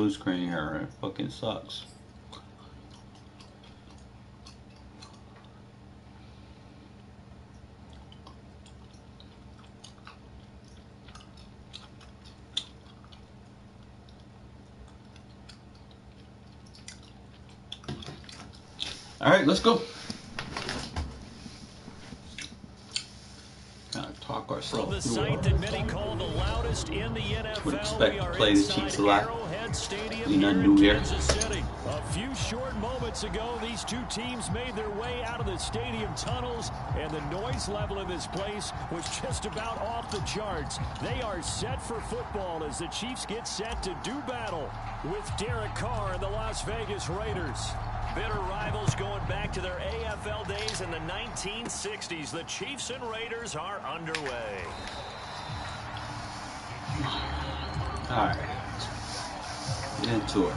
blue screen here. It fucking sucks. All right, let's go. Gotta talk ourselves through it. Would expect to play the Chiefs a lot. Ain't nothing new here. A few short moments ago, these two teams made their way out of the stadium tunnels, and the noise level in this place was just about off the charts. They are set for football as the Chiefs get set to do battle with Derek Carr and the Las Vegas Raiders. Bitter rivals going back to their AFL days in the 1960s. The Chiefs and Raiders are underway. All right, get into it.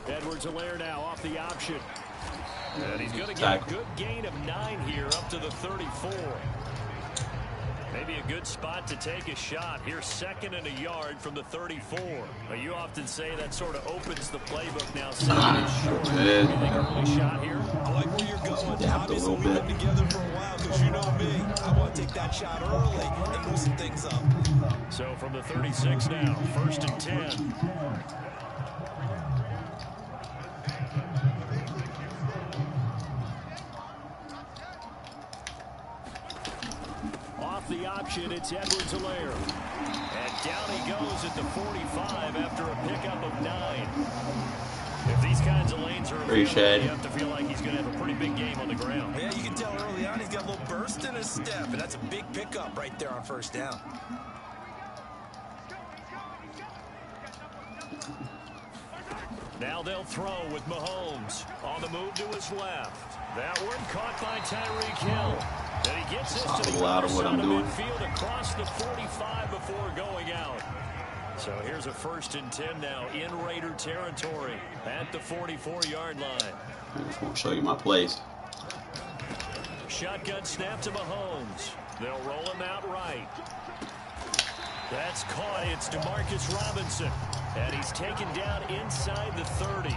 Edwards-Helaire now off the option. And he's going to get a good gain of 9 here up to the 34. Maybe a good spot to take a shot. Here's 2nd and a yard from the 34. Now, you often say that sort of opens the playbook now. 2nd and short. Anything early shot here? I like where you're going. Obviously, we've been together for a while because you know me. I want to take that shot early and loosen things up. So from the 36 now, 1st and 10. The option, it's Edwards-Helaire. And down he goes at the 45 after a pickup of 9. If these kinds of lanes are available, you have to feel like he's going to have a pretty big game on the ground. Yeah, you can tell early on he's got a little burst in his step, and that's a big pickup right there on 1st down. Now they'll throw with Mahomes on the move to his left. That one caught by Tyreek Hill. And he gets this to the other side of midfield across the 45 before going out. So here's a 1st and 10 now in Raider territory at the 44-yard line. I just want to show you my plays. Shotgun snap to Mahomes. They'll roll him out right. That's caught. It's Demarcus Robinson. And he's taken down inside the 30.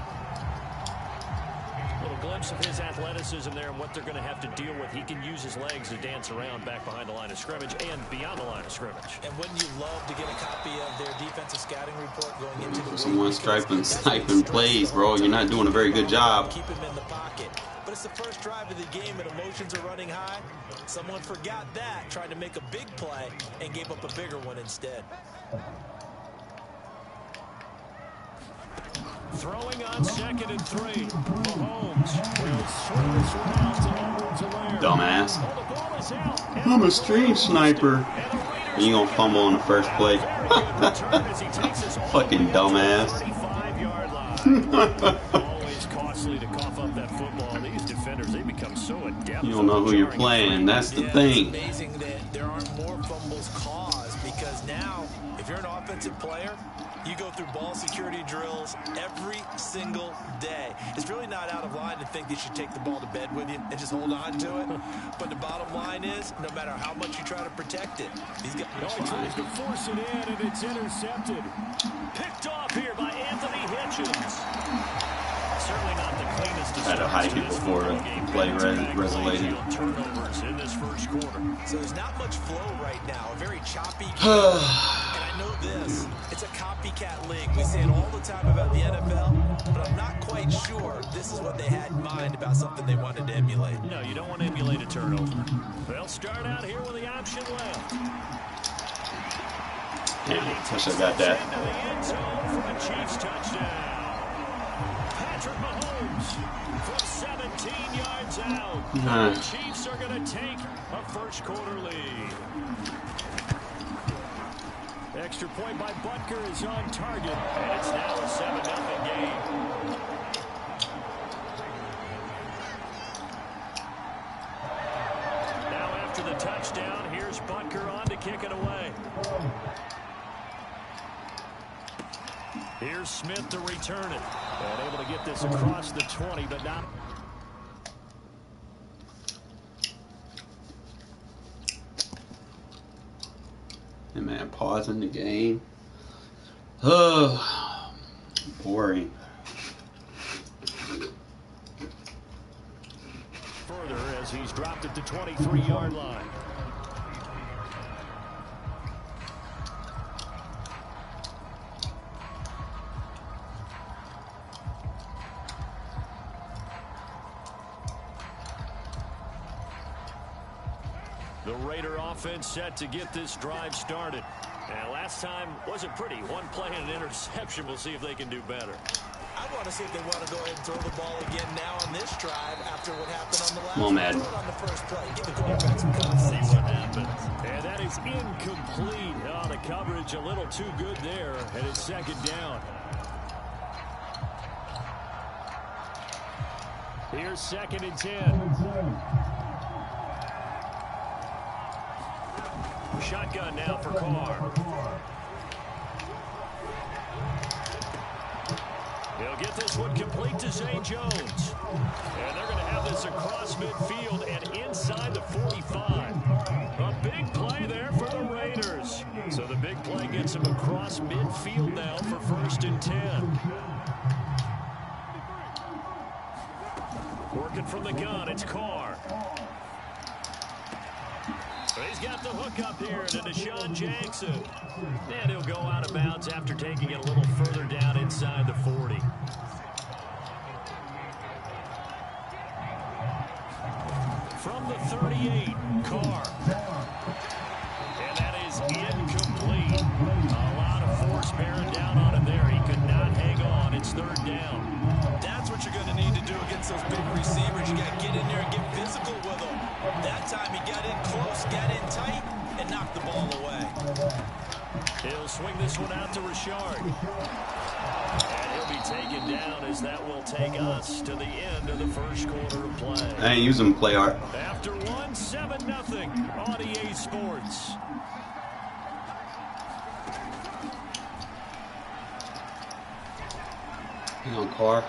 Little glimpse of his athleticism there and what they're going to have to deal with. He can use his legs to dance around back behind the line of scrimmage and beyond the line of scrimmage. And wouldn't you love to get a copy of their defensive scouting report going into the someone sniping plays, bro. You're not doing a very good job. Keep him in the pocket. But it's the first drive of the game and emotions are running high. Someone forgot that, tried to make a big play and gave up a bigger one instead. Throwing on 2nd and 3. Mahomes will swing this one out to Edwards-Helaire. Dumbass. I'm a strange sniper. You gonna fumble on the first play. Fucking dumbass. Always costly to cough up that football. These defenders, they become so adept. You don't know who you're playing. That's the thing. It's amazing that there aren't more fumbles caused because now, if you're an offensive player, you go through ball security drills every single day. It's really not out of line to think that you should take the ball to bed with you and just hold on to it. But the bottom line is, no matter how much you try to protect it, he's got no tries to force it in, and it's intercepted. Picked off here by Anthony Hitchens. Certainly not the cleanest. Had to hike it before the play resolution. Turnovers in this 1st quarter. So there's not much flow right now. A very choppy game. And I know this. It's a copycat league. We say it all the time about the NFL, but I'm not quite sure this is what they had in mind about something they wanted to emulate. No, you don't want to emulate a turnover. They'll start out here with the option left. Damn, I should have got that. Into the end zone for a Chiefs touchdown. Patrick Mahomes from 17 yards out. The Chiefs are going to take a 1st quarter lead. Extra point by Butker is on target, and it's now a 7-0 game. Now after the touchdown. down. Here's Butker on to kick it away. Here's Smith to return it. And able to get this across the 20, but not. Hey man, pausing the game. Oh, boring. Further as he's dropped it to 23-yard line. The Raider offense set to get this drive started. And last time wasn't pretty. One play and an interception. We'll see if they can do better. I want to see if they want to go ahead and throw the ball again now on this drive after what happened on the last one. On the first play. Give the quarterback some cover. See what happens. And that is incomplete. Oh, the coverage a little too good there. And it's second down. Here's 2nd and 10. Shotgun now for Carr. He'll get this one complete to St. Jones. And they're going to have this across midfield and inside the 45. A big play there for the Raiders. So the big play gets him across midfield now for 1st and 10. Working from the gun, it's Carr. He's got the hook up here to Deshaun Jackson. And he'll go out of bounds after taking it a little further down inside the 40. From the 38, Carr. And that is incomplete. A lot of force bearing down on him there. He could not hang on. It's 3rd down. That's what you're going to need to do against those big receivers. You got to get in there and get physical with them. That time he got in close, got in tight, and knocked the ball away. He'll swing this one out to Richard. And he'll be taken down as that will take us to the end of the first quarter of play. I ain't using play art. After 1, 7-0 on EA Sports. Hang on, Carr.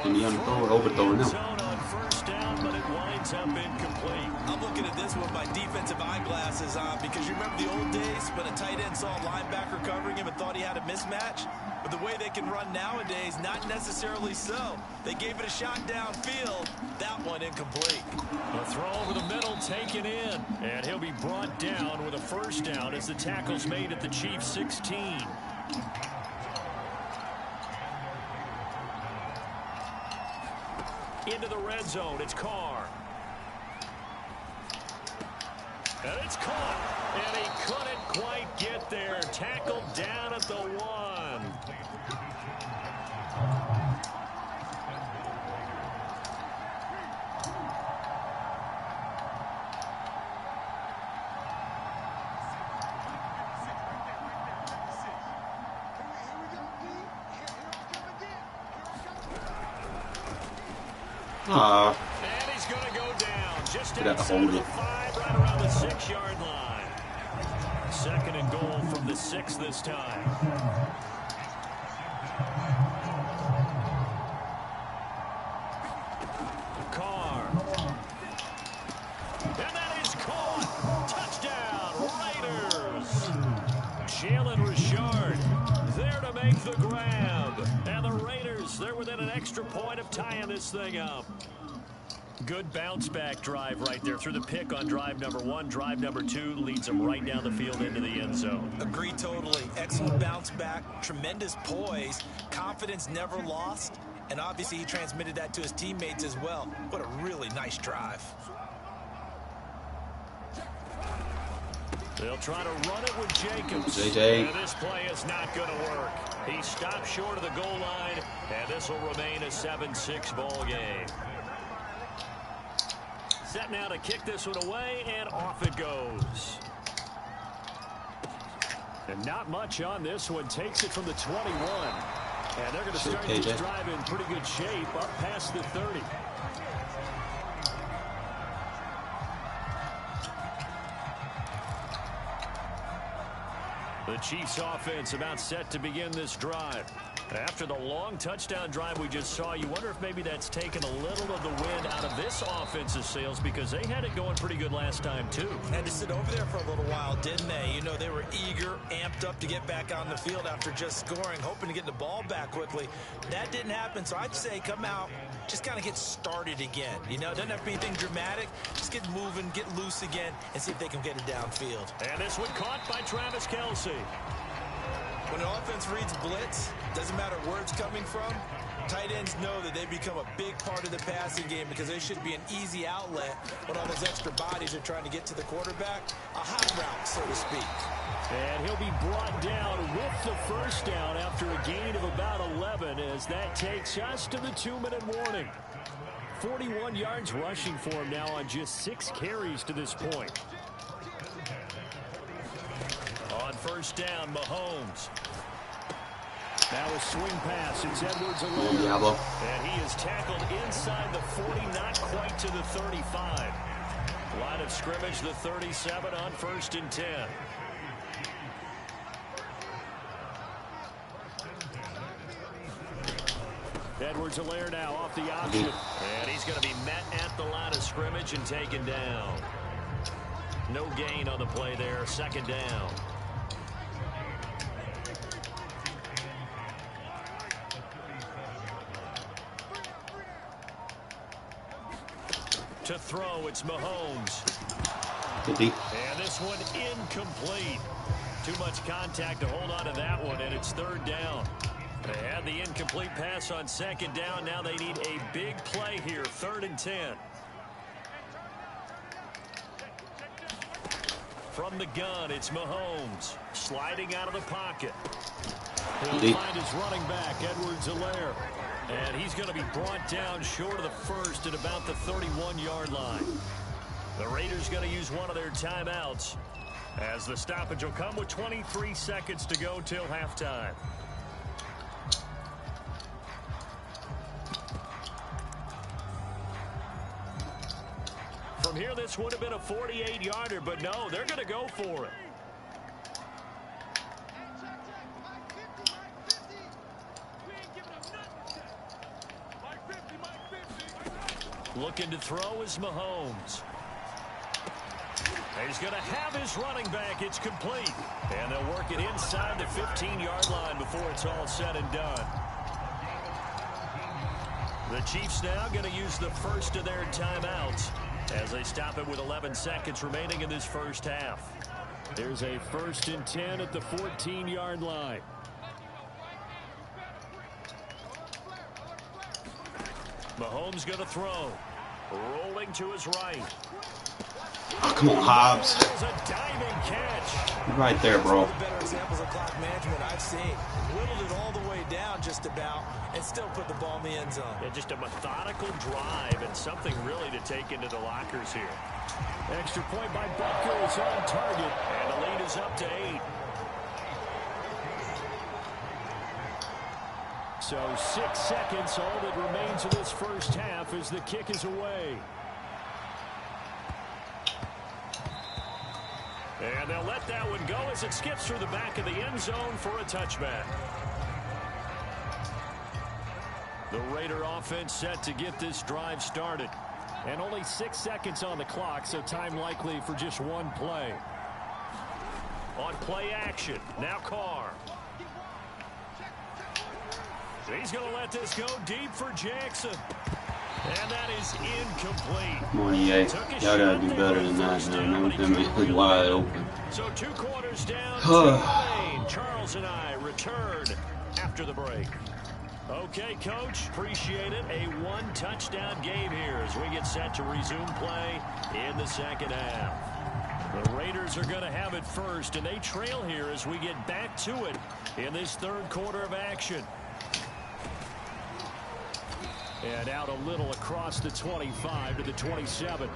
Can you underthrow it? Overthrow it now. But it winds up incomplete. I'm looking at this with my defensive eyeglasses on because you remember the old days when a tight end saw a linebacker covering him and thought he had a mismatch? But the way they can run nowadays, not necessarily so. They gave it a shot downfield. That one incomplete. A throw over the middle taken in. And he'll be brought down with a 1st down as the tackle's made at the Chiefs 16. Into the red zone, it's Carr. And it's caught. And he couldn't quite get there. Tackled down at the 1. And he's going to go down just outside the 5, right around the 6-yard line. 2nd and goal from the 6 this time. Carr. And that is caught. Touchdown, Raiders. Jalen Richard there to make the grab. And the Raiders, they're within an extra point of tying this thing up. Good bounce-back drive right there through the pick on drive number 1. Drive number 2 leads them right down the field into the end zone. Agree totally. Excellent bounce-back, tremendous poise, confidence never lost, and obviously he transmitted that to his teammates as well. What a really nice drive. They'll try to run it with Jacobs. JJ. And this play is not going to work. He stopped short of the goal line, and this will remain a 7-6 ball game. Set now to kick this one away, and off it goes. And not much on this one. Takes it from the 21. And they're going to start this drive in pretty good shape up past the 30. The Chiefs offense about set to begin this drive. After the long touchdown drive we just saw, you wonder if maybe that's taken a little of the wind out of this offensive sails, because they had it going pretty good last time too. Had to sit over there for a little while, didn't they? You know, they were eager, amped up to get back on the field after just scoring, hoping to get the ball back quickly. That didn't happen, so I'd say come out, just kind of get started again. You know, doesn't have to be anything dramatic. Just get moving, get loose again, and see if they can get it downfield. And this one caught by Travis Kelce. When an offense reads blitz, doesn't matter where it's coming from, tight ends know that they become a big part of the passing game because they should be an easy outlet when all those extra bodies are trying to get to the quarterback. A hot route, so to speak. And he'll be brought down with the first down after a gain of about 11, as that takes us to the 2-minute warning. 41 yards rushing for him now on just 6 carries to this point. On first down, Mahomes. Now a swing pass. It's Edwards-Helaire. And he is tackled inside the 40, not quite to the 35. Line of scrimmage, the 37 on first and 10. Edwards-Helaire now off the option. And he's going to be met at the line of scrimmage and taken down. No gain on the play there. Second down. To throw, it's Mahomes. And this one incomplete. Too much contact to hold on to that one, and it's third down. They had the incomplete pass on second down. Now they need a big play here, 3rd and 10. From the gun, it's Mahomes. Sliding out of the pocket. He'll find his running back, Edwards-Helaire. And he's going to be brought down short of the first at about the 31-yard line. The Raiders going to use one of their timeouts, as the stoppage will come with 23 seconds to go till halftime. From here, this would have been a 48-yarder, but no, they're going to go for it. Looking to throw is Mahomes. He's going to have his running back. It's complete. And they'll work it inside the 15-yard line before it's all said and done. The Chiefs now going to use the first of their timeouts as they stop it with 11 seconds remaining in this first half. There's a 1st and 10 at the 14-yard line. Mahomes going to throw. Rolling to his right. Oh, come on, Hobbs. A diving catch. Right there, bro. One of the better examples of clock management I've seen. Whittled it all the way down just about and still put the ball in the end zone. Yeah, just a methodical drive and something really to take into the lockers here. Extra point by Butker is on target, and the lead is up to 8. So 6 seconds, all that remains of this first half as the kick is away. And they'll let that one go as it skips through the back of the end zone for a touchback. The Raider offense set to get this drive started. And only 6 seconds on the clock, so time likely for just one play. On play action, now Carr. He's going to let this go deep for Jackson. And that is incomplete. Come on, EA. Y'all got to do better than that, man. Them is wide open. So 2 quarters down, 2 remain. Charles and I return after the break. Okay, Coach, appreciate it. A 1-touchdown game here as we get set to resume play in the second half. The Raiders are going to have it first, and they trail here as we get back to it in this third quarter of action. And out a little across the 25 to the 27.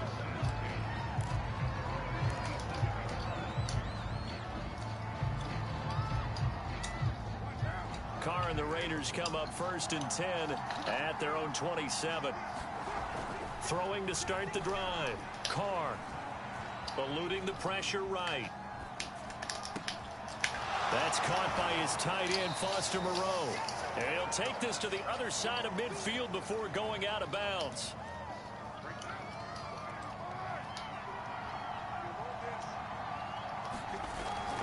Carr and the Raiders come up 1st and 10 at their own 27. Throwing to start the drive. Carr eluding the pressure right. That's caught by his tight end, Foster Moreau. And he'll take this to the other side of midfield before going out of bounds.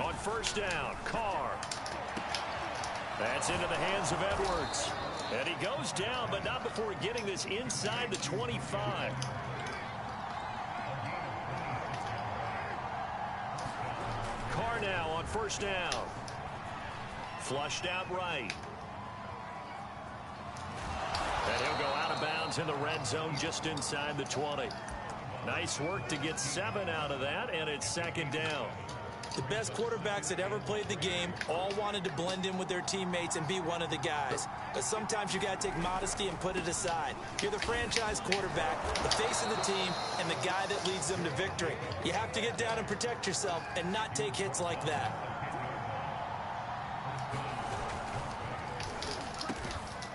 On first down, Carr. That's into the hands of Edwards. And he goes down, but not before getting this inside the 25. Carr now on first down. Flushed out right. And he'll go out of bounds in the red zone just inside the 20. Nice work to get 7 out of that, and it's second down. The best quarterbacks that ever played the game all wanted to blend in with their teammates and be one of the guys. But sometimes you got to take modesty and put it aside. You're the franchise quarterback, the face of the team, and the guy that leads them to victory. You have to get down and protect yourself and not take hits like that.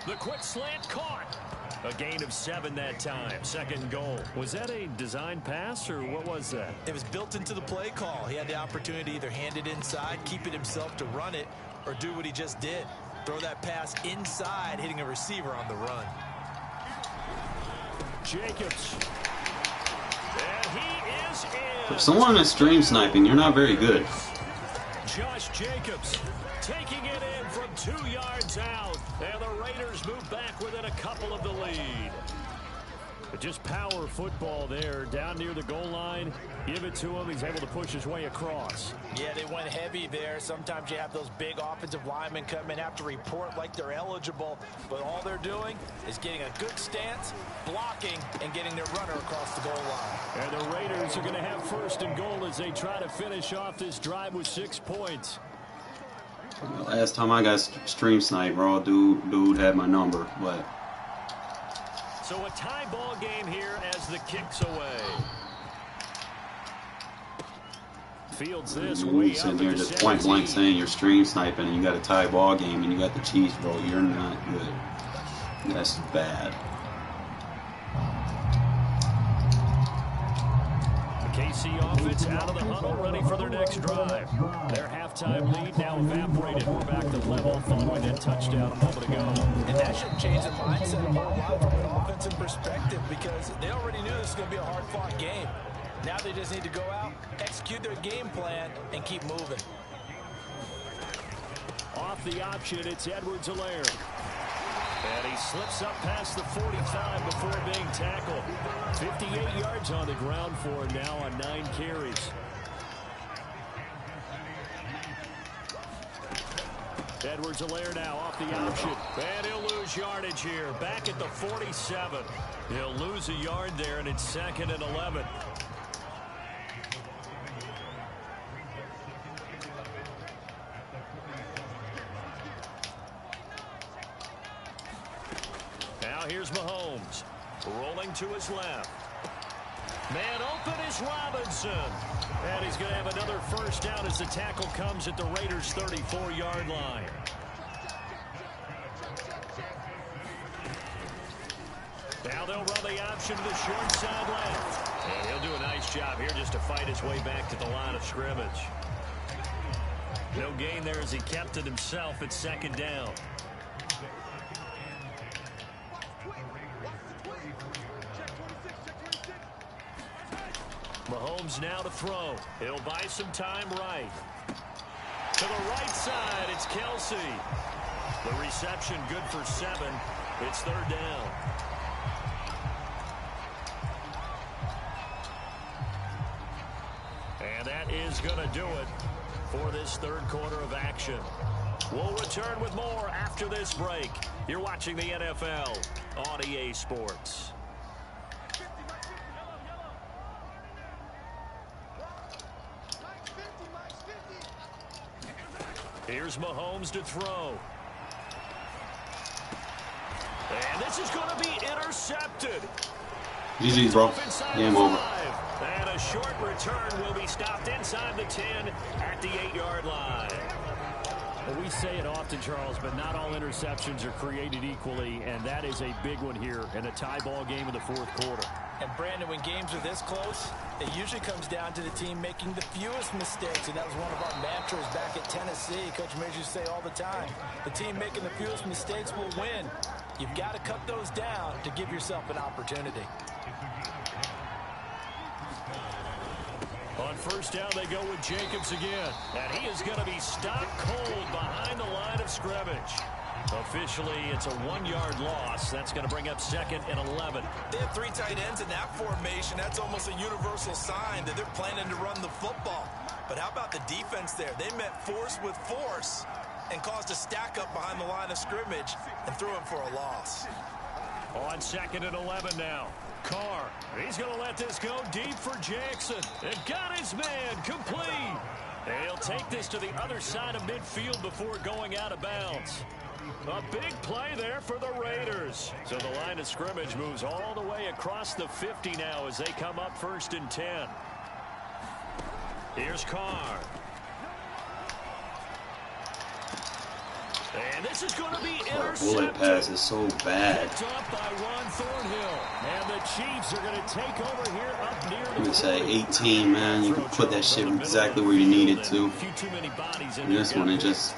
The quick slant caught. A gain of 7 that time. Second goal. Was that a design pass, or what was that? It was built into the play call. He had the opportunity to either hand it inside, keep it himself to run it, or do what he just did. Throw that pass inside, hitting a receiver on the run. Jacobs. And he is in. If someone is stream sniping, you're not very good. Josh Jacobs taking it in from 2 yards out. And the Raiders move back within a couple of the lead. But just power football there. Down near the goal line. Give it to him. He's able to push his way across. Yeah, they went heavy there. Sometimes you have those big offensive linemen come in, have to report like they're eligible. But all they're doing is getting a good stance, blocking, and getting their runner across the goal line. And the Raiders are going to have first and goal as they try to finish off this drive with 6 points. Last time I got stream sniped, bro, dude had my number, but. So a tie ball game here as the kick's away. Fields this way up sitting here just point blank saying you're stream sniping and you got a tie ball game and you got the Chiefs, bro. You're not good. That's bad. The KC offense out of the huddle, ready for their next drive. Their halftime lead now evaporated. We're back to level following that touchdown a moment ago. And that should change the mindset a whole lot from an offensive perspective because they already knew this was going to be a hard-fought game. Now they just need to go out, execute their game plan, and keep moving. Off the option, it's Edwards-Helaire. And he slips up past the 45 before being tackled. 58 yards on the ground for him now on 9 carries. Edwards-Helaire now off the option. And he'll lose yardage here. Back at the 47. He'll lose a yard there, and it's 2nd and 11. Now here's Mahomes. Rolling to his left. Man open is Robinson. And he's going to have another first down as the tackle comes at the Raiders' 34-yard line. Now they'll run the option to the short side left. And he'll do a nice job here just to fight his way back to the line of scrimmage. No gain there as he kept it himself at 2nd down. Mahomes now to throw. He'll buy some time right. To the right side, it's Kelsey. The reception good for 7. It's 3rd down. And that is going to do it for this 3rd quarter of action. We'll return with more after this break. You're watching the NFL on EA Sports. Here's Mahomes to throw. And this is going to be intercepted. GG's, bro. Game over. And a short return will be stopped inside the 10 at the 8-yard line. Well, we say it often, Charles, but not all interceptions are created equally, and that is a big one here in a tie ball game in the 4th quarter. And, Brandon, when games are this close, It usually comes down to the team making the fewest mistakes, and that was one of our mantras back at Tennessee. Coach Major used to say all the time, the team making the fewest mistakes will win. You've got to cut those down to give yourself an opportunity. On first down, they go with Jacobs again. And he is going to be stopped cold behind the line of scrimmage. Officially, it's a 1-yard loss. That's going to bring up 2nd and 11. They have 3 tight ends in that formation. That's almost a universal sign that they're planning to run the football. But how about the defense there? They met force with force and caused a stack up behind the line of scrimmage and threw him for a loss. On 2nd and 11 now. Carr, he's going to let this go deep for Jackson. And got his man complete. And he'll take this to the other side of midfield before going out of bounds. A big play there for the Raiders. So the line of scrimmage moves all the way across the 50 now as they come up 1st and 10. Here's Carr. And this is going to be intercepted. Bullet pass is so bad. Picked up by Ron Thornhill. And the Chiefs are going to take over here up near the I'm gonna say 18, man. You can put that shit exactly where you need it to. And this one is just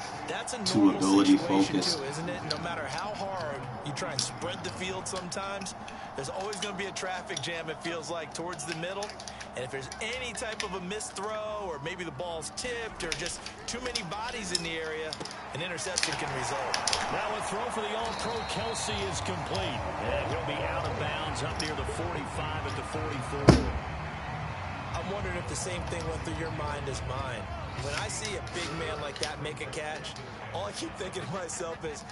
too ability focused. Isn't it? No matter how hard you try and spread the field sometimes, there's always going to be a traffic jam, it feels like, towards the middle. And if there's any type of a missed throw or maybe the ball's tipped or just too many bodies in the area, an interception can result. Now a throw for the All-Pro Kelsey is complete. And he'll be out of bounds up near the 45 at the 44. I'm wondering if the same thing went through your mind as mine. When I see a big man like that make a catch, all I keep thinking to myself is,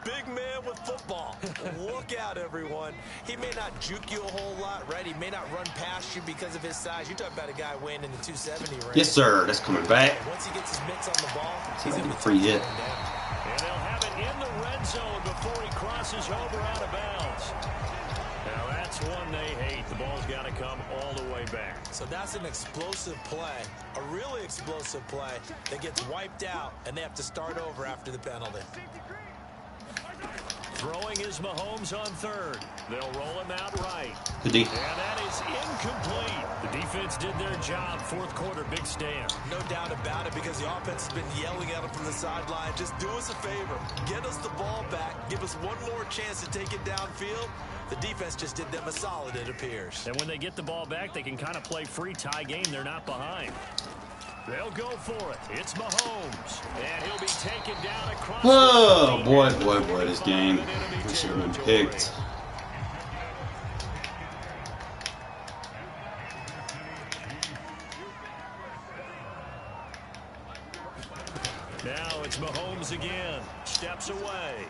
big man with football. Look out, everyone. He may not juke you a whole lot, right? He may not run past you because of his size. You're talking about a guy weighing in the 270 range. Yes, sir. That's coming back. And once he gets his mitts on the ball, he's going to be free hit. And they'll have it in the red zone before he crosses over out of bounds. Now that's one they hate. The ball's got to come all the way back. So that's an explosive play, a really explosive play that gets wiped out, and they have to start over after the penalty. Throwing is Mahomes on 3rd. They'll roll him out right. Good D. And that is incomplete. The defense did their job. 4th quarter, big stand. No doubt about it, because the offense has been yelling at them from the sideline. Just do us a favor. Get us the ball back. Give us one more chance to take it downfield. The defense just did them a solid, it appears. And when they get the ball back, they can kind of play free tie game. They're not behind. They'll go for it. It's Mahomes. And he'll be taken down across Oh, boy, this game. I should have been picked. Now it's Mahomes again. Steps away.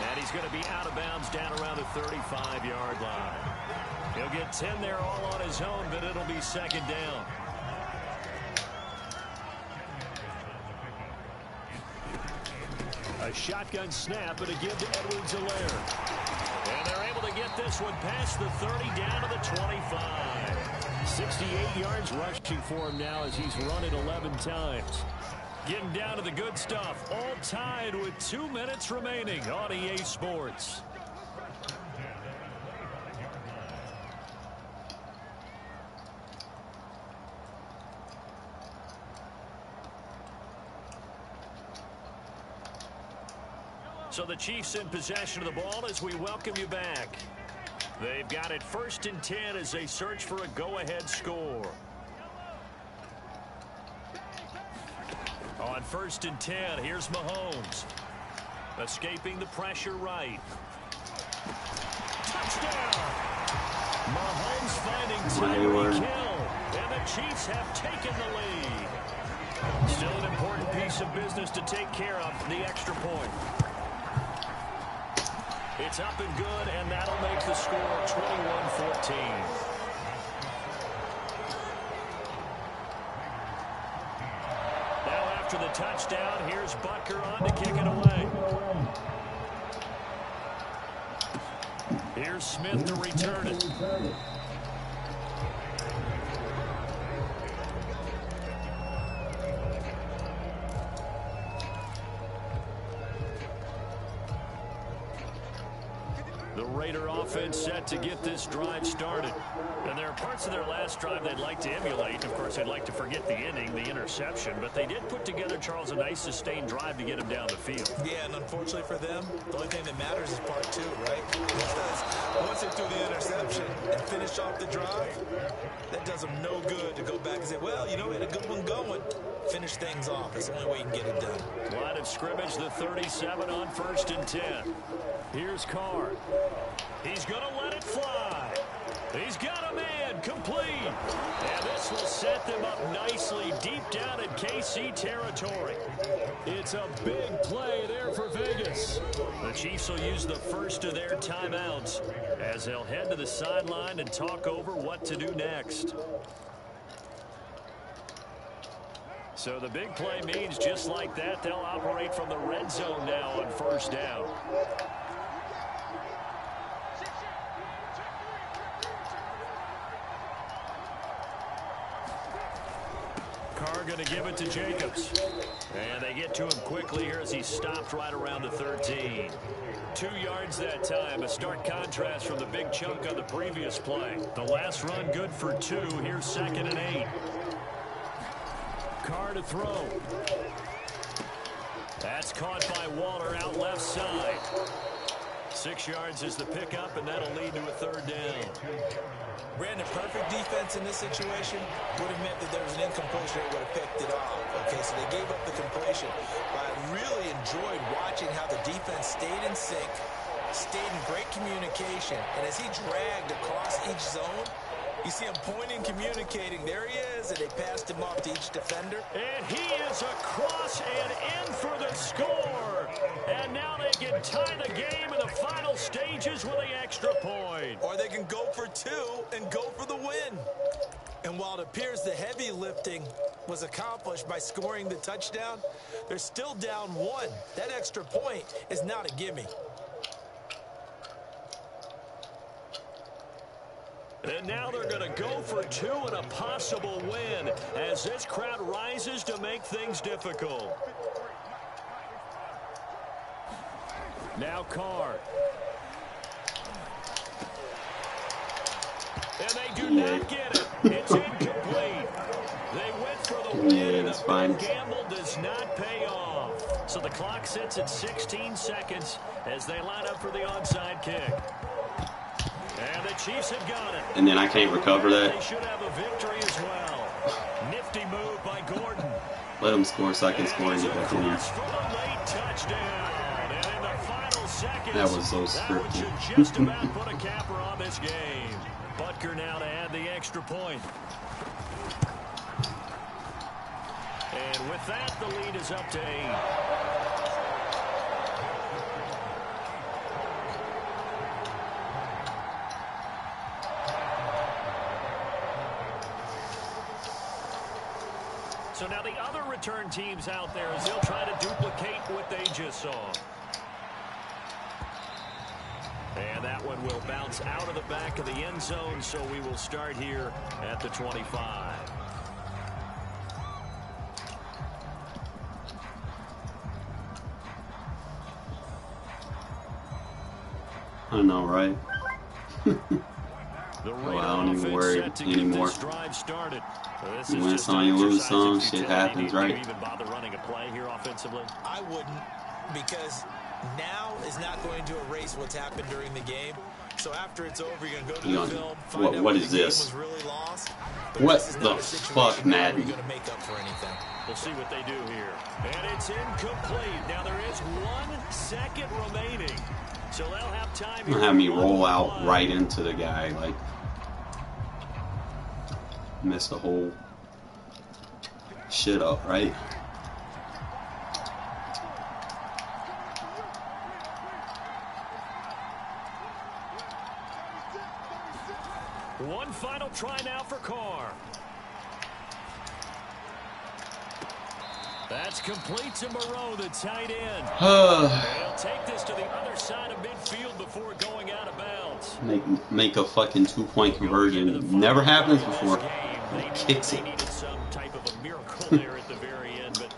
And he's going to be out of bounds down around the 35-yard line. He'll get 10 there all on his own, but it'll be 2nd down. A shotgun snap and a give to Edwards-Helaire. And they're able to get this one past the 30 down to the 25. 68 yards rushing for him now as he's run it 11 times. Getting down to the good stuff. All tied with 2 minutes remaining on EA Sports. So the Chiefs in possession of the ball as we welcome you back. They've got it 1st and 10 as they search for a go-ahead score. On 1st and 10, here's Mahomes. Escaping the pressure right. Touchdown! Mahomes finding Tyreek Hill. And the Chiefs have taken the lead. Still an important piece of business to take care of for the extra point. It's up and good, and that'll make the score 21-14. Now after the touchdown, here's Butker on to kick it away. Here's Smith to return it. The Raider offense set to get this drive started. And there are parts of their last drive they'd like to emulate. Of course, they'd like to forget the inning, the interception. But they did put together, Charles, a nice sustained drive to get them down the field. Yeah, and unfortunately for them, the only thing that matters is part two, right? Because once they threw the interception and finished off the drive, that does them no good to go back and say, well, you know, we had a good one going. Finish things off. That's the only way you can get it done. Line of scrimmage, the 37 on 1st and 10. Here's Carr. He's going to let it fly. He's got a man complete. And this will set them up nicely deep down in KC territory. It's a big play there for Vegas. The Chiefs will use the first of their timeouts as they'll head to the sideline and talk over what to do next. So the big play means just like that, they'll operate from the red zone now on 1st down. Carr going to give it to Jacobs. And they get to him quickly here as he stopped right around the 13. 2 yards that time. A stark contrast from the big chunk on the previous play. The last run good for 2. Here's 2nd and 8. Carr to throw. That's caught by Waller out left side. 6 yards is the pickup, and that'll lead to a 3rd down. Brandon, perfect defense in this situation would have meant that there was an incompletion that would have picked it off. Okay, so they gave up the completion. But I really enjoyed watching how the defense stayed in sync, stayed in great communication. And as he dragged across each zone, you see him pointing, communicating. There he is, and they passed him off to each defender. And he is across and in for the score. And now they can tie the game in the final stages with the extra point. Or they can go for 2 and go for the win. And while it appears the heavy lifting was accomplished by scoring the touchdown, they're still down 1. That extra point is not a gimme. And now they're going to go for 2 and a possible win as this crowd rises to make things difficult. Now Carr. And they do not get it. It's incomplete. They went for the win, and the gamble does not pay off. So the clock sits at 16 seconds as they line up for the onside kick. And the Chiefs have got it. And then I can't recover that. They should have a victory as well. Nifty move by Gordon. Let him score so I can score and get back in here. That was so scripted. Just about put a capper on this game. Butker now to add the extra point. And with that, the lead is up to 8. So now the other return teams out there as they'll try to duplicate what they just saw. And that one will bounce out of the back of the end zone, so we will start here at the 25. I know, right? Oh, I don't even worry anymore. You win some, you lose some. Shit happens, right? Even bother running a play here offensively? I wouldn't, because now is not going to erase what's happened during the game. So after it's over, you're going to go to the film, find out what the is game this? was really lost. What the fuck, Madden? You're going to make up for anything. We'll see what they do here. And it's incomplete. Now there is 1 second remaining. So they'll have time. Gonna have me roll out right into the guy, like mess the whole shit up, right? One final try now for Carr. That's complete to Moreau, the tight end. They'll take this to the other side of midfield before going out of bounds. Make a fucking 2-point conversion. Never happens before. Kicks it.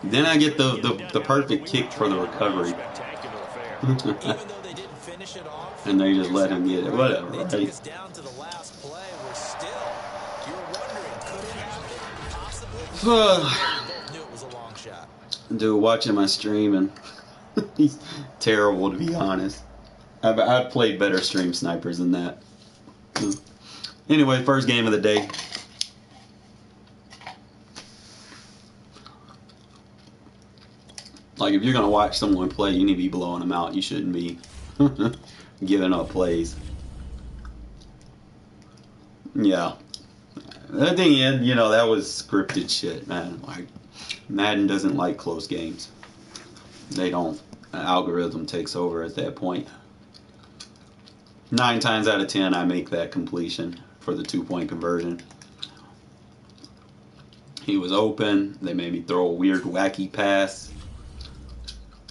Then I get the perfect kick for the recovery. Even though they didn't finish it off, And they just let him get it. Whatever, They right? took us down to the last play. We're still, you're wondering, could it happen? Possibly. We both knew it was a long shot. Dude, watching my stream, and he's terrible, to be honest. I've played better stream snipers than that. Anyway, first game of the day. Like, if you're going to watch someone play, you need to be blowing them out. You shouldn't be giving up plays. Yeah. At the end, you know, that was scripted shit, man. Like, Madden doesn't like close games. They don't. An algorithm takes over at that point. 9 times out of 10, I make that completion for the 2-point conversion. He was open. They made me throw a weird, wacky pass.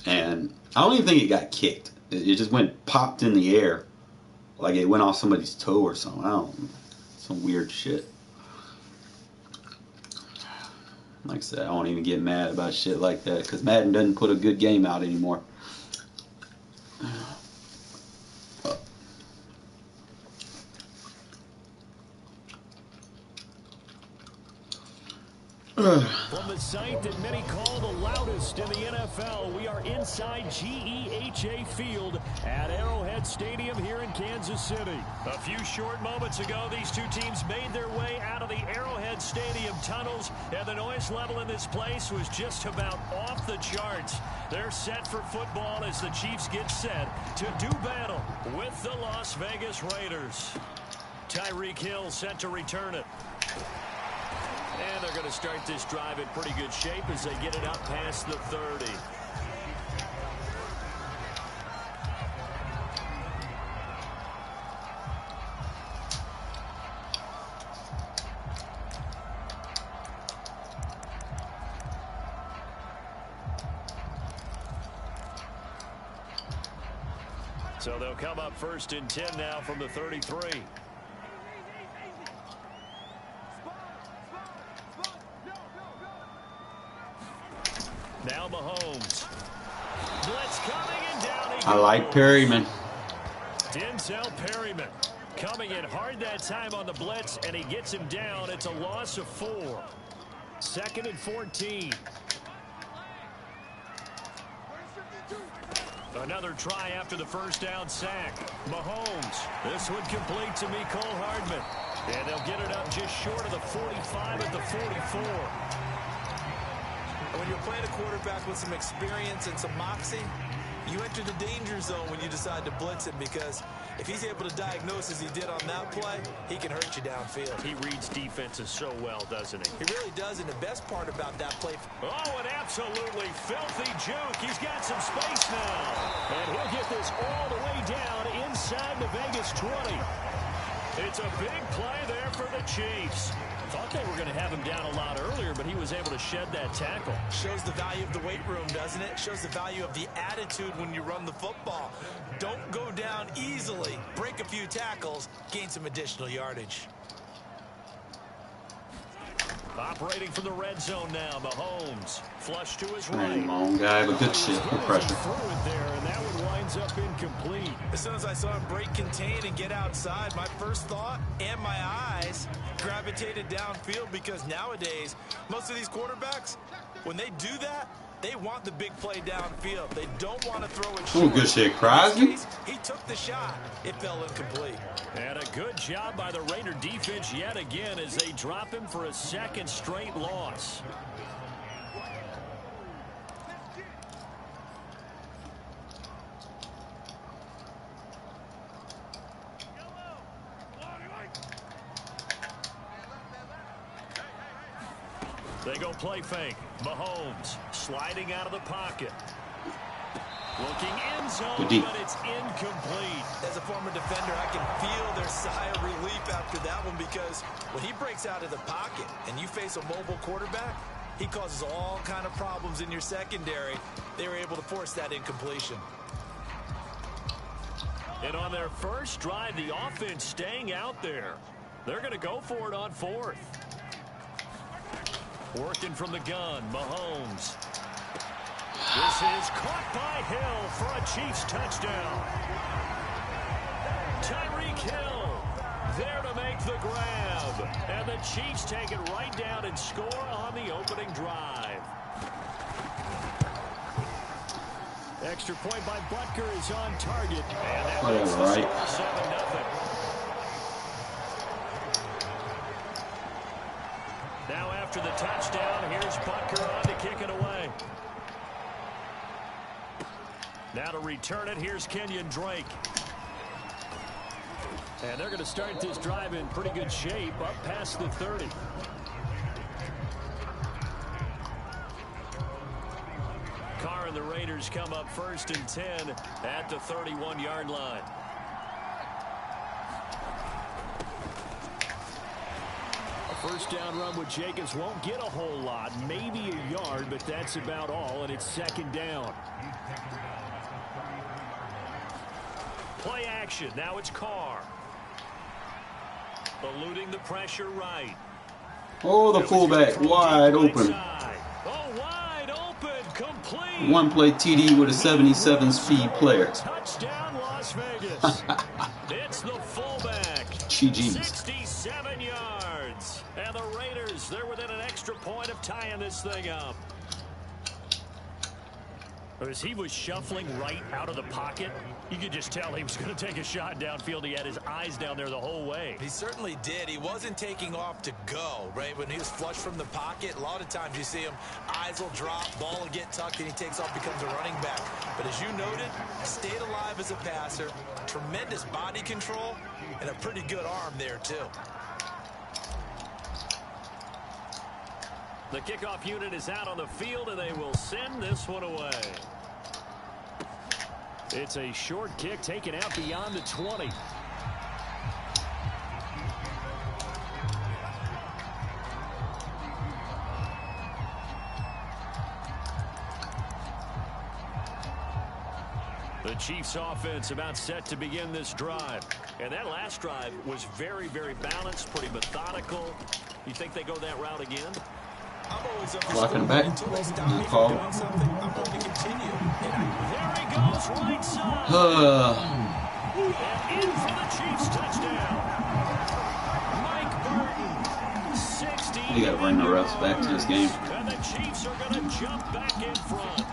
And I don't even think it got kicked. It just popped in the air. Like it went off somebody's toe or something. I don't know. Some weird shit. Like I said, I don't even get mad about shit like that because Madden doesn't put a good game out anymore. From the site that many call the loudest in the NFL, we are inside GEHA Field at Arrowhead Stadium here in Kansas City. A few short moments ago, these two teams made their way out of the Arrowhead Stadium tunnels, and the noise level in this place was just about off the charts. They're set for football as the Chiefs get set to do battle with the Las Vegas Raiders. Tyreek Hill set to return it. And they're going to start this drive in pretty good shape as they get it up past the 30. So they'll come up 1st and 10 now from the 33. Now Mahomes. Blitz coming and down he goes. I like Perryman. Denzel Perryman coming in hard that time on the blitz, and he gets him down. It's a loss of 4. 2nd and 14. Another try after the first down sack. Mahomes. This one complete to Mecole Hardman. And they'll get it up just short of the 45 at the 44. When you're playing a quarterback with some experience and some moxie, you enter the danger zone when you decide to blitz him, because if he's able to diagnose as he did on that play, he can hurt you downfield. He reads defenses so well, doesn't he? He really does, and the best part about that play... Oh, an absolutely filthy juke. He's got some space now. And he'll get this all the way down inside the Vegas 20. It's a big play there for the Chiefs. Thought they were going to have him down a lot earlier, but he was able to shed that tackle. Shows the value of the weight room, doesn't it? Shows the value of the attitude when you run the football. Don't go down easily. Break a few tackles, gain some additional yardage. Operating from the red zone now, Mahomes. Flush to his right. Long guy, but good shit. Good pressure. Threw it there, and that one winds up incomplete. As soon as I saw him break contain and get outside, my first thought and my eyes gravitated downfield, because nowadays, most of these quarterbacks, when they do that, they want the big play downfield. They don't want to throw it short. Ooh, good shit. Crosby? He took the shot. It fell incomplete. And a good job by the Raider defense yet again as they drop him for a 2nd straight loss. They go play fake. Mahomes sliding out of the pocket. Looking end zone, but it's incomplete. As a former defender, I can feel their sigh of relief after that one, because when he breaks out of the pocket and you face a mobile quarterback, he causes all kind of problems in your secondary. They were able to force that incompletion. And on their first drive, the offense staying out there. They're going to go for it on 4th. Working from the gun, Mahomes. This is caught by Hill for a Chiefs touchdown. Tyreek Hill there to make the grab. And the Chiefs take it right down and score on the opening drive. Extra point by Butker is on target. And that makes the score 7-0. Now after the touchdown, here's Butker on to kick it away. Now to return it, here's Kenyon Drake. And they're going to start this drive in pretty good shape, up past the 30. Carr and the Raiders come up 1st and 10 at the 31-yard line. A first down run with Jacobs won't get a whole lot, maybe a yard, but that's about all, and it's 2nd down. Play action. Now it's Carr. Eluding the pressure right. Oh, the fullback wide open. Oh, wide open, complete. One play TD with a 77 speed player. Touchdown, Las Vegas. It's the fullback. GG's. 67 yards. And the Raiders, they're within an extra point of tying this thing up. As he was shuffling right out of the pocket, you could just tell he was going to take a shot downfield. He had his eyes down there the whole way. He certainly did. He wasn't taking off to go, right? When he was flush from the pocket, a lot of times you see him, eyes will drop, ball will get tucked, and he takes off, becomes a running back. But as you noted, stayed alive as a passer, tremendous body control, and a pretty good arm there, too. The kickoff unit is out on the field, and they will send this one away. It's a short kick taken out beyond the 20. The Chiefs offense about set to begin this drive. And that last drive was very, very balanced, pretty methodical. You think they go that route again? I'm always up Blocking back. until they stop me from doing something. I'm going to continue. There he goes, right side. And in for the Chiefs touchdown. Mike Burton, 60. You got to bring the refs back to this game. And the Chiefs are going to jump back in front.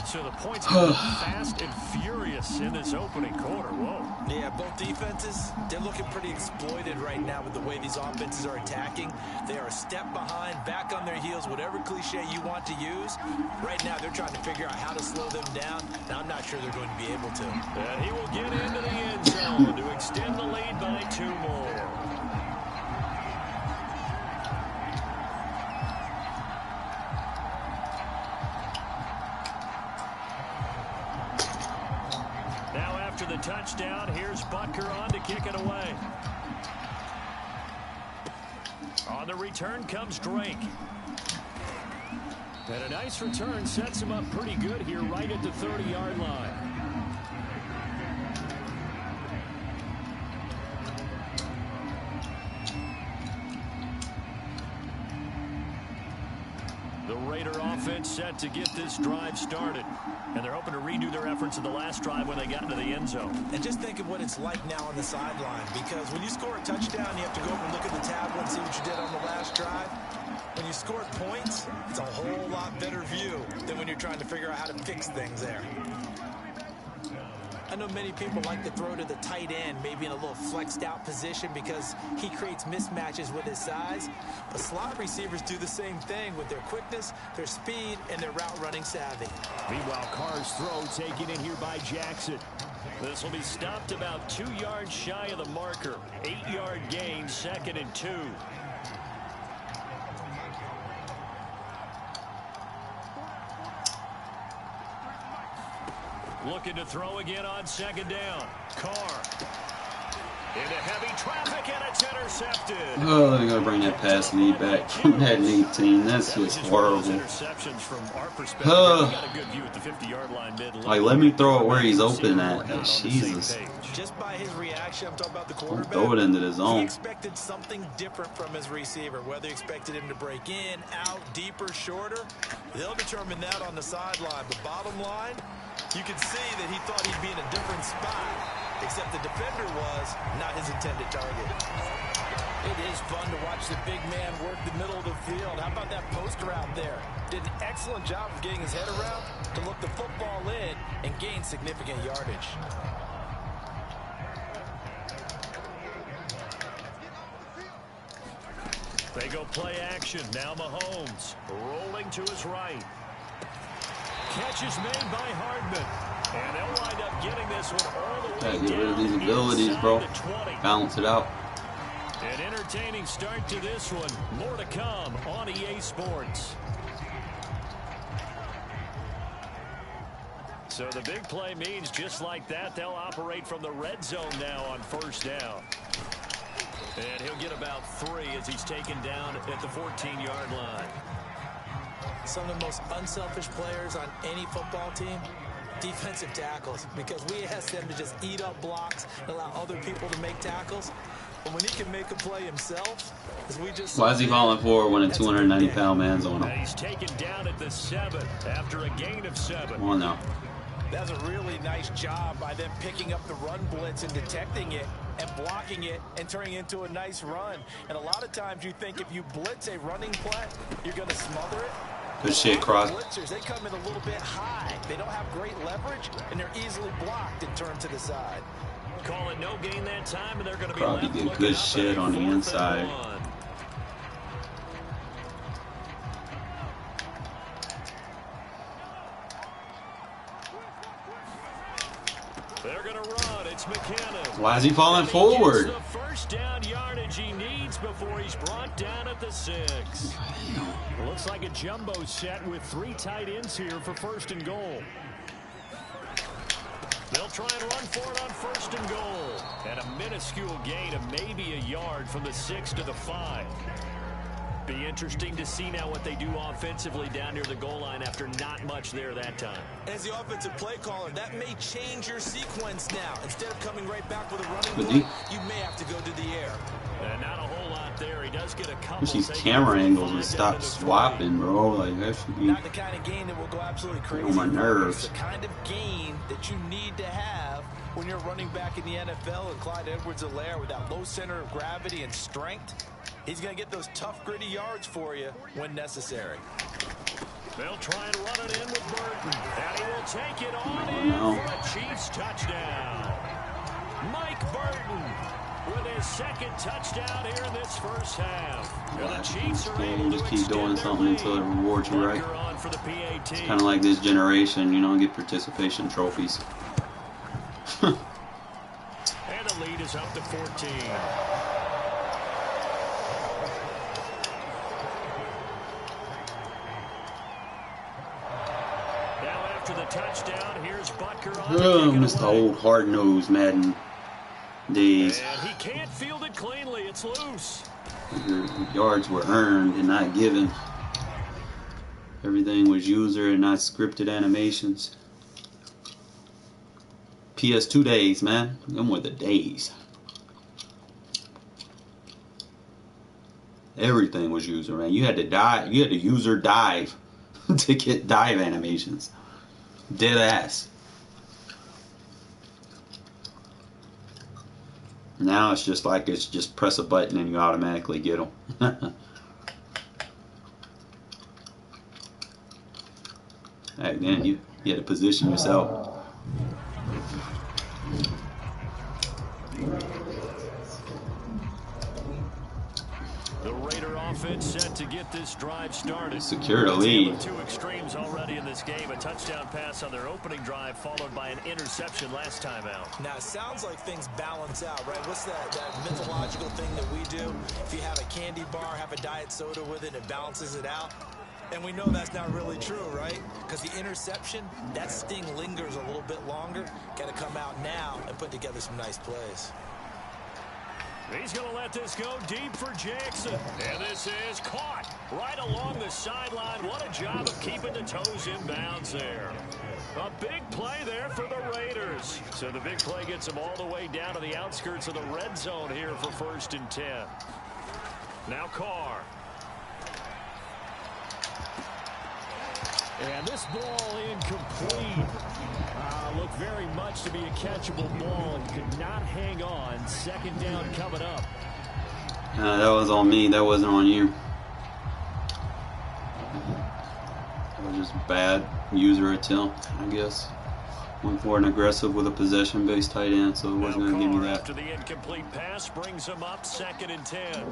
So the points are fast and furious in this opening quarter. Whoa. Yeah, both defenses, they're looking pretty exploited right now with the way these offenses are attacking. They are a step behind, back on their heels, whatever cliche you want to use. Right now, they're trying to figure out how to slow them down. Now, I'm not sure they're going to be able to. And he will get into the end zone to extend the lead by 2 more. After the touchdown, here's Butker on to kick it away. On the return comes Drake. And a nice return sets him up pretty good here right at the 30-yard line. The Raider offense set to get this drive started. And they're hoping to redo their efforts in the last drive when they got into the end zone. And just think of what it's like now on the sideline. Because when you score a touchdown, you have to go over and look at the tablet and see what you did on the last drive. When you scored points, it's a whole lot better view than when you're trying to figure out how to fix things there. I know many people like to throw to the tight end, maybe in a little flexed out position because he creates mismatches with his size. But slot receivers do the same thing with their quickness, their speed, and their route running savvy. Meanwhile, Carr's throw taken in here by Jackson. This will be stopped about 2 yards shy of the marker. 8-yard gain, 2nd and 2. Looking to throw again on 2nd down. Carr. Into heavy traffic, and it's intercepted. Oh, they're going to bring that pass lead back from that 18. That's just horrible. Interceptions from our perspective. Got a good view at the 50-yard line mid-lane. Like, let me throw it where he's open at. Jesus. Just by his reaction, I'm talking about the quarterback. Don't throw it into the zone. He expected something different from his receiver, whether he expected him to break in, out, deeper, shorter. They'll determine that on the sideline. But bottom line, you can see that he thought he'd be in a different spot, except the defender was not his intended target. It is fun to watch the big man work the middle of the field. How about that poster out there? Did an excellent job of getting his head around to look the football in and gain significant yardage. They go play action. Now Mahomes rolling to his right. Catch is made by Hardman. And they'll wind up getting this one all the way Gotta down get rid of these abilities, bro. Balance it out. An entertaining start to this one. More to come on EA Sports. So the big play means just like that, they'll operate from the red zone now on first down. And he'll get about 3 as he's taken down at the 14-yard line. Some of the most unselfish players on any football team, defensive tackles, because we ask them to just eat up blocks and allow other people to make tackles. But when he can make a play himself, as we just why is he falling forward when a 290-pound man's on him? And he's taken down at the 7 after a gain of 7. Come on now. That's a really nice job by them picking up the run blitz and detecting it and blocking it and turning it into a nice run. And a lot of times you think if you blitz a running play, you're going to smother it. Good shit, Cross. Blitzers, they come in a little bit high. They don't have great leverage, and they're easily blocked and turned to the side. Call it no gain that time, and they're going to be Probably left did good shit on the inside. They're going to run. It's McKinnon. Why is he falling forward? The first down yardage he needs before he's brought down at the 6. Looks like a jumbo set with 3 tight ends here for first and goal. They'll try and run for it on first and goal. And a minuscule gain of maybe a yard from the 6 to the 5. Be interesting to see now what they do offensively down near the goal line after not much there that time. As the offensive play caller, that may change your sequence now. Instead of coming right back with a running play, you may have to go to the air. And not a whole lot there. He does get a couple. These camera angles and stop swapping, bro. Like, that should be not the kind of gain that will go absolutely crazy. on my nerves. It's the kind of gain that you need to have when you're running back in the NFL. And Clyde Edwards-Helaire with that low center of gravity and strength, he's going to get those tough, gritty yards for you when necessary. They'll try and run it in with Burton. And he will take it on in for a Chiefs touchdown. Mike Burton with his second touchdown here in this first half. And the Chiefs are able to just keep doing something until it rewards you right. For the PAT. It's kind of like this generation, you know, get participation trophies. And the lead is up to 14. After the touchdown, here's Butker on. Oh, missed the old hard-nosed Madden days. And he can't field it cleanly. It's loose. Your yards were earned and not given. Everything was user and not scripted animations. PS2 days, man. Them were the days. Everything was user, man. You had to dive. You had to user dive to get dive animations. Dead ass. Now it's just like it's just press a button and you automatically get them. Back then you had to position yourself. The Raider offense set to get this drive started. Secure the lead. 2 extremes already in this game. A touchdown pass on their opening drive, followed by an interception last time out. Now, it sounds like things balance out, right? What's that mythological thing that we do? If you have a candy bar, have a diet soda with it, it balances it out. And we know that's not really true, right? Because the interception, that sting lingers a little bit longer. Got to come out now and put together some nice plays. He's going to let this go deep for Jackson. And this is caught right along the sideline. What a job of keeping the toes in bounds there. A big play there for the Raiders. So the big play gets them all the way down to the outskirts of the red zone here for 1st and 10. Now Carr. And this ball incomplete. Looked very much to be a catchable ball and could not hang on. 2nd down coming up. That was on me. That wasn't on you. That was just bad user attempt, I guess. Went for an aggressive with a possession-based tight end, so it wasn't going to give me that. After the incomplete pass brings him up 2nd and 10.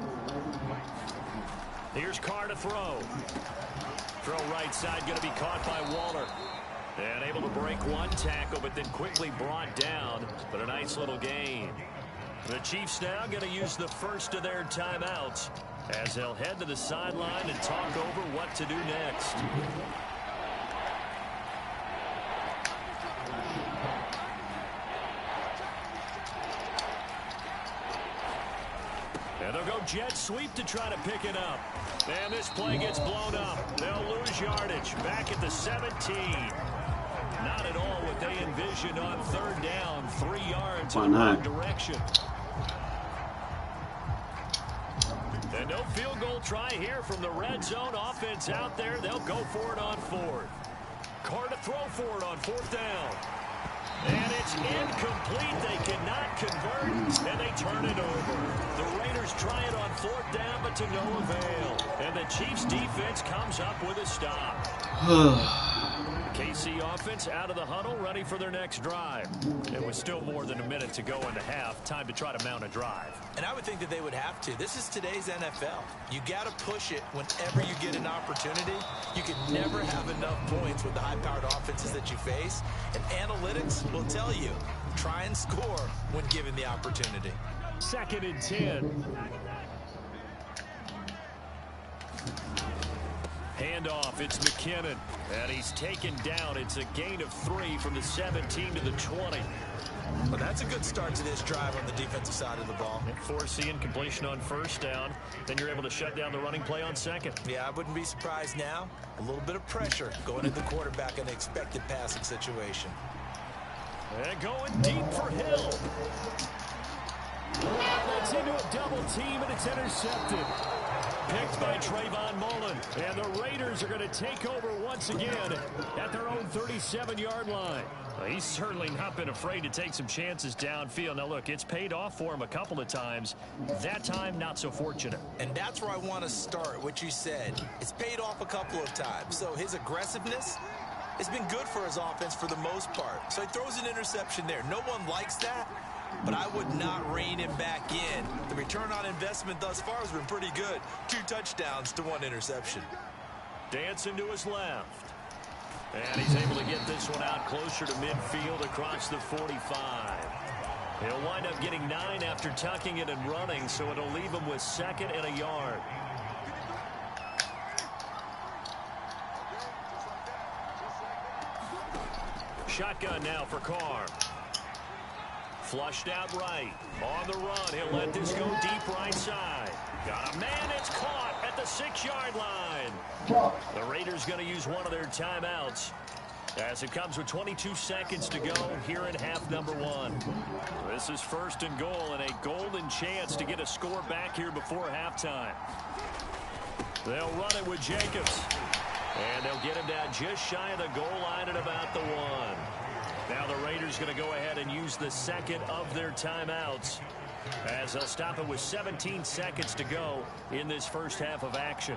Here's Carr to throw. Throw right side, going to be caught by Waller. And able to break one tackle, but then quickly brought down. But a nice little gain. The Chiefs now going to use the first of their timeouts as they'll head to the sideline and talk over what to do next. And they'll go jet sweep to try to pick it up. And this play gets blown up. They'll lose yardage back at the 17. Not at all what they envisioned on 3rd down. 3 yards in the wrong direction. And no field goal try here from the red zone. Offense out there. They'll go for it on 4th. Carr to throw for it on 4th down. And it's incomplete. They cannot convert, and they turn it over. The Raiders try it on 4th down, but to no avail. And the Chiefs defense comes up with a stop. KC offense out of the huddle, ready for their next drive. It was still more than a minute to go in the half. Time to try to mount a drive. And I would think that they would have to. This is today's NFL. You got to push it whenever you get an opportunity. You can never have enough points with the high-powered offenses that you face. And analytics will tell you, try and score when given the opportunity. 2nd and 10. Handoff, it's McKinnon, and he's taken down. It's a gain of 3 from the 17 to the 20. Well, that's a good start to this drive on the defensive side of the ball. And force the incompletion on 1st down. Then you're able to shut down the running play on 2nd. Yeah, I wouldn't be surprised now. A little bit of pressure going at the quarterback in the expected passing situation. And going deep for Hill. That's into a double team, and it's intercepted. Picked by Trayvon Mullen. And the Raiders are going to take over once again at their own 37-yard line. Well, he's certainly not been afraid to take some chances downfield. Now, look, it's paid off for him a couple of times. That time, not so fortunate. And that's where I want to start, what you said. It's paid off a couple of times. So his aggressiveness has been good for his offense for the most part. So he throws an interception there. No one likes that, but I would not rein him back in. The return on investment thus far has been pretty good. 2 touchdowns to 1 interception. Dancing to his left. And he's able to get this one out closer to midfield across the 45. He'll wind up getting 9 after tucking it and running, so it'll leave him with 2nd and a yard. Shotgun now for Carr. Flushed out right. On the run, he'll let this go deep right side. Got a man, it's caught at the 6-yard line. The Raiders going to use one of their timeouts as it comes with 22 seconds to go here in half number 1. This is 1st and goal and a golden chance to get a score back here before halftime. They'll run it with Jacobs. And they'll get him down just shy of the goal line at about the 1. Now the Raiders going to go ahead and use the 2nd of their timeouts as they'll stop it with 17 seconds to go in this first half of action.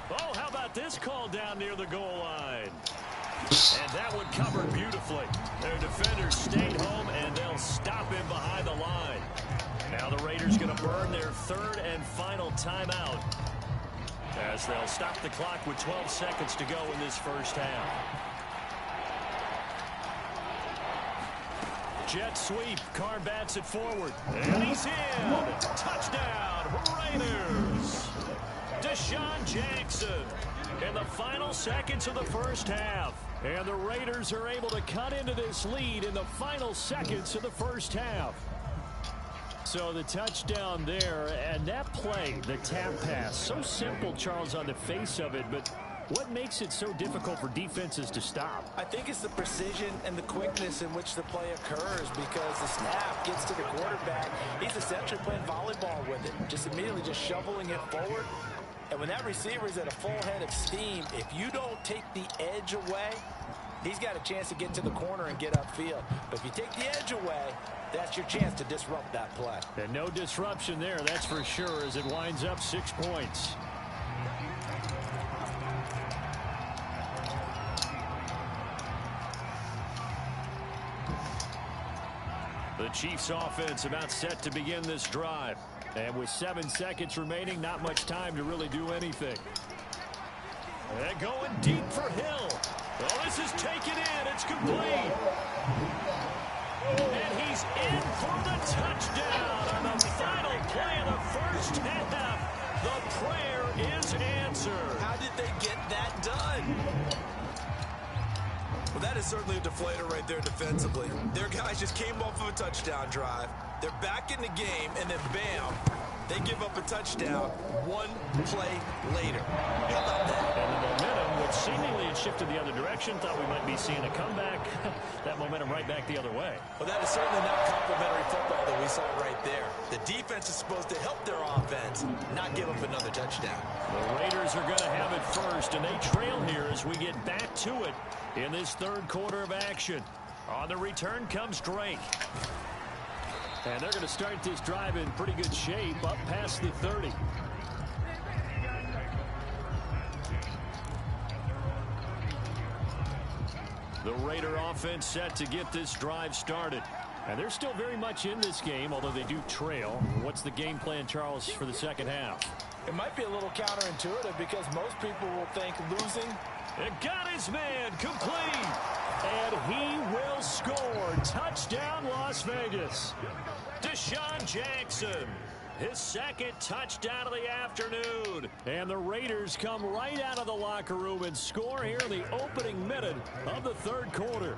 Oh, how about this call down near the goal line? And that one covered beautifully. Their defenders stayed home, and they'll stop him behind the line. Now the Raiders going to burn their 3rd and final timeout as they'll stop the clock with 12 seconds to go in this first half. Jet sweep. Carr bats it forward. And he's in. Touchdown, Raiders. Deshaun Jackson in the final seconds of the first half. And the Raiders are able to cut into this lead in the final seconds of the first half. So the touchdown there, and that play, the tap pass, so simple, Charles, on the face of it, but what makes it so difficult for defenses to stop? I think it's the precision and the quickness in which the play occurs, because the snap gets to the quarterback. He's essentially playing volleyball with it, just immediately just shoveling it forward. And when that receiver is at a full head of steam, if you don't take the edge away, he's got a chance to get to the corner and get upfield. But if you take the edge away, that's your chance to disrupt that play. And no disruption there, that's for sure, as it winds up 6 points. The Chiefs offense about set to begin this drive. And with 7 seconds remaining, not much time to really do anything. And going deep for Hill. Well, this is taken in. It's complete. And he's in for the touchdown on the final play of the first half. The prayer is answered. How did they get that done? Well, that is certainly a deflator right there defensively. Their guys just came off of a touchdown drive. They're back in the game, and then bam, they give up a touchdown 1 play later. How about that? And the momentum, which seemingly had shifted the other direction, thought we might be seeing a comeback. That momentum right back the other way. Well, that is certainly not complimentary football that we saw right there. The defense is supposed to help their offense, not give up another touchdown. The Raiders are going to have it first, and they trail here as we get back to it in this third quarter of action. On the return comes Drake. And they're going to start this drive in pretty good shape, up past the 30. The Raider offense set to get this drive started. And they're still very much in this game, although they do trail. What's the game plan, Charles, for the second half? It might be a little counterintuitive because most people will think losing. It got his man complete. And he will score. Touchdown, Las Vegas. Deshaun Jackson, his second touchdown of the afternoon. And the Raiders come right out of the locker room and score here in the opening minute of the third quarter.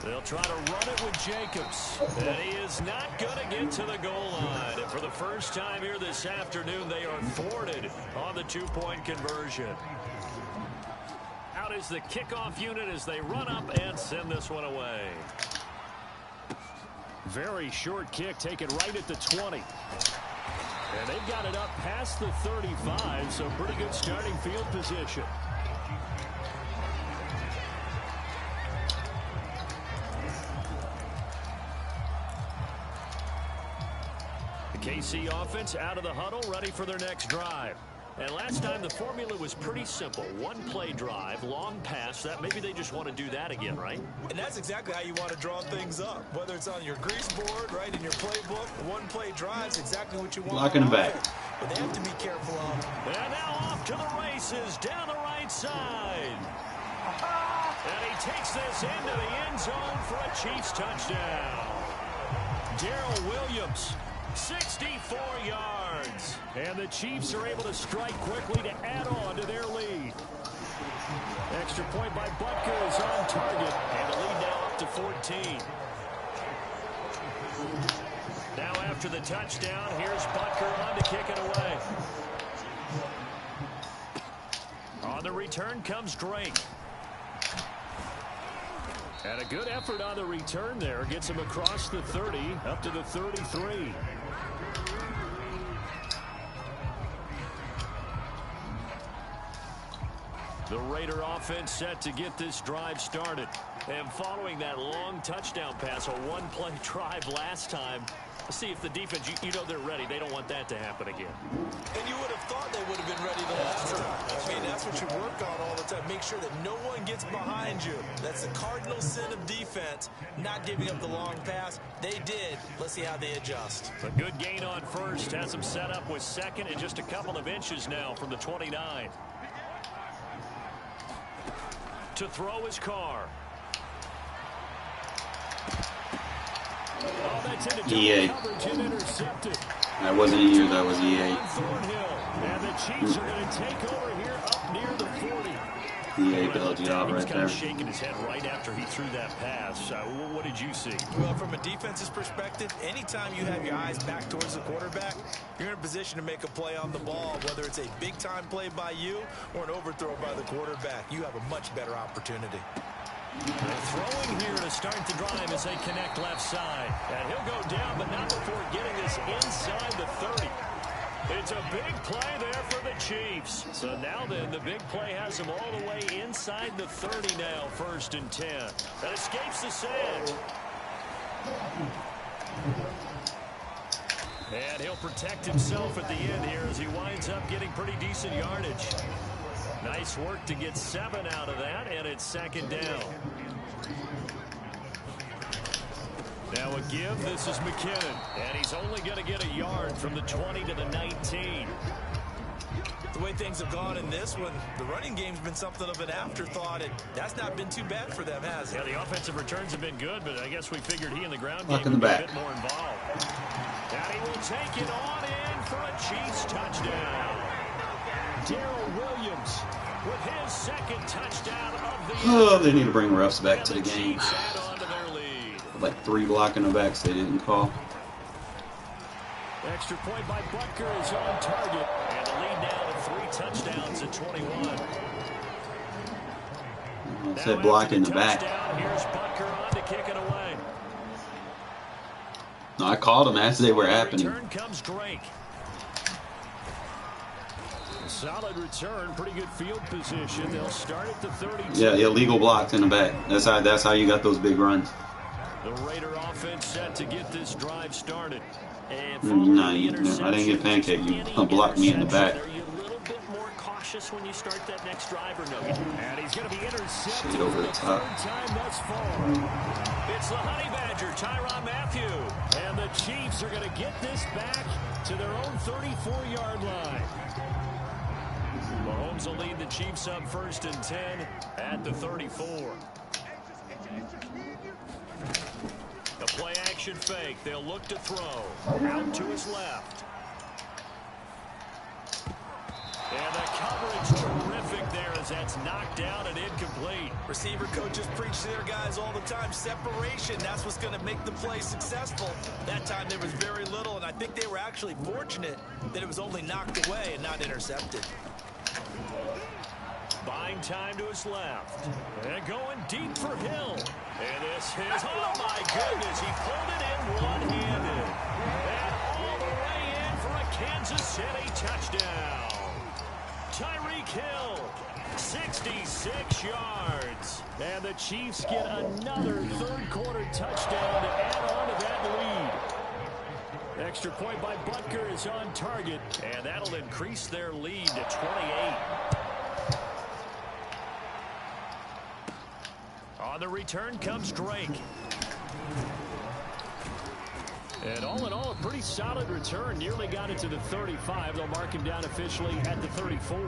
They'll try to run it with Jacobs. And he is not going to get to the goal line. And for the first time here this afternoon, they are thwarted on the two-point conversion. Out is the kickoff unit as they run up and send this one away. Very short kick taken right at the 20. And they've got it up past the 35, so pretty good starting field position. The KC offense out of the huddle, ready for their next drive. And last time the formula was pretty simple. One play drive, long pass. That maybe they just want to do that again, right? And that's exactly how you want to draw things up. Whether it's on your grease board, right, in your playbook, one play drive is exactly what you want. Blocking back. But they have to be careful of. And now off to the races down the right side. And he takes this into the end zone for a Chiefs touchdown. Darrell Williams, 64 yards. And the Chiefs are able to strike quickly to add on to their lead. Extra point by Butker is on target. And the lead now up to 14. Now after the touchdown, here's Butker on to kick it away. On the return comes Drake. And a good effort on the return there. Gets him across the 30, up to the 33. The Raider offense set to get this drive started. And following that long touchdown pass, a one-play drive last time, let's see if the defense, you know they're ready. They don't want that to happen again. And you would have thought they would have been ready the last time. I mean, that's what you work on all the time. Make sure that no one gets behind you. That's the cardinal sin of defense, not giving up the long pass. They did. Let's see how they adjust. A good gain on first. Has them set up with second and just a couple of inches now from the 29. To throw his car. Oh, that's into coverage and intercepted. That wasn't E, that was EA. And the Chiefs are going to take over here up near the 40. EA bailed you out right there. Shaking his head right after he threw that pass. What did you see? Well, from a defense's perspective, anytime you have your eyes back towards the quarterback, you're in a position to make a play on the ball, whether it's a big-time play by you or an overthrow by the quarterback. You have a much better opportunity. Throwing here to start the drive as they connect left side. And he'll go down, but not before getting this inside the 30. It's a big play there for the Chiefs. So now then, the big play has them all the way inside the 30 now, 1st and 10. That escapes the sand. And he'll protect himself at the end here as he winds up getting pretty decent yardage. Nice work to get 7 out of that, and it's 2nd down. Now a give, this is McKinnon, and he's only going to get a yard from the 20 to the 19. The way things have gone in this one, the running game's been something of an afterthought, and that's not been too bad for them, has it? Yeah, the offensive returns have been good, but I guess we figured he in the ground Lock game in the would be back. a bit more involved. And he will take it on in for a Chiefs touchdown. Darrell Williams with his 2nd touchdown of the year. Oh, they need to bring refs back to the game. Chiefs add on to their lead. Like 3 blocking the backs they didn't call. Extra point by Butker is on target. And the lead now to 3 touchdowns at 21. I said block in the back. Here's Butker on to kick it away. No, I called them as they were happening. Return comes Drake. Solid return, pretty good field position. They'll start at the 32. Yeah, illegal blocks in the back. That's how you got those big runs. The Raider offense set to get this drive started. And No, I didn't get pancake. You blocked me in the back. Are you a little bit more cautious when you start that next drive or no? And he's going to be intercepted Shade over for the the top. 3rd time thus far. It's the Honey Badger, Tyrann Mathieu. And the Chiefs are going to get this back to their own 34-yard line. Mahomes will lead the Chiefs up 1st and 10 at the 34. The play action fake. They'll look to throw. Out to his left. And the coverage terrific there as that's knocked down and incomplete. Receiver coaches preach to their guys all the time. Separation, that's what's going to make the play successful. That time there was very little, and I think they were actually fortunate that it was only knocked away and not intercepted. Buying time to his left. And going deep for Hill. And this is, oh my goodness, he pulled it in one-handed. And all the way in for a Kansas City touchdown. Tyreek Hill, 66 yards. And the Chiefs get another 3rd quarter touchdown to add on to that lead. Extra point by Butker is on target. And that'll increase their lead to 28. On the return comes Drake. And all in all, a pretty solid return. Nearly got it to the 35. They'll mark him down officially at the 34.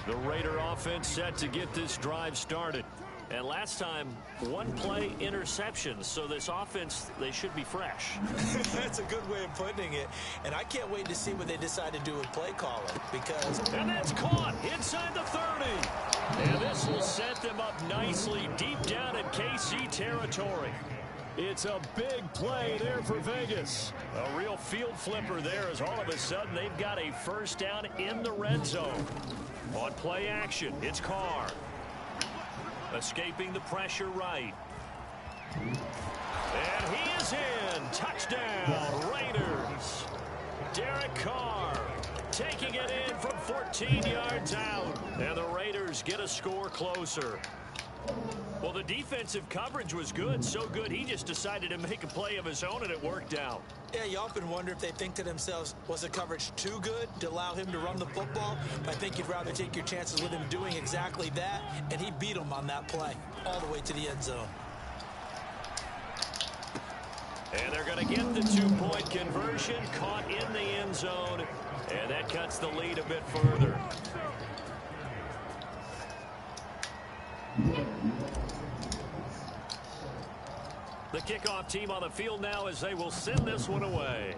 The Raider offense set to get this drive started. And last time, 1 play interception. So this offense, they should be fresh. That's a good way of putting it. And I can't wait to see what they decide to do with play calling. Because... And that's caught inside the 30. And this will set them up nicely deep down in KC territory. It's a big play there for Vegas. A real field flipper there as all of a sudden they've got a 1st down in the red zone. On play action, it's Carr. Escaping the pressure right. And he is in. Touchdown, Raiders. Derek Carr taking it in from 14 yards out. And the Raiders get a score closer. Well, the defensive coverage was good. So good, he just decided to make a play of his own, and it worked out. Yeah, you often wonder if they think to themselves, was the coverage too good to allow him to run the football? I think you'd rather take your chances with him doing exactly that, and he beat him on that play all the way to the end zone. And they're going to get the 2-point conversion, caught in the end zone, and that cuts the lead a bit further. The kickoff team on the field now as they will send this one away.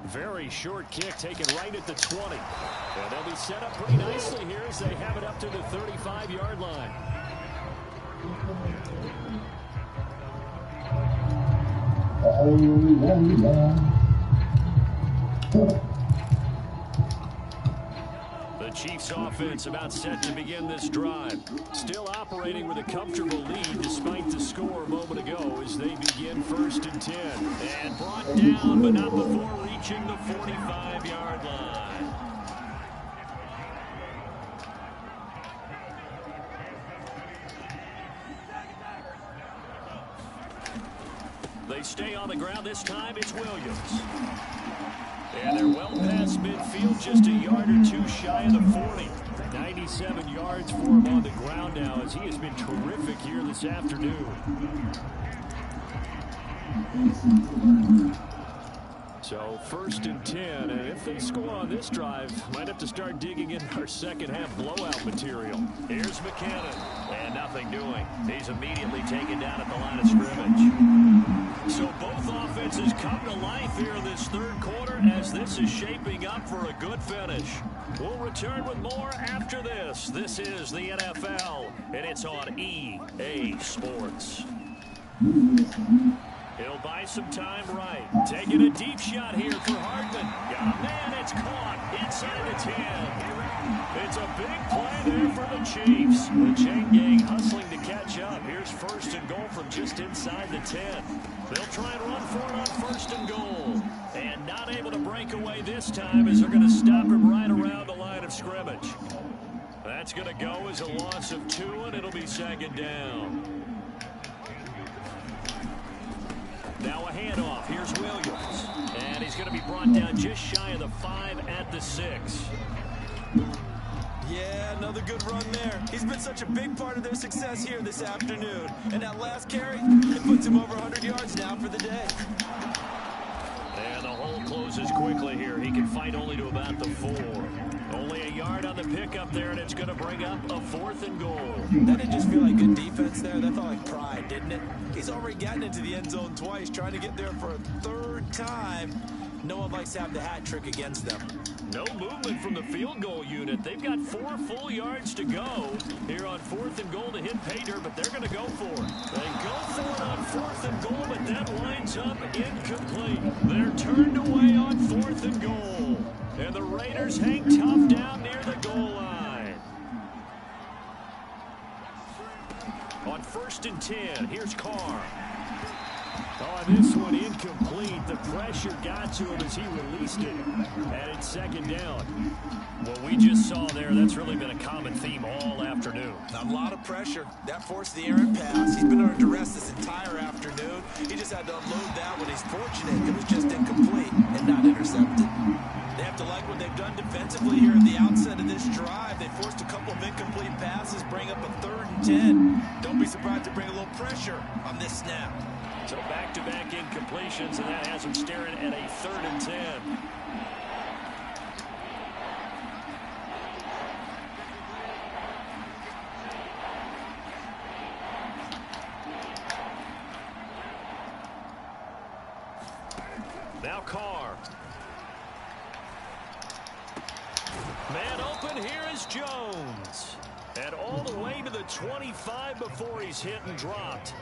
Very short kick taken right at the 20. And they'll be set up pretty nicely here as they have it up to the 35-yard line. The Chiefs offense about set to begin this drive. Still operating with a comfortable lead despite the score a moment ago as they begin 1st and 10. And brought down, but not before reaching the 45-yard line. They stay on the ground. This time it's Williams. And they're well past midfield, just a yard or two shy of the 40. 97 yards for him on the ground now as he has been terrific here this afternoon. So 1st and 10, and if they score on this drive, might have to start digging in our second half blowout material. Here's McKinnon, and nothing doing. He's immediately taken down at the line of scrimmage. So both offenses come to life here in this 3rd quarter as this is shaping up for a good finish. We'll return with more after this. This is the NFL, and it's on EA Sports. He'll buy some time right. Taking a deep shot here for Hardman. Got a man, it's caught inside the 10. It's a big play there for the Chiefs. The chain gang hustling to catch up. Here's 1st and goal from just inside the 10. They'll try and run for it on 1st and goal. And not able to break away this time as they're going to stop him right around the line of scrimmage. That's going to go as a loss of 2, and it'll be 2nd down. Now a handoff. Here's Williams. And he's going to be brought down just shy of the 5 at the 6. Yeah, another good run there. He's been such a big part of their success here this afternoon. And that last carry, it puts him over 100 yards now for the day. And the hole closes quickly here. He can fight only to about the 4. Only a yard on the pickup there, and it's going to bring up a 4th and goal. That didn't just feel like good defense there. That felt like pride, didn't it? He's already gotten into the end zone twice, trying to get there for a 3rd time. No one likes to have the hat trick against them. No movement from the field goal unit. They've got 4 full yards to go here on 4th and goal to hit pay dirt, but they're going to go for it. They go for it on 4th and goal, but that winds up incomplete. They're turned away on 4th and goal. And the Raiders hang tough down near the goal line. On 1st and 10, here's Carr. On this one, incomplete. The pressure got to him as he released it. And it's 2nd down. What we just saw there, that's really been a common theme all afternoon. A lot of pressure. That forced the errant pass. He's been under duress this entire afternoon. He just had to unload that one. He's fortunate it was just incomplete and not intercepted. They have to like what they've done defensively here at the outset of this drive. They forced a couple of incomplete passes, bring up a 3rd and 10. Don't be surprised to bring a little pressure on this snap. So back-to-back incompletions, and that has him staring at a 3rd and 10. Now Carr. Man open, here is Jones. And all the way to the 25 before he's hit and dropped.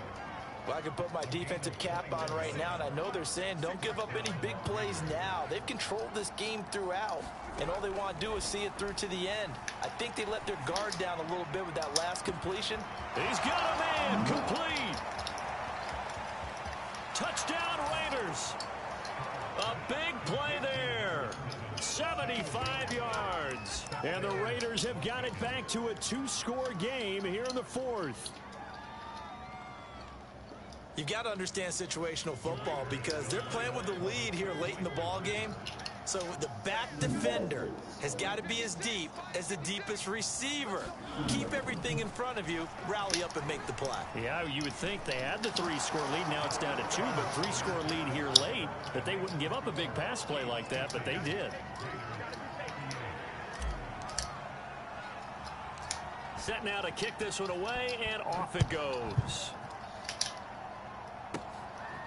Well, I can put my defensive cap on right now, and I know they're saying don't give up any big plays now. They've controlled this game throughout, and all they want to do is see it through to the end. I think they let their guard down a little bit with that last completion. He's got a man, complete. Touchdown Raiders. A big play there. 75 yards. And the Raiders have got it back to a 2-score game here in the 4th. You've got to understand situational football because they're playing with the lead here late in the ball game. So the back defender has got to be as deep as the deepest receiver. Keep everything in front of you, rally up and make the play. Yeah, you would think they had the 3-score lead. Now it's down to 2, but 3-score lead here late, that they wouldn't give up a big pass play like that, but they did. Set now to kick this one away, and off it goes.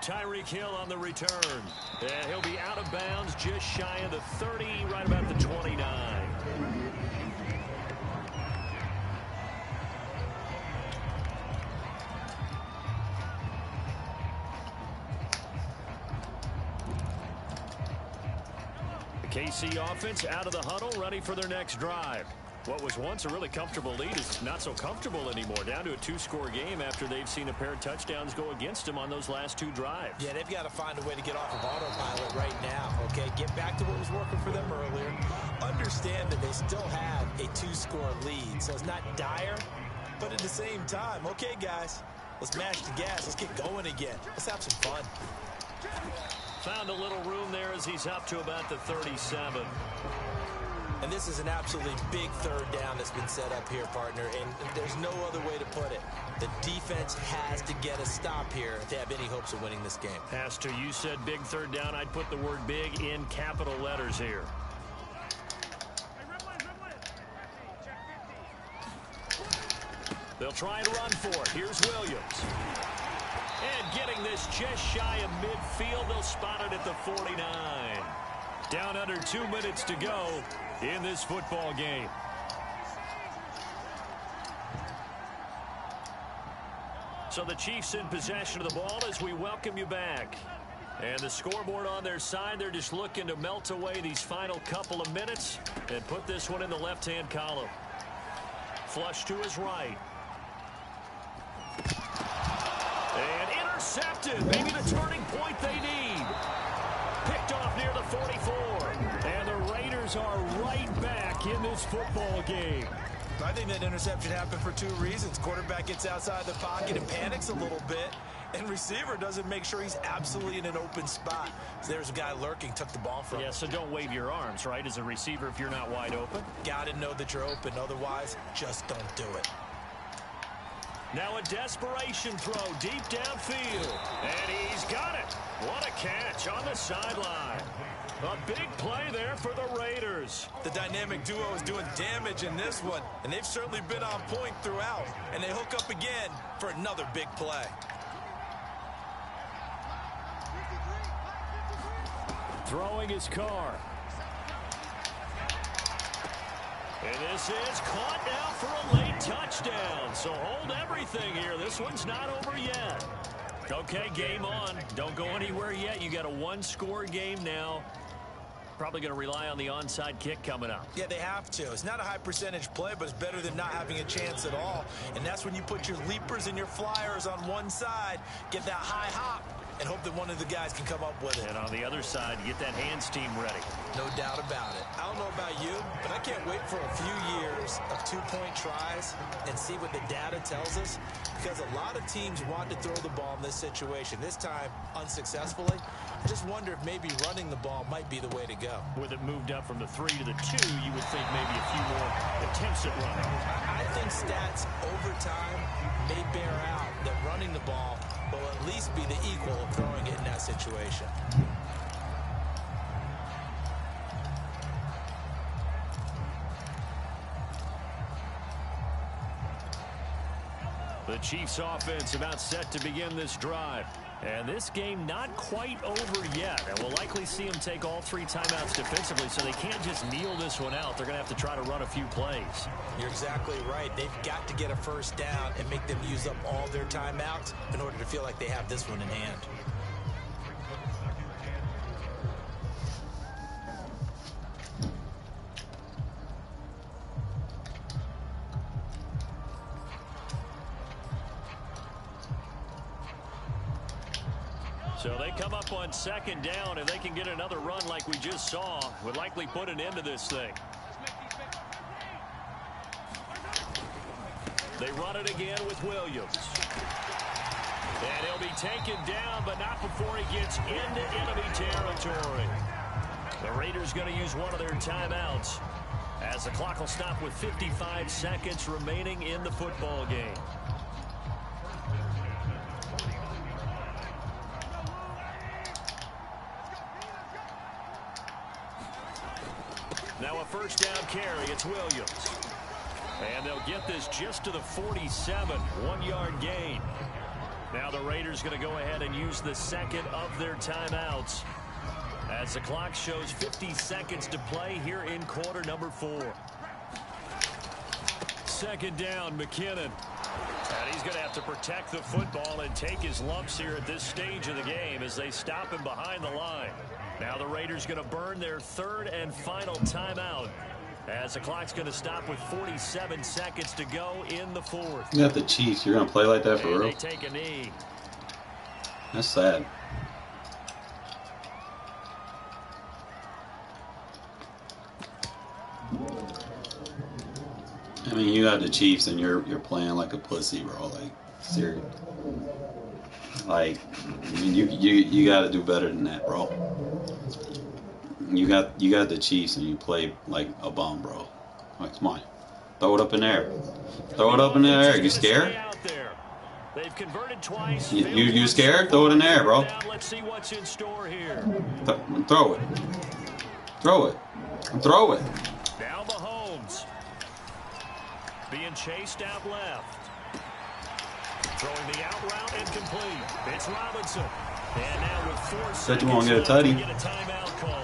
Tyreek Hill on the return. And he'll be out of bounds just shy of the 30, right about the 29. KC offense out of the huddle, ready for their next drive. What was once a really comfortable lead is not so comfortable anymore. Down to a 2-score game after they've seen a pair of touchdowns go against them on those last 2 drives. Yeah, they've got to find a way to get off of autopilot right now, okay? Get back to what was working for them earlier. Understand that they still have a 2-score lead, so it's not dire, but at the same time, okay, guys, let's mash the gas. Let's get going again. Let's have some fun. Found a little room there as he's up to about the 37. And this is an absolutely big third down that's been set up here, partner, and there's no other way to put it. The defense has to get a stop here if they have any hopes of winning this game. Has to. You said big third down. I'd put the word big in capital letters here. They'll try and run for it. Here's Williams. And getting this just shy of midfield, they'll spot it at the 49. Down under 2 minutes to go in this football game. So the Chiefs in possession of the ball as we welcome you back. And the scoreboard on their side, they're just looking to melt away these final couple of minutes and put this one in the left-hand column. Flush to his right. And intercepted. Maybe the turning point they need. Picked off near the 44. And the Raiders are right back in this football game. I think that interception happened for 2 reasons. Quarterback gets outside the pocket and panics a little bit. And receiver doesn't make sure he's absolutely in an open spot. So there's a guy lurking, took the ball from him. Yeah, so don't wave your arms, right, as a receiver if you're not wide open. Got to know that you're open. Otherwise, just don't do it. Now a desperation throw deep downfield. And he's got it. What a catch on the sideline. A big play there for the Raiders. The dynamic duo is doing damage in this one, and they've certainly been on point throughout. And they hook up again for another big play. Throwing his car. And this is caught now for a late touchdown. So hold everything here. This one's not over yet. Okay, game on. Don't go anywhere yet. You got a 1-score game now. Probably going to rely on the onside kick coming up. Yeah, they have to. It's not a high percentage play, but it's better than not having a chance at all. And that's when you put your leapers and your flyers on one side, get that high hop, and hope that one of the guys can come up with it. And on the other side, you get that hands team ready. No doubt about it. I don't know about you, but I can't wait for a few years of 2-point tries and see what the data tells us, because a lot of teams want to throw the ball in this situation. This time, unsuccessfully. I just wonder if maybe running the ball might be the way to go. With it moved up from the 3 to the 2, you would think maybe a few more attempts at running. I think stats over time may bear out that running the ball will at least be the equal of throwing it in that situation. The Chiefs offense about set to begin this drive. And this game not quite over yet. And we'll likely see them take all 3 timeouts defensively, so they can't just kneel this one out. They're going to have to try to run a few plays. You're exactly right. They've got to get a first down and make them use up all their timeouts in order to feel like they have this one in hand. So they come up on 2nd down. If they can get another run like we just saw, would likely put an end to this thing. They run it again with Williams. And he'll be taken down, but not before he gets into enemy territory. The Raiders going to use one of their timeouts as the clock will stop with 55 seconds remaining in the football game. Now a first down carry. It's Williams. And they'll get this just to the 47. 1-yard gain. Now the Raiders going to go ahead and use the second of their timeouts as the clock shows 50 seconds to play here in quarter number 4. Second down, McKinnon. And he's going to have to protect the football and take his lumps here at this stage of the game as they stop him behind the line. Now the Raiders going to burn their third and final timeout as the clock's going to stop with 47 seconds to go in the fourth. You got the Chiefs. You're going to play like that for real? They take a knee. That's sad. I mean, you got the Chiefs and you're playing like a pussy, bro. Like, serious. Like, I mean, you got to do better than that, bro. You got the Chiefs and you play like a bum, bro. Like, come on, throw it up in there. Throw it up in the air. You scared? They've converted twice. You scared? Throw it in there, bro. Let's see what's in store here. Throw it. Throw it. Throw it. Now Mahomes. Being chased out left. Throwing the out route incomplete. It's Robinson. And now with 4 seconds. Bet you won't get a tutty. Get a timeout call.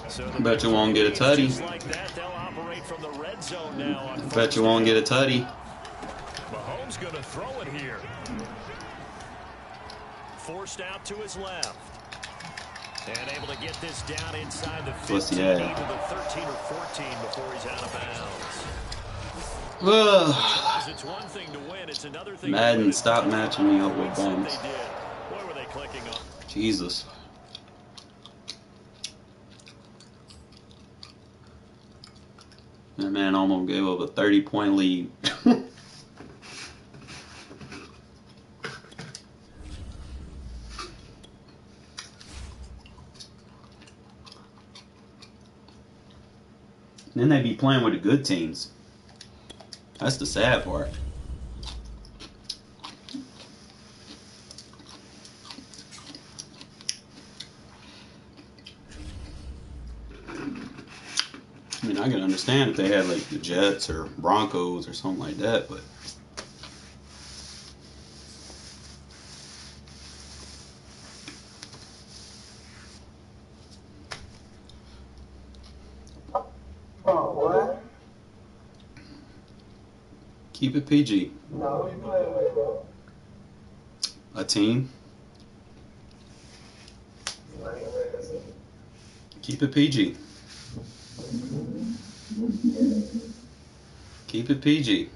So Bet you won't get a tutty. Just like that, they'll operate from the red zone now on Bet you won't get a tutty. Mahomes going to throw it here. Forced out to his left. And able to get this down inside the 15 to the 13 or 14 before he's out of bounds. It's one thing to win, it's another thing. Madden, stop matching me up with bums. What were they clicking on? Jesus. That man almost gave up a 30-point lead. Then they be playing with the good teams. That's the sad part. I mean, I can understand if they had like the Jets or Broncos or something like that, but keep it PG. No, you playing with, bro? A team. Keep it PG. Keep it PG.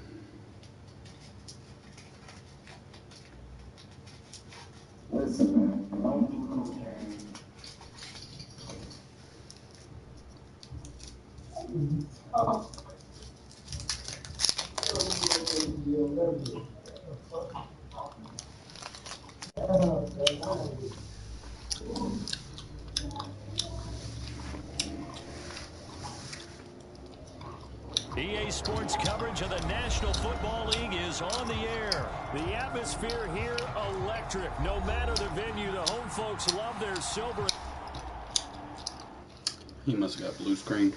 EA Sports coverage of the National Football League is on the air. The atmosphere here electric. No matter the venue, the home folks love their silver. He must have got blue screen.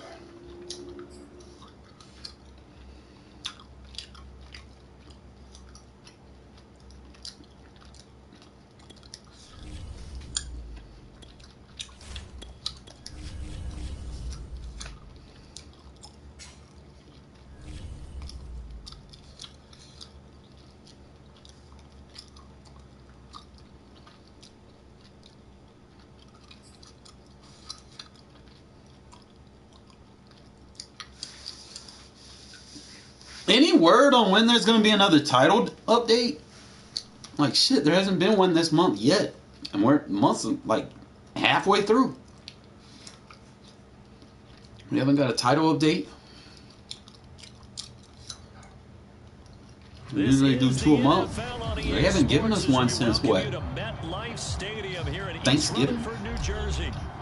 Any word on when there's going to be another title update? Like, shit, there hasn't been one this month yet. And we're months, like, halfway through. We haven't got a title update. We usually do 2 a month. They haven't given us one since, what, Thanksgiving?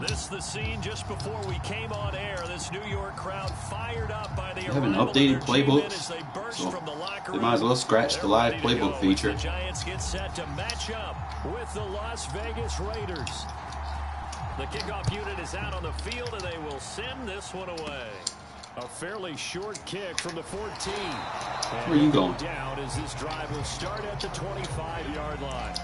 This is the scene just before we came on air. This New York crowd fired up by the They haven't updated playbooks, so they might as well scratch the live playbook feature. The Giants get set to match up with the Las Vegas Raiders. The kickoff unit is out on the field, and they will send this one away. A fairly short kick from the 14. Where are you going? Down as this drive will start at the 25-yard line.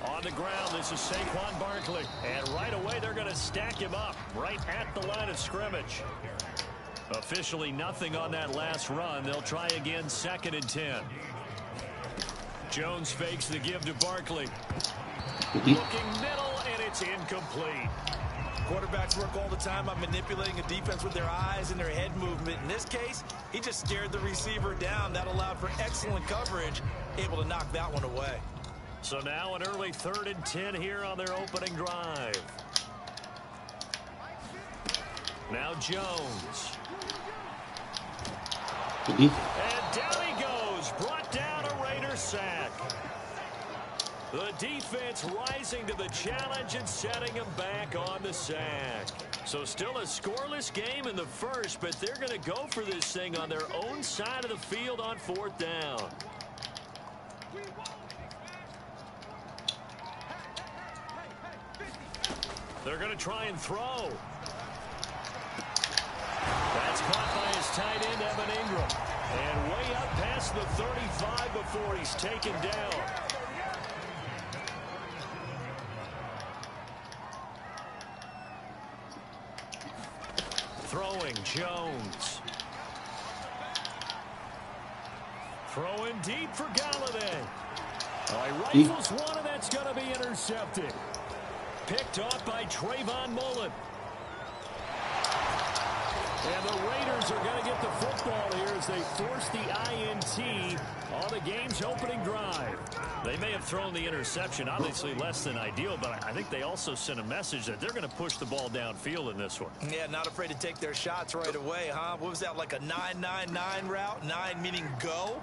On the ground, this is Saquon Barkley. And right away, they're going to stack him up right at the line of scrimmage. Officially nothing on that last run. They'll try again, 2nd and 10. Jones fakes the give to Barkley. Looking middle, and it's incomplete. Quarterbacks work all the time on manipulating a defense with their eyes and their head movement. In this case, he just stared the receiver down. That allowed for excellent coverage, able to knock that one away. So now an early 3rd and 10 here on their opening drive. Now Jones. And down he goes. Brought down a Raider sack. The defense rising to the challenge and setting him back on the sack. So still a scoreless game in the first, but they're going to go for this thing on their own side of the field on 4th down. They're going to try and throw. That's caught by his tight end, Evan Ingram. And way up past the 35 before he's taken down. Throwing, Jones. Throwing deep for Galladay. He rifles one, and that's going to be intercepted. Picked off by Trayvon Mullen. And the Raiders are going to get the football here as they force the INT on the game's opening drive. They may have thrown the interception, obviously less than ideal, but I think they also sent a message that they're going to push the ball downfield in this one. Yeah, not afraid to take their shots right away, huh? What was that, like a 9-9-9 route? 9 meaning go?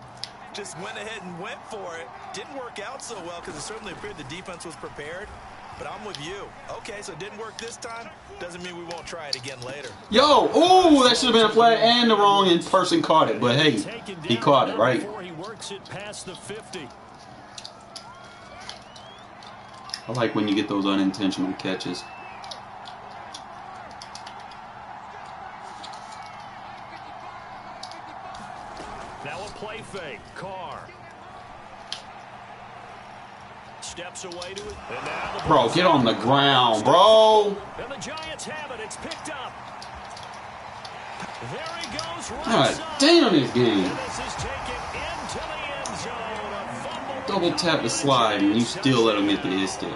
Just went ahead and went for it. Didn't work out so well because it certainly appeared the defense was prepared. But I'm with you. Okay, so it didn't work this time. Doesn't mean we won't try it again later. Yo, oh, that should have been a flag, and the wrong person caught it. But hey, he caught it, right? He works it past the 50. I like when you get those unintentional catches. Now a play fake. Carr. Steps away to it. And now the bro, get on the ground, bro. And the Giants have it. It's picked up. There he goes. God damn this game. And this is taken into the end zone. A fumble. Double tap the slide, and you still let him get the hit stick.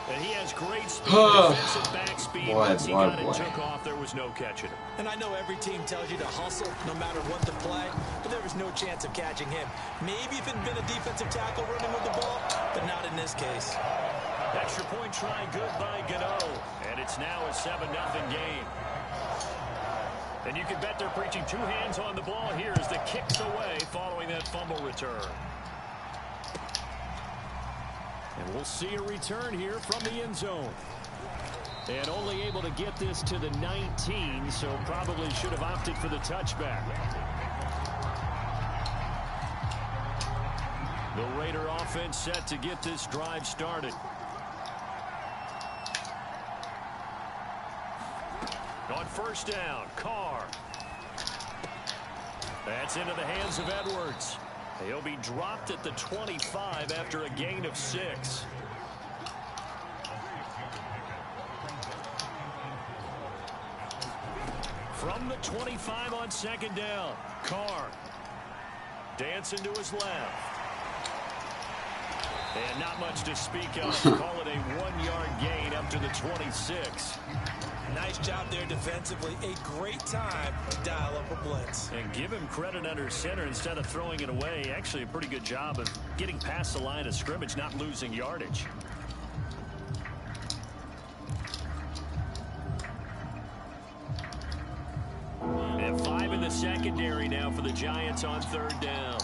And he has great speed, defensive back speed. Once he got it, took off, there was no catching him. And I know every team tells you to hustle no matter what the play, but there was no chance of catching him. Maybe if it had been a defensive tackle running with the ball, but not in this case. Extra point try good by Gano. And it's now a 7-0 game. And you can bet they're preaching two hands on the ball here as the kick's away following that fumble return. And we'll see a return here from the end zone. And only able to get this to the 19, so probably should have opted for the touchback. The Raider offense set to get this drive started. On first down, Carr. That's into the hands of Edwards. He'll be dropped at the 25 after a gain of 6. From the 25 on second down, Carr. Dancing to his left. And not much to speak of. Call it a 1-yard gain up to the 26. Nice job there defensively. A great time to dial up a blitz. And give him credit under center instead of throwing it away. Actually, a pretty good job of getting past the line of scrimmage, not losing yardage. And 5 in the secondary now for the Giants on 3rd down.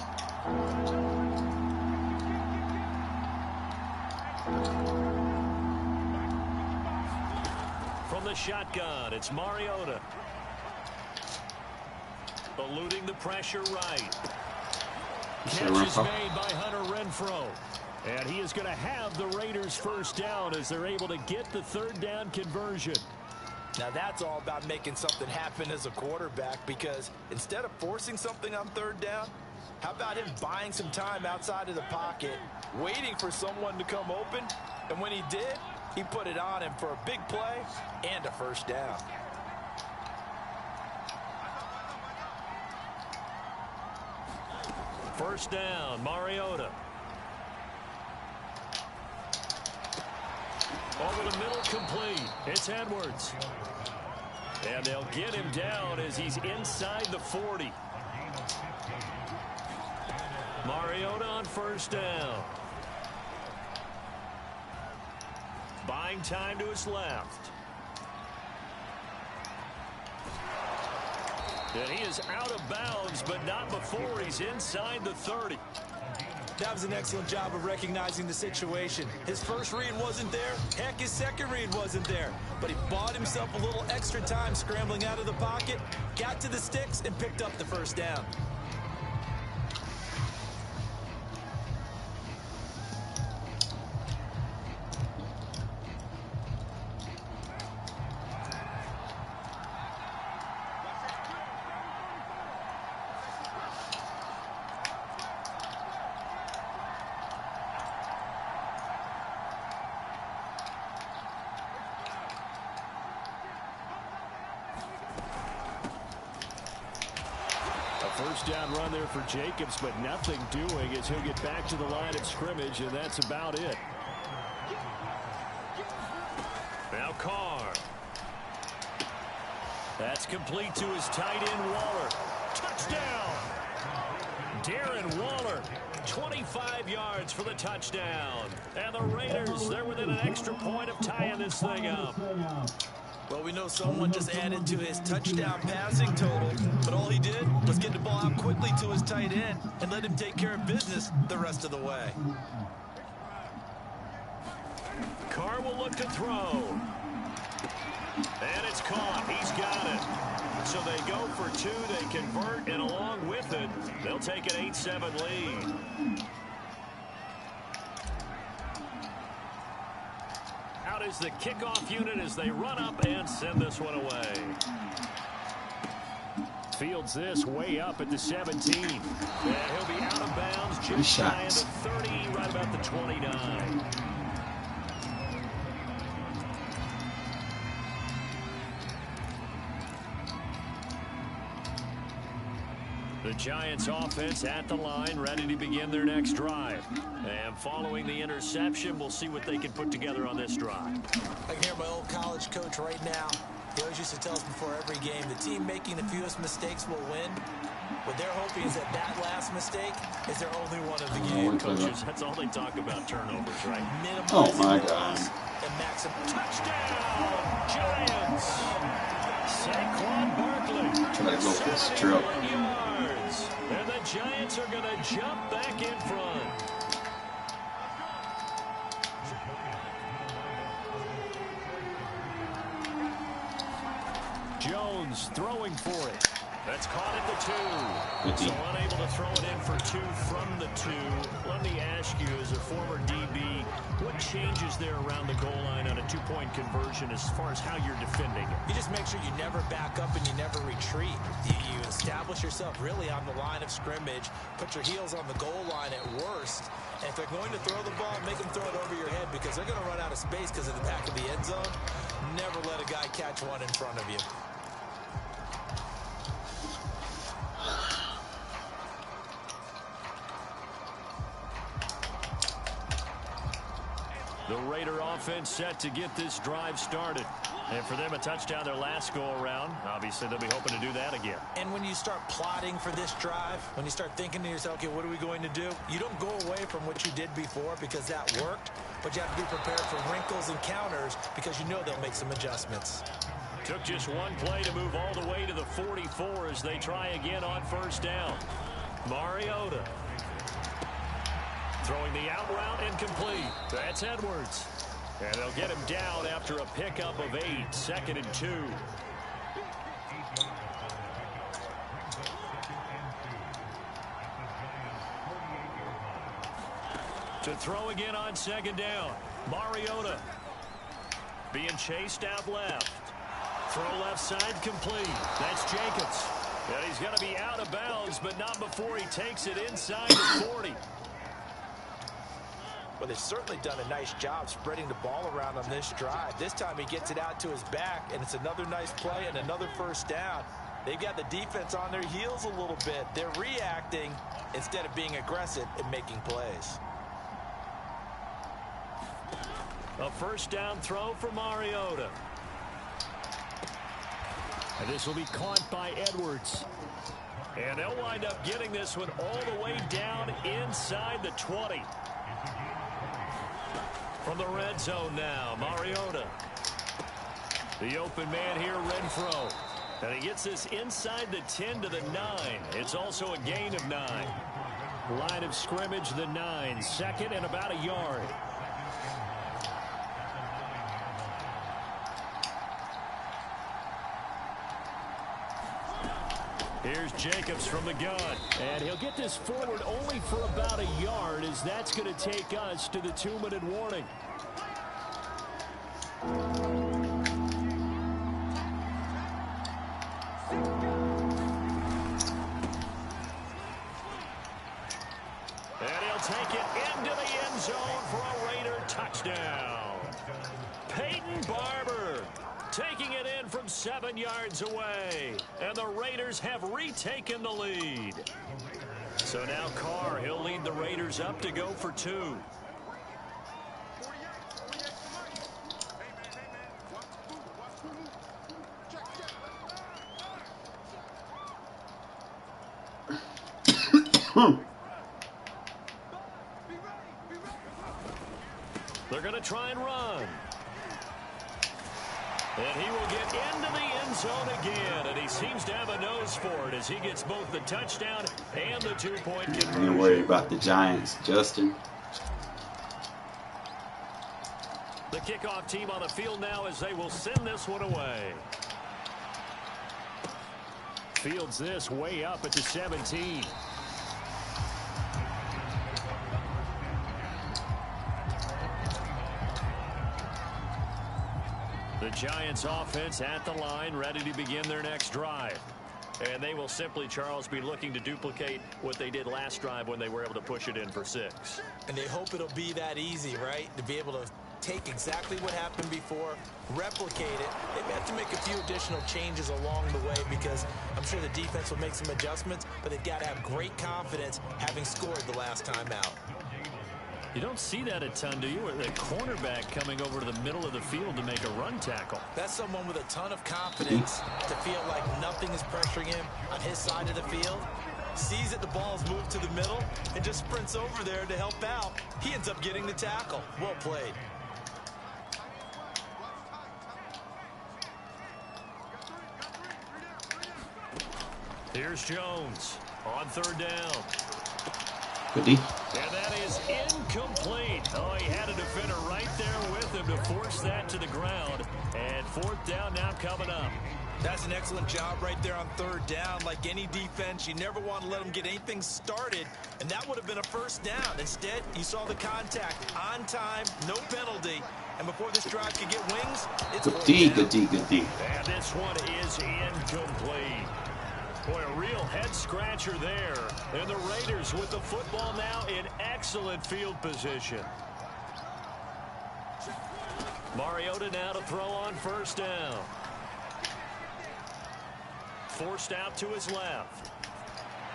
From the shotgun, it's Mariota. Eluding the pressure right. Catch is made by Hunter Renfrow. And he is going to have the Raiders 1st down as they're able to get the 3rd down conversion. Now that's all about making something happen as a quarterback, because instead of forcing something on 3rd down, how about him buying some time outside of the pocket, waiting for someone to come open, and when he did, he put it on him for a big play and a 1st down. First down, Mariota. Over the middle, complete. It's Edwards. And they'll get him down as he's inside the 40. Mariota on 1st down. Buying time to his left. And he is out of bounds, but not before he's inside the 30. That was an excellent job of recognizing the situation. His first read wasn't there. Heck, his second read wasn't there. But he bought himself a little extra time scrambling out of the pocket, got to the sticks, and picked up the 1st down. First down run there for Jacobs, but nothing doing as he'll get back to the line of scrimmage, and that's about it. Now Carr. That's complete to his tight end, Waller. Touchdown! Darren Waller, 25 yards for the touchdown. And the Raiders, they're within an extra point of tying this thing up. Well, we know someone just added to his touchdown passing total, but all he did was get the ball out quickly to his tight end and let him take care of business the rest of the way. Carr will look to throw. And it's caught. He's got it. So they go for 2. They convert, and along with it, they'll take an 8-7 lead. Out is the kickoff unit as they run up and send this one away. Fields this way up at the 17. And he'll be out of bounds just shy of the 30, right about the 29. The Giants offense at the line, ready to begin their next drive. And following the interception, we'll see what they can put together on this drive. I can hear my old college coach right now. He always used to tell us before every game, the team making the fewest mistakes will win. What they're hoping is that last mistake is their only one of the game. Coaches, that's all they talk about, turnovers, right? Oh, my God. And maximum touchdown, Giants! Saquon Barkley. Try to go for this drill. And the Giants are going to jump back in front. Jones throwing for it. That's caught at the 2. So unable to throw it in for 2 from the 2. Let me ask you, as a former DB, what changes there around the goal line on a 2-point conversion as far as how you're defending it? You just make sure you never back up and you never retreat. You establish yourself really on the line of scrimmage, put your heels on the goal line at worst, and if they're going to throw the ball, make them throw it over your head because they're going to run out of space because of the back of the end zone. Never let a guy catch one in front of you. The Raider offense set to get this drive started. And for them, a touchdown their last go-around. Obviously, they'll be hoping to do that again. And when you start plotting for this drive, when you start thinking to yourself, okay, what are we going to do? You don't go away from what you did before because that worked, but you have to be prepared for wrinkles and counters because you know they'll make some adjustments. Took just one play to move all the way to the 44 as they try again on first down. Mariota throwing the out route incomplete. That's Edwards. And they'll get him down after a pickup of 8, 2nd and 2. To throw again on 2nd down. Mariota being chased out left. Throw left side complete. That's Jacobs. And he's going to be out of bounds, but not before he takes it inside the 40. Well, they've certainly done a nice job spreading the ball around on this drive. This time he gets it out to his back, and it's another nice play and another first down. They've got the defense on their heels a little bit. They're reacting instead of being aggressive and making plays. A first down throw for Mariota. And this will be caught by Edwards. And they'll wind up getting this one all the way down inside the 20. From the red zone now, Mariota. The open man here, Renfro. And he gets this inside the 10 to the 9. It's also a gain of 9. Line of scrimmage, the 9. 2nd and about a yard. Here's Jacobs from the gun. And he'll get this forward only for about a yard, as that's going to take us to the 2-minute warning. And he'll take it into the end zone for a Raider touchdown. Peyton Barber taking it in from 7 yards away. And the Raiders have retaken the lead. So now Carr, he'll lead the Raiders up to go for 2. They're going to try and run. And he will get into the end zone again. And he seems to have a nose for it as he gets both the touchdown and the 2-point conversion. You're worried about the Giants, Justin. The kickoff team on the field now as they will send this one away. Fields this way up at the 17. The Giants offense at the line, ready to begin their next drive. And they will simply, Charles, be looking to duplicate what they did last drive when they were able to push it in for 6. And they hope it'll be that easy, right? To be able to take exactly what happened before, replicate it. They may have to make a few additional changes along the way because I'm sure the defense will make some adjustments, but they've got to have great confidence having scored the last time out. You don't see that a ton, do you? Or the cornerback coming over to the middle of the field to make a run tackle. That's someone with a ton of confidence to feel like nothing is pressuring him on his side of the field. Sees that the ball's moved to the middle and just sprints over there to help out. He ends up getting the tackle. Well played. Here's Jones on 3rd down. Good D. And that is incomplete. Oh, he had a defender right there with him to force that to the ground. And 4th down now coming up. That's an excellent job right there on 3rd down. Like any defense, you never want to let them get anything started. And that would have been a first down. Instead, you saw the contact on time, no penalty. And before this drive could get wings, it's Good D, good D, good D. And this one is incomplete. Boy, a real head-scratcher there. And the Raiders with the football now in excellent field position. Mariota now to throw on 1st down. Forced out to his left.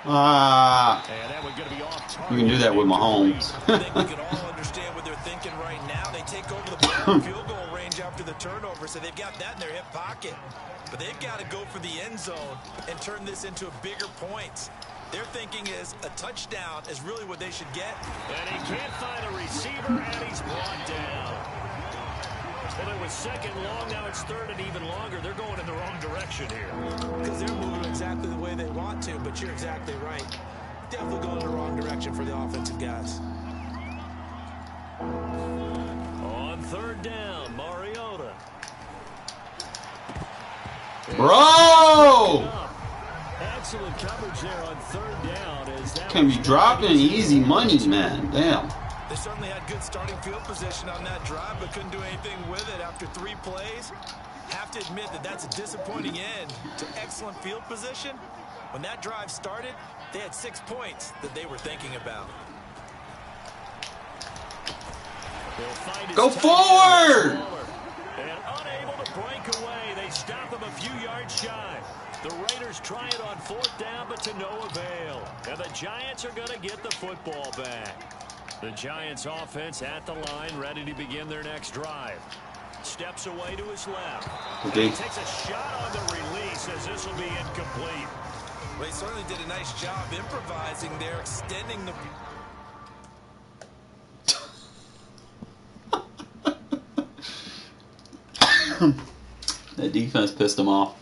Ah. And that was going to be off target. You can do that with Mahomes. I think we can all understand what what they're thinking right now. They take over the ball field goal range after the turnover, so they've got that in their hip pocket. But they've got to go for the end zone and turn this into a bigger points. Their thinking is a touchdown is really what they should get. And he can't find a receiver, and he's brought down. Well, it was second long, now it's third and even longer. They're going in the wrong direction here. Because they're moving exactly the way they want to, but you're exactly right. Definitely going in the wrong direction for the offensive guys. On third down, Mariota. Bro! Excellent coverage there on third down. As that Can be dropping easy money, man. Damn. They certainly had good starting field position on that drive, but couldn't do anything with it after 3 plays. Have to admit that that's a disappointing end to excellent field position. When that drive started, they had 6 points that they were thinking about. Go forward! And unable to break away, they stop him a few yards shy. The Raiders try it on fourth down, but to no avail. And the Giants are going to get the football back. The Giants offense at the line, ready to begin their next drive. Steps away to his left. Okay. He takes a shot on the release as this will be incomplete. Well, he certainly did a nice job improvising there, extending the... That defense pissed him off.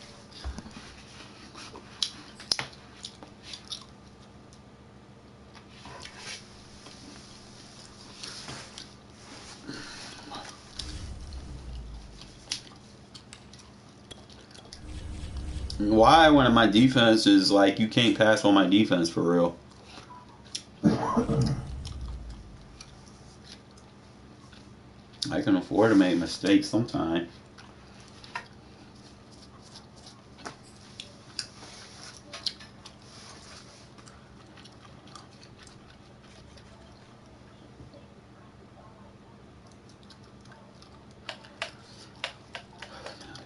Why, when my defense is like, you can't pass on my defense for real? I can afford to make mistakes sometimes.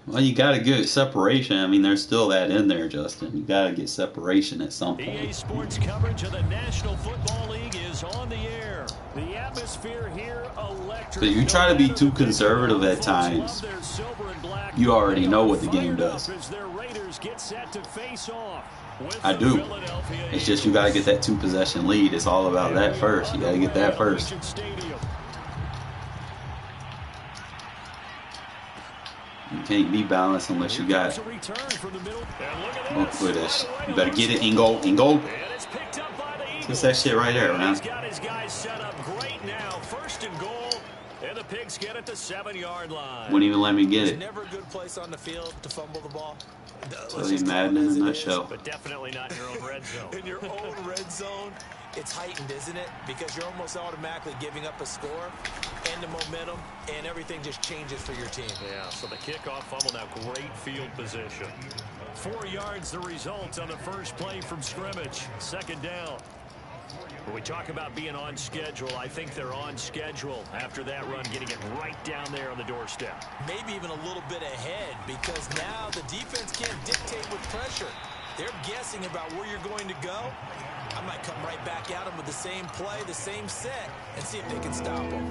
Well, you got to get separation. I mean, there's still that in there, Justin. You got to get separation at some point. EA Sports coverage of the National Football League is on the air. The atmosphere here electric. Because you try to be too conservative at times, you already know what the game does. I do. It's just you got to get that 2-possession lead. It's all about that first. You got to get that first. You can't be balanced unless you got. Look for this. You better get it in goal. In goal. What's that shit right there, man? He's got his guys set up great now. First and goal. And the Pigs get it to 7-yard line. Wouldn't even let me get it. Never a good place on the field to fumble the ball. Tell you Madden in a nutshell. But definitely not in your own red zone. In your own red zone, it's heightened, isn't it? Because you're almost automatically giving up a score and the momentum, and everything just changes for your team. Yeah, so the kickoff fumble, now great field position. 4 yards the result on the first play from scrimmage. Second down. When we talk about being on schedule, I think they're on schedule after that run, getting it right down there on the doorstep. Maybe even a little bit ahead, because now the defense can't dictate with pressure. They're guessing about where you're going to go. I might come right back at them with the same play, the same set, and see if they can stop them.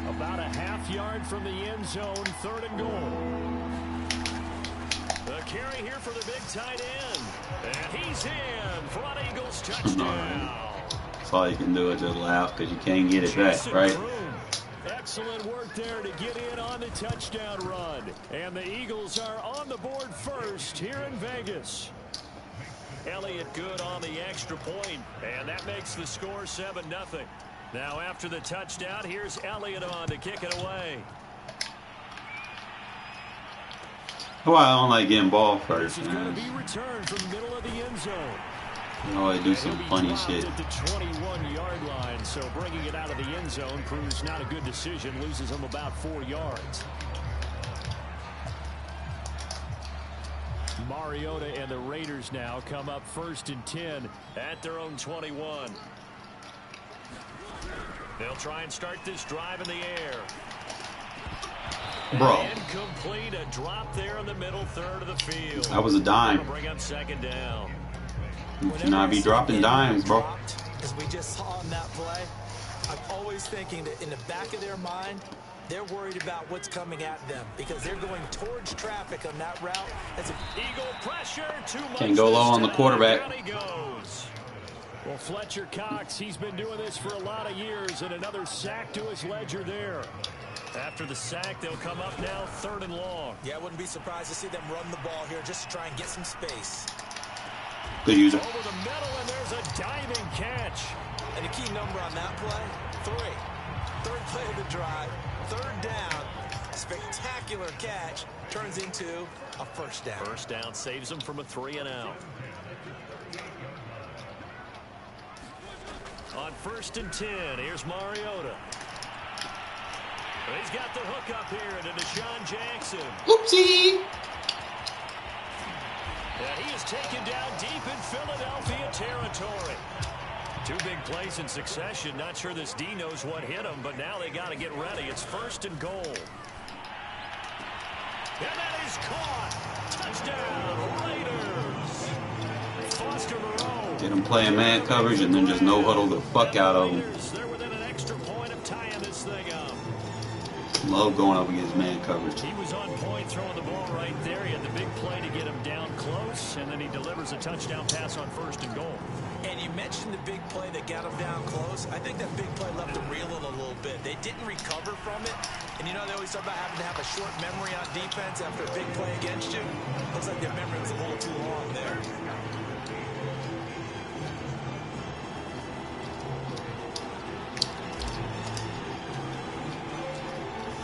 About a half yard from the end zone, third and goal. The carry here for the big tight end. And he's in for an Eagles touchdown. That's all you can do is just laugh because you can't get it back, right? Excellent work there to get in on the touchdown run. And the Eagles are on the board first here in Vegas. Elliott good on the extra point, and that makes the score 7-0. Now after the touchdown, here's Elliott on to kick it away. That's why I don't like getting ball first, This is going man. to be returned from the middle of the end zone. You know, they do some funny shit. At the 21-yard line, so bringing it out of the end zone proves not a good decision. Loses them about 4 yards. Mariota and the Raiders now come up first and 10 at their own 21. They'll try and start this drive in the air. Bro. Incomplete, a drop there in the middle third of the field. That was a dime. Bring up second down. You cannot be dropping dimes, bro. As we just saw on that play, I'm always thinking that in the back of their mind, they're worried about what's coming at them because they're going towards traffic on that route. That's Eagle pressure. Too much. Can't go low on the quarterback. Down he goes. Well, Fletcher Cox, he's been doing this for a lot of years, and another sack to his ledger there. After the sack, they'll come up now 3rd and long. Yeah, I wouldn't be surprised to see them run the ball here just to try and get some space. Good user. Over the middle, and there's a diving catch. And the key number on that play, 3. 3rd play of the drive, 3rd down. Spectacular catch turns into a 1st down. 1st down saves them from a 3-and-out. On 1st and 10, here's Mariota. He's got the hook up here to Deshaun Jackson. Oopsie! And he is taken down deep in Philadelphia territory. 2 big plays in succession. Not sure this D knows what hit him, but now they got to get ready. It's 1st and goal. And that is caught. Touchdown, Raiders. Foster Moreau. Get him playing man coverage and then just no huddle the fuck out of him. They're within an extra point of tying this thing up. Love going up against man coverage. He was on point throwing the ball right there. He had the big play to get him down close, and then he delivers a touchdown pass on 1st and goal. And you mentioned the big play that got him down close. I think that big play left him reeling a little bit. They didn't recover from it. And you know they always talk about having to have a short memory on defense after a big play against you. Looks like their memory was a little too long there.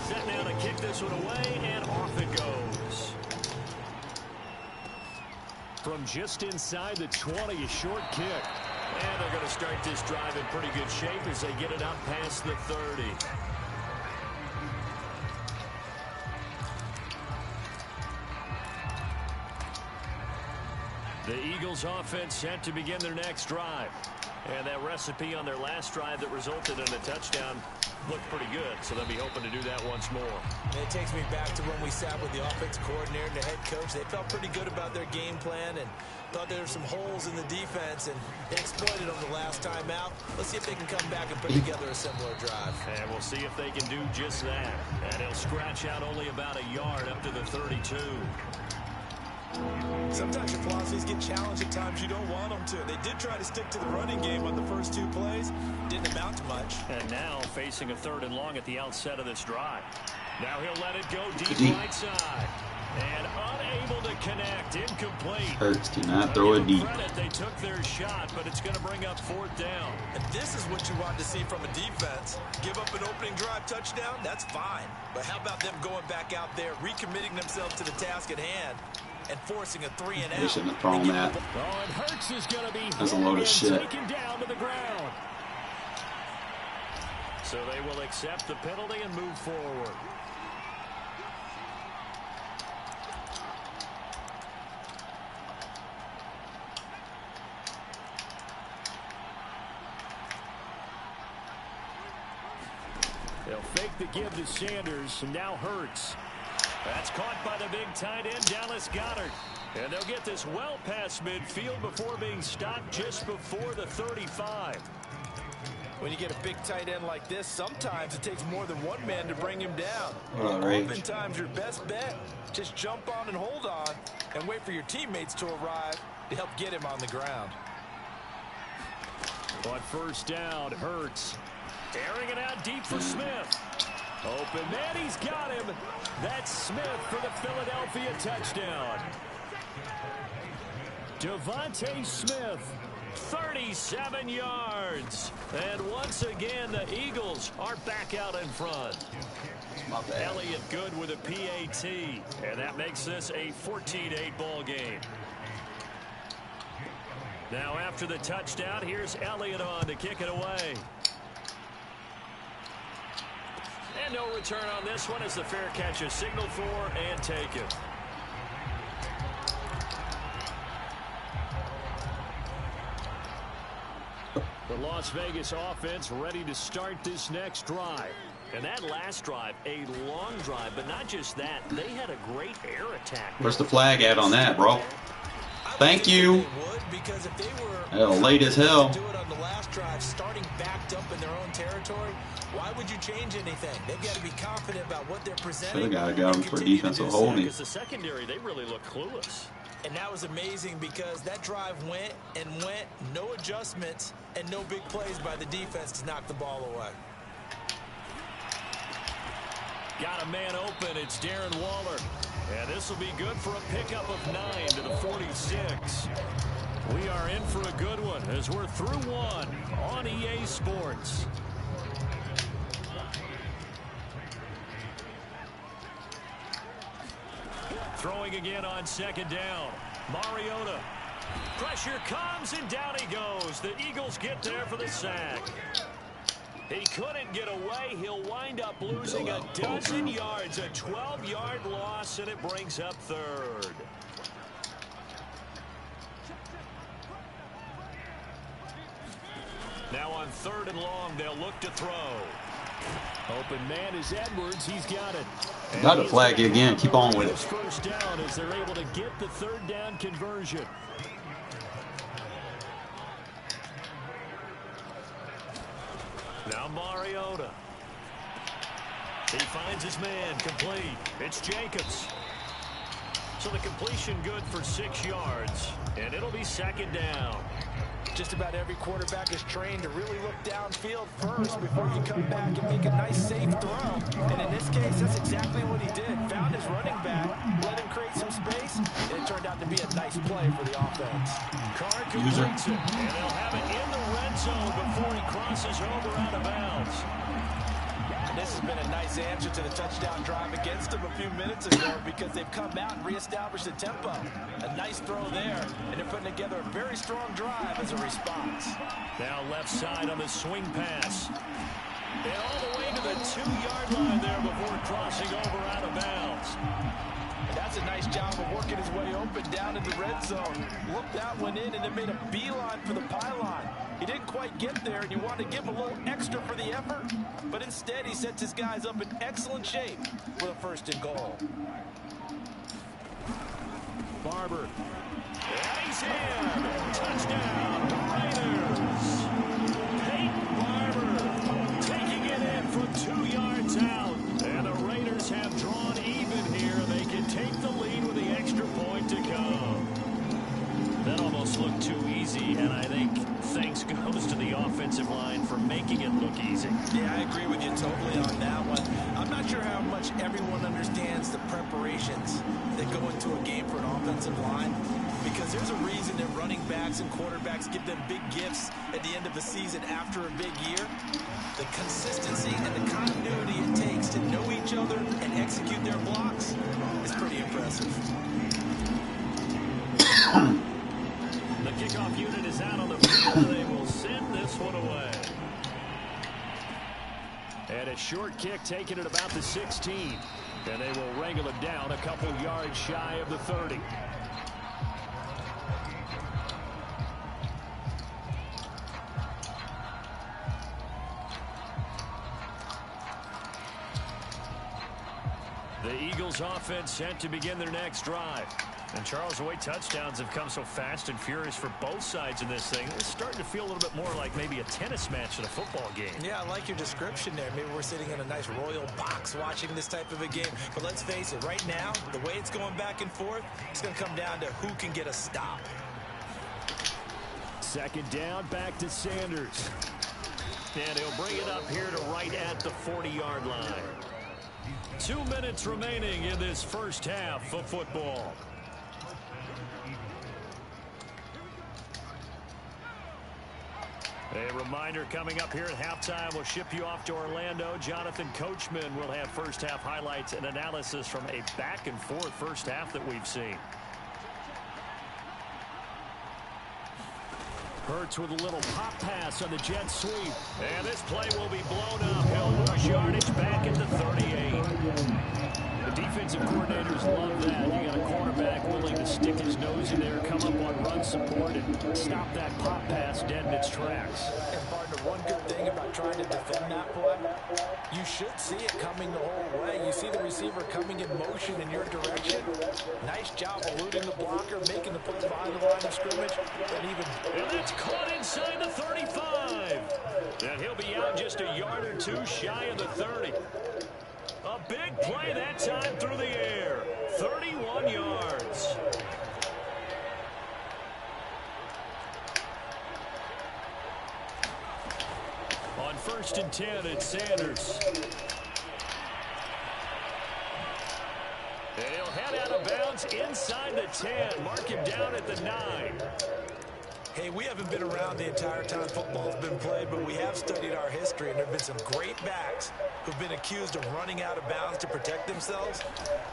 Set now to kick this one away, and off it goes. From just inside the 20, a short kick. And they're going to start this drive in pretty good shape as they get it out past the 30. The Eagles offense set to begin their next drive. And that recipe on their last drive that resulted in a touchdown looked pretty good, so they'll be hoping to do that once more. And it takes me back to when we sat with the offense coordinator and the head coach. They felt pretty good about their game plan and thought there were some holes in the defense, and they exploited them the last time out. Let's see if they can come back and put together a similar drive. And we'll see if they can do just that. And he'll scratch out only about a yard up to the 32. Sometimes your philosophies get challenged at times you don't want them to. They did try to stick to the running game on the first 2 plays. Didn't amount to much. And now facing a 3rd and long at the outset of this drive. Now he'll let it go deep right side. And unable to connect. Incomplete. Hurts cannot throw it deep. They took their shot, but it's going to bring up 4th down. And this is what you want to see from a defense. Give up an opening drive touchdown, that's fine. But how about them going back out there, recommitting themselves to the task at hand, and forcing a 3-and-out. They shouldn't have thrown that. Oh, and Hurts is going to be That's a load of shit. taken down to the ground. So they will accept the penalty and move forward. They'll fake the give to Sanders, and now Hurts. That's caught by the big tight end, Dallas Goedert. And they'll get this well past midfield before being stopped just before the 35. When you get a big tight end like this, sometimes it takes more than one man to bring him down. Oftentimes, your best bet, just jump on and hold on and wait for your teammates to arrive to help get him on the ground. On 1st down, Hurts. Airing it out deep for Smith. Open man, he's got him. That's Smith for the Philadelphia touchdown. Devontae Smith, 37 yards. And once again, the Eagles are back out in front. Elliott good with a PAT. And that makes this a 14-8 ball game. Now after the touchdown, here's Elliott on to kick it away. And no return on this one as the fair catch is signaled for and taken. The Las Vegas offense ready to start this next drive. And that last drive, a long drive, but not just that. They had a great air attack. Where's the flag at on that, bro? I Thank you. Because if they were Hell, late as hell. to do it on the last drive, starting backed up in their own territory, why would you change anything? They've got to be confident about what they're presenting. Should have got him for defensive holding. Because the secondary, they really look clueless. And that was amazing because that drive went and went, no adjustments, and no big plays by the defense to knock the ball away. Got a man open. It's Darren Waller. And this will be good for a pickup of 9 to the 46. We are in for a good one as we're through one on EA Sports. Throwing again on second down. Mariota. Pressure comes and down he goes. The Eagles get there for the sack. He couldn't get away. He'll wind up losing a dozen yards. A 12-yard loss, and it brings up third. Now on third and long, they'll look to throw. Open man is Edwards. He's got it. Got to flag it again. Keep on with it. First down as they're able to get the third down conversion. Now Mariota. He finds his man complete. It's Jacobs. So the completion good for 6 yards. And it'll be second down. Just about every quarterback is trained to really look downfield first before you come back and make a nice, safe throw. And in this case, that's exactly what he did. Found his running back, let him create some space, and it turned out to be a nice play for the offense. Carr completes it, and they'll have it in the red zone before he crosses over out of bounds. And this has been a nice answer to the touchdown drive against them a few minutes ago because they've come out and reestablished the tempo. A nice throw there, and they're putting together a very strong drive as a response. Now left side on the swing pass. And all the way to the 2-yard line there before crossing over out of bounds. And that's a nice job of working his way open down in the red zone. Looked that one in and then made a beeline for the pylon. He didn't quite get there, and you want to give him a little extra for the effort. But instead, he sets his guys up in excellent shape for the first and goal. Barber. And he's in. Touchdown, Raiders. Peyton Barber taking it in from 2 yards out. And the Raiders have drawn even here. They can take the lead with the extra point to come. That almost looked too easy, and I think thanks goes to the offensive line for making it look easy. Yeah, I agree with you totally on that one. I'm not sure how much everyone understands the preparations that go into a game for an offensive line, because there's a reason that running backs and quarterbacks give them big gifts at the end of the season after a big year. The consistency and the continuity it takes to know each other and execute their blocks is pretty impressive. The kickoff unit is out on the field. They will send this one away. And a short kick taken at about the 16. And they will wrangle it down a couple yards shy of the 30. The Eagles offense set to begin their next drive. And Charles, the way touchdowns have come so fast and furious for both sides in this thing, it's starting to feel a little bit more like maybe a tennis match in a football game. Yeah, I like your description there. Maybe we're sitting in a nice royal box watching this type of a game. But let's face it, right now, the way it's going back and forth, it's going to come down to who can get a stop. Second down, back to Sanders. And he'll bring it up here to right at the 40-yard line. 2 minutes remaining in this first half of football. A reminder coming up here at halftime. We'll ship you off to Orlando. Jonathan Coachman will have first half highlights and analysis from a back and forth first half that we've seen. Hurts with a little pop pass on the jet sweep. And this play will be blown up. He'll lose yardage back at the 38. The defense defensive coordinators love that. You got a quarterback willing to stick his nose in there, come up on run support, and stop that pop pass dead in its tracks. And partner, one good thing about trying to defend that play, you should see it coming the whole way. You see the receiver coming in motion in your direction. Nice job eluding the blocker, making the play behind the line of scrimmage, and that's caught inside the 35. And he'll be out just a yard or two shy of the 30. A big play that time through the air. 31 yards. On 1st and 10, it's Sanders. And he'll head out of bounds inside the 10. Mark him down at the 9. Hey, we haven't been around the entire time football's been played, but we have studied our history, and there have been some great backs who've been accused of running out of bounds to protect themselves.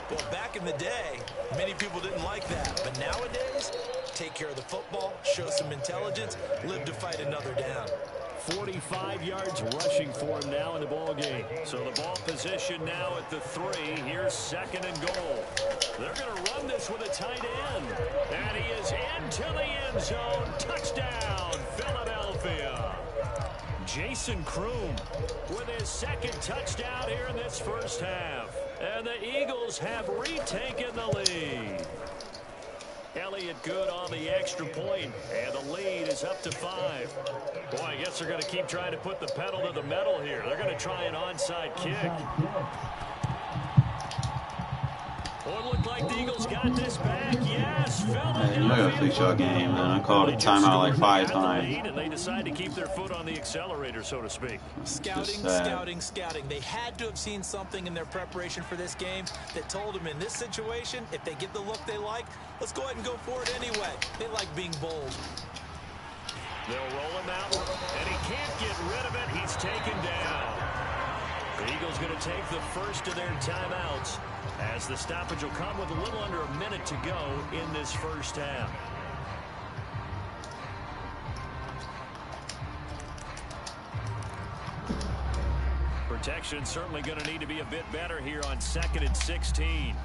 Well, back in the day, many people didn't like that. But nowadays, take care of the football, show some intelligence, live to fight another down. 45 yards rushing for him now in the ball game. So the ball position now at the 3. Here's 2nd and goal. They're going to run this with a tight end. And he is into the end zone. Touchdown, Philadelphia. Jason Kroom with his 2nd touchdown here in this first half. And the Eagles have retaken the lead. Elliott good on the extra point, and the lead is up to 5. Boy, I guess they're going to keep trying to put the pedal to the metal here. They're going to try an onside kick. Well, it looked like the Eagles got this back. Yes, Philadelphia. Hey, you gotta fix your game, man. I called a timeout like 5 times. And they decide to keep their foot on the accelerator, so to speak. Scouting. They had to have seen something in their preparation for this game that told them in this situation, if they get the look they like, let's go ahead and go for it anyway. They like being bold. They'll roll him out, and he can't get rid of it. He's taken down. The Eagles going to take the first of their timeouts, as the stoppage will come with a little under a minute to go in this first half. Protection certainly going to need to be a bit better here on 2nd and 16.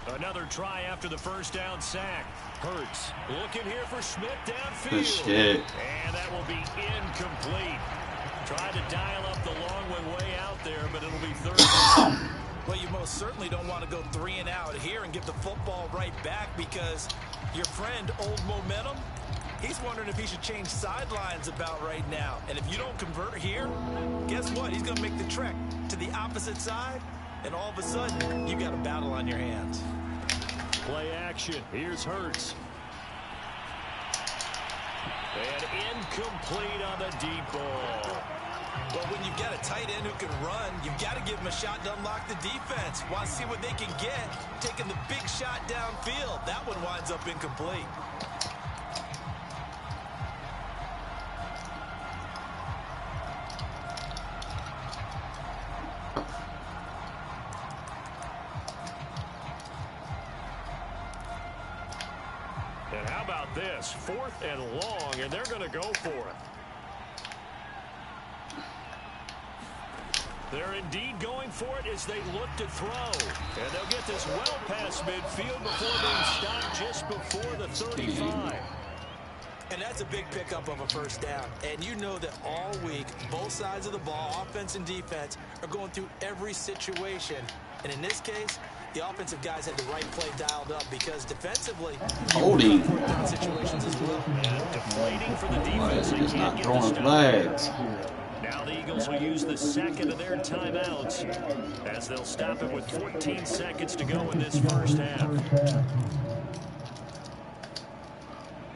Another try after the first down sack. Hurts looking here for Smith downfield. Good shit. And that will be incomplete. Tried to dial up the long one way out there, but it'll be 3rd. Well, you most certainly don't want to go 3 and out here and give the football right back, because your friend, Old Momentum, he's wondering if he should change sidelines about right now. And if you don't convert here, guess what? He's going to make the trek to the opposite side, and all of a sudden, you got a battle on your hands. Play action. Here's Hurts. And incomplete on the deep ball. Well, when you've got a tight end who can run, you've got to give him a shot to unlock the defense. Want to see what they can get, taking the big shot downfield. That one winds up incomplete. And how about this? 4th and long, and they're going to go for it. They're indeed going for it as they look to throw. And they'll get this well past midfield before being stopped just before the 35. And that's a big pickup of a first down. And you know that all week, both sides of the ball, offense and defense, are going through every situation. And in this case, the offensive guys had the right play dialed up, because defensively, holding situations as well. And deflating for the defense. They just can't not get throwing the flags. Now the Eagles will use the 2nd of their timeouts, as they'll stop it with 14 seconds to go in this first half.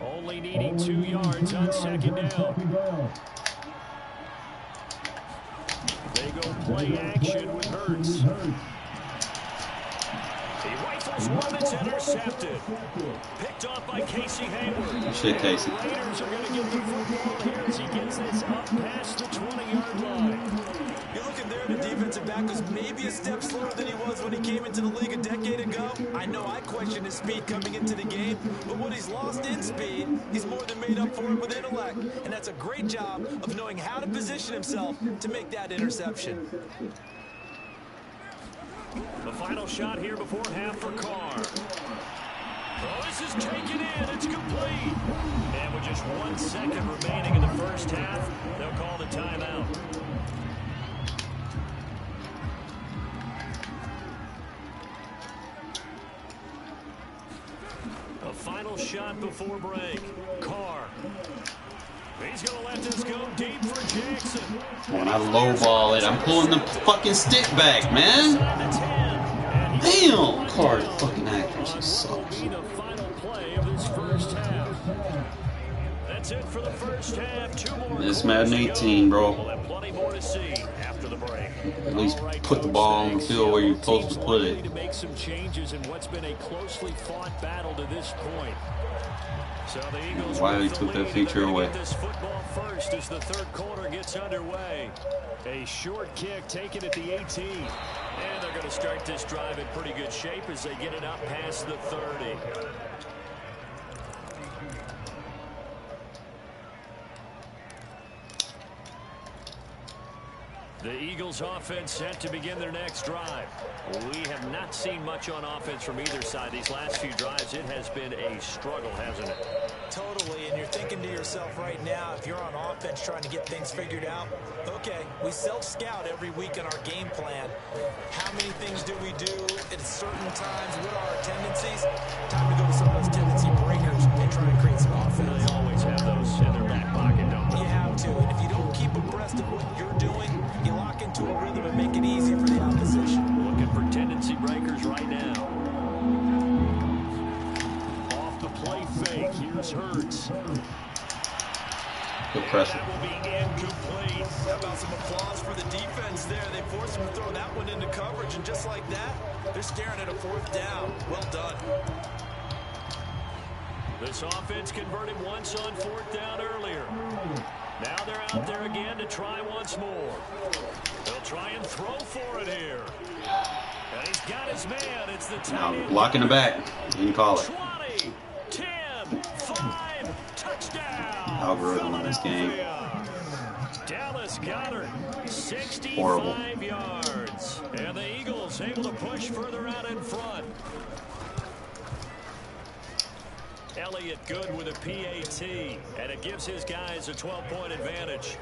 Only needing 2 yards on 2nd down. They go play action with Hurts. He rifles one that's intercepted. Picked off by Casey Hayward. Shit, Casey. The Raiders are going to get the football here as he gets this up past the 20-yard line. You're looking there, the defensive back was maybe a step slower than he was when he came into the league a decade ago. I know I questioned his speed coming into the game, but what he's lost in speed, he's more than made up for it with intellect. And that's a great job of knowing how to position himself to make that interception. The final shot here before half for Carr. Oh, this is taken in. It's complete. And with just 1 second remaining in the first half, they'll call the timeout. A final shot before break. Carr. He's going to let this go deep for Jackson. When I lowball it, I'm pulling the fucking stick back, man. Damn, Carr's fucking accuracy sucks. The final play of this first half. That's it for the first half. 2 more. This Madden 18, bro. We'll have plenty more to see after the break. At least put the ball on the field where you're supposed to put it. To make some changes in what's been a closely fought battle to this point. So the Eagles Wiley took that feature away. This football first as the third quarter gets underway. A short kick taken at the 18. And they're going to start this drive in pretty good shape as they get it up past the 30. The Eagles offense set to begin their next drive. We have not seen much on offense from either side these last few drives. It has been a struggle, hasn't it? Totally, and you're thinking to yourself right now, if you're on offense trying to get things figured out, okay, we self-scout every week in our game plan. How many things do we do at certain times? What are our tendencies? Time to go to some of those tendency breakers and try to create some offense. They always have those in their back pocket, don't they? You have to, and if you don't keep abreast of what you're doing, you lock into a rhythm and make it easy for the opposition. Looking for tendency breakers right now. Off the play fake, here's Hurts. Good pressure. That will be incomplete. How about some applause for the defense there? They forced him to throw that one into coverage, and just like that, they're staring at a 4th down. Well done. This offense converted once on 4th down earlier. Now they're out there again to try once more. They'll try and throw for it here. And he's got his man. It's the Now tight end. blocking the back. You can call it. 20, 10, 5, touchdown. Algorithm in this game. Dallas Goedert, 65 Horrible. yards. And the Eagles able to push further out in front. Elliott good with a PAT, and it gives his guys a 12-point advantage.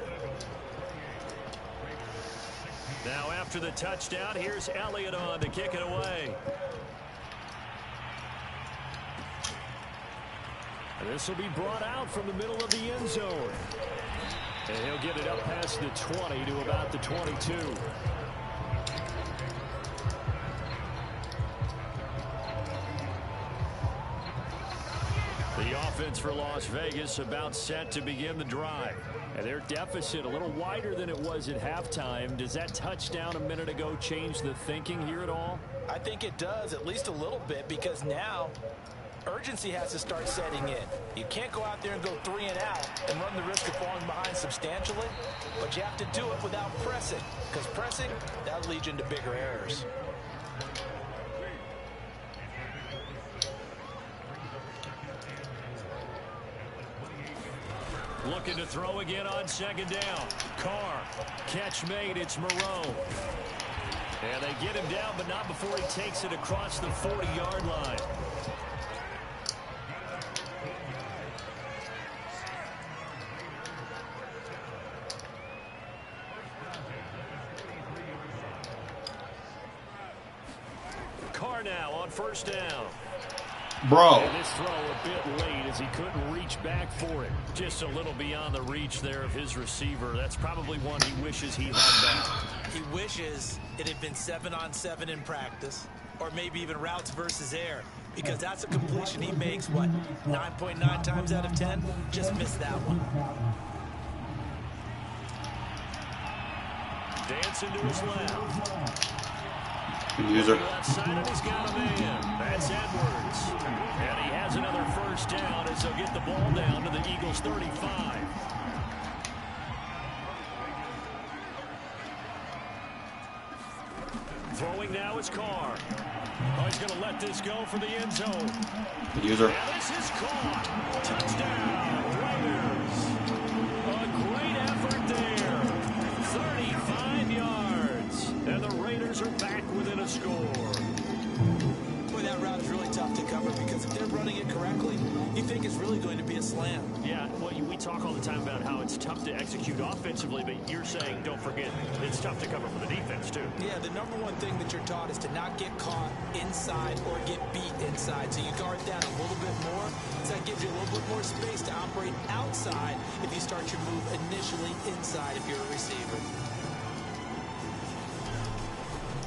Now after the touchdown, here's Elliott on to kick it away. And this will be brought out from the middle of the end zone. And he'll get it up past the 20 to about the 22. The offense for Las Vegas about set to begin the drive. And their deficit a little wider than it was at halftime. Does that touchdown a minute ago change the thinking here at all? I think it does, at least a little bit, because now urgency has to start setting in. You can't go out there and go 3 and out and run the risk of falling behind substantially, but you have to do it without pressing, because pressing, that'll lead you into bigger errors. Looking to throw again on 2nd down. Carr. Catch made. It's Moreau. And they get him down, but not before he takes it across the 40-yard line. Carr now on 1st down. Bro. And this throw a bit late as he couldn't reach back for it. Just a little beyond the reach there of his receiver. That's probably one he wishes he had back. He wishes it had been 7-on-7 in practice, or maybe even routes versus air, because that's a completion he makes, what, 9.9 times out of 10? Just missed that one. Dancing to his left. User. Left side, and he's got a man. That's Edwards. And he has another 1st down as they'll get the ball down to the Eagles' 35. Throwing now is Carr. Oh, he's going to let this go for the end zone. User. And this is caught. Touchdown, Raiders. A great effort there. 35 yards. And the Raiders are back within and a score. Boy, that route is really tough to cover because if they're running it correctly, you think it's really going to be a slam. Yeah, well, we talk all the time about how it's tough to execute offensively, but you're saying, don't forget, it's tough to cover for the defense, too. Yeah, the number one thing that you're taught is to not get caught inside or get beat inside. So you guard that a little bit more. So that gives you a little bit more space to operate outside if you start your move initially inside if you're a receiver.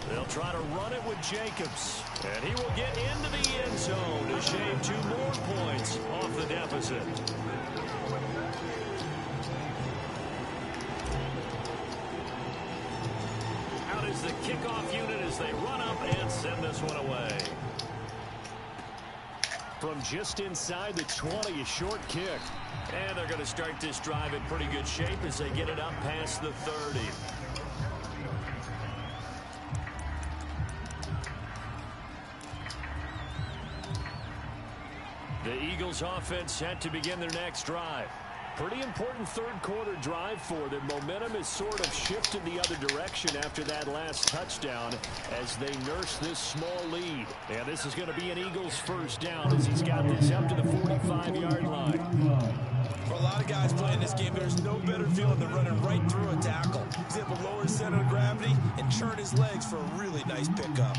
They'll try to run it with Jacobs. And he will get into the end zone to shave 2 more points off the deficit. Out is the kickoff unit as they run up and send this one away. From just inside the 20, a short kick. And they're going to start this drive in pretty good shape as they get it up past the 30. The Eagles offense set to begin their next drive. Pretty important third quarter drive for them. Momentum has sort of shifted the other direction after that last touchdown as they nurse this small lead. And this is going to be an Eagles first down as he's got this up to the 45-yard line. For a lot of guys playing this game, there's no better feeling than running right through a tackle. He's able to lower his center of gravity and churn his legs for a really nice pickup.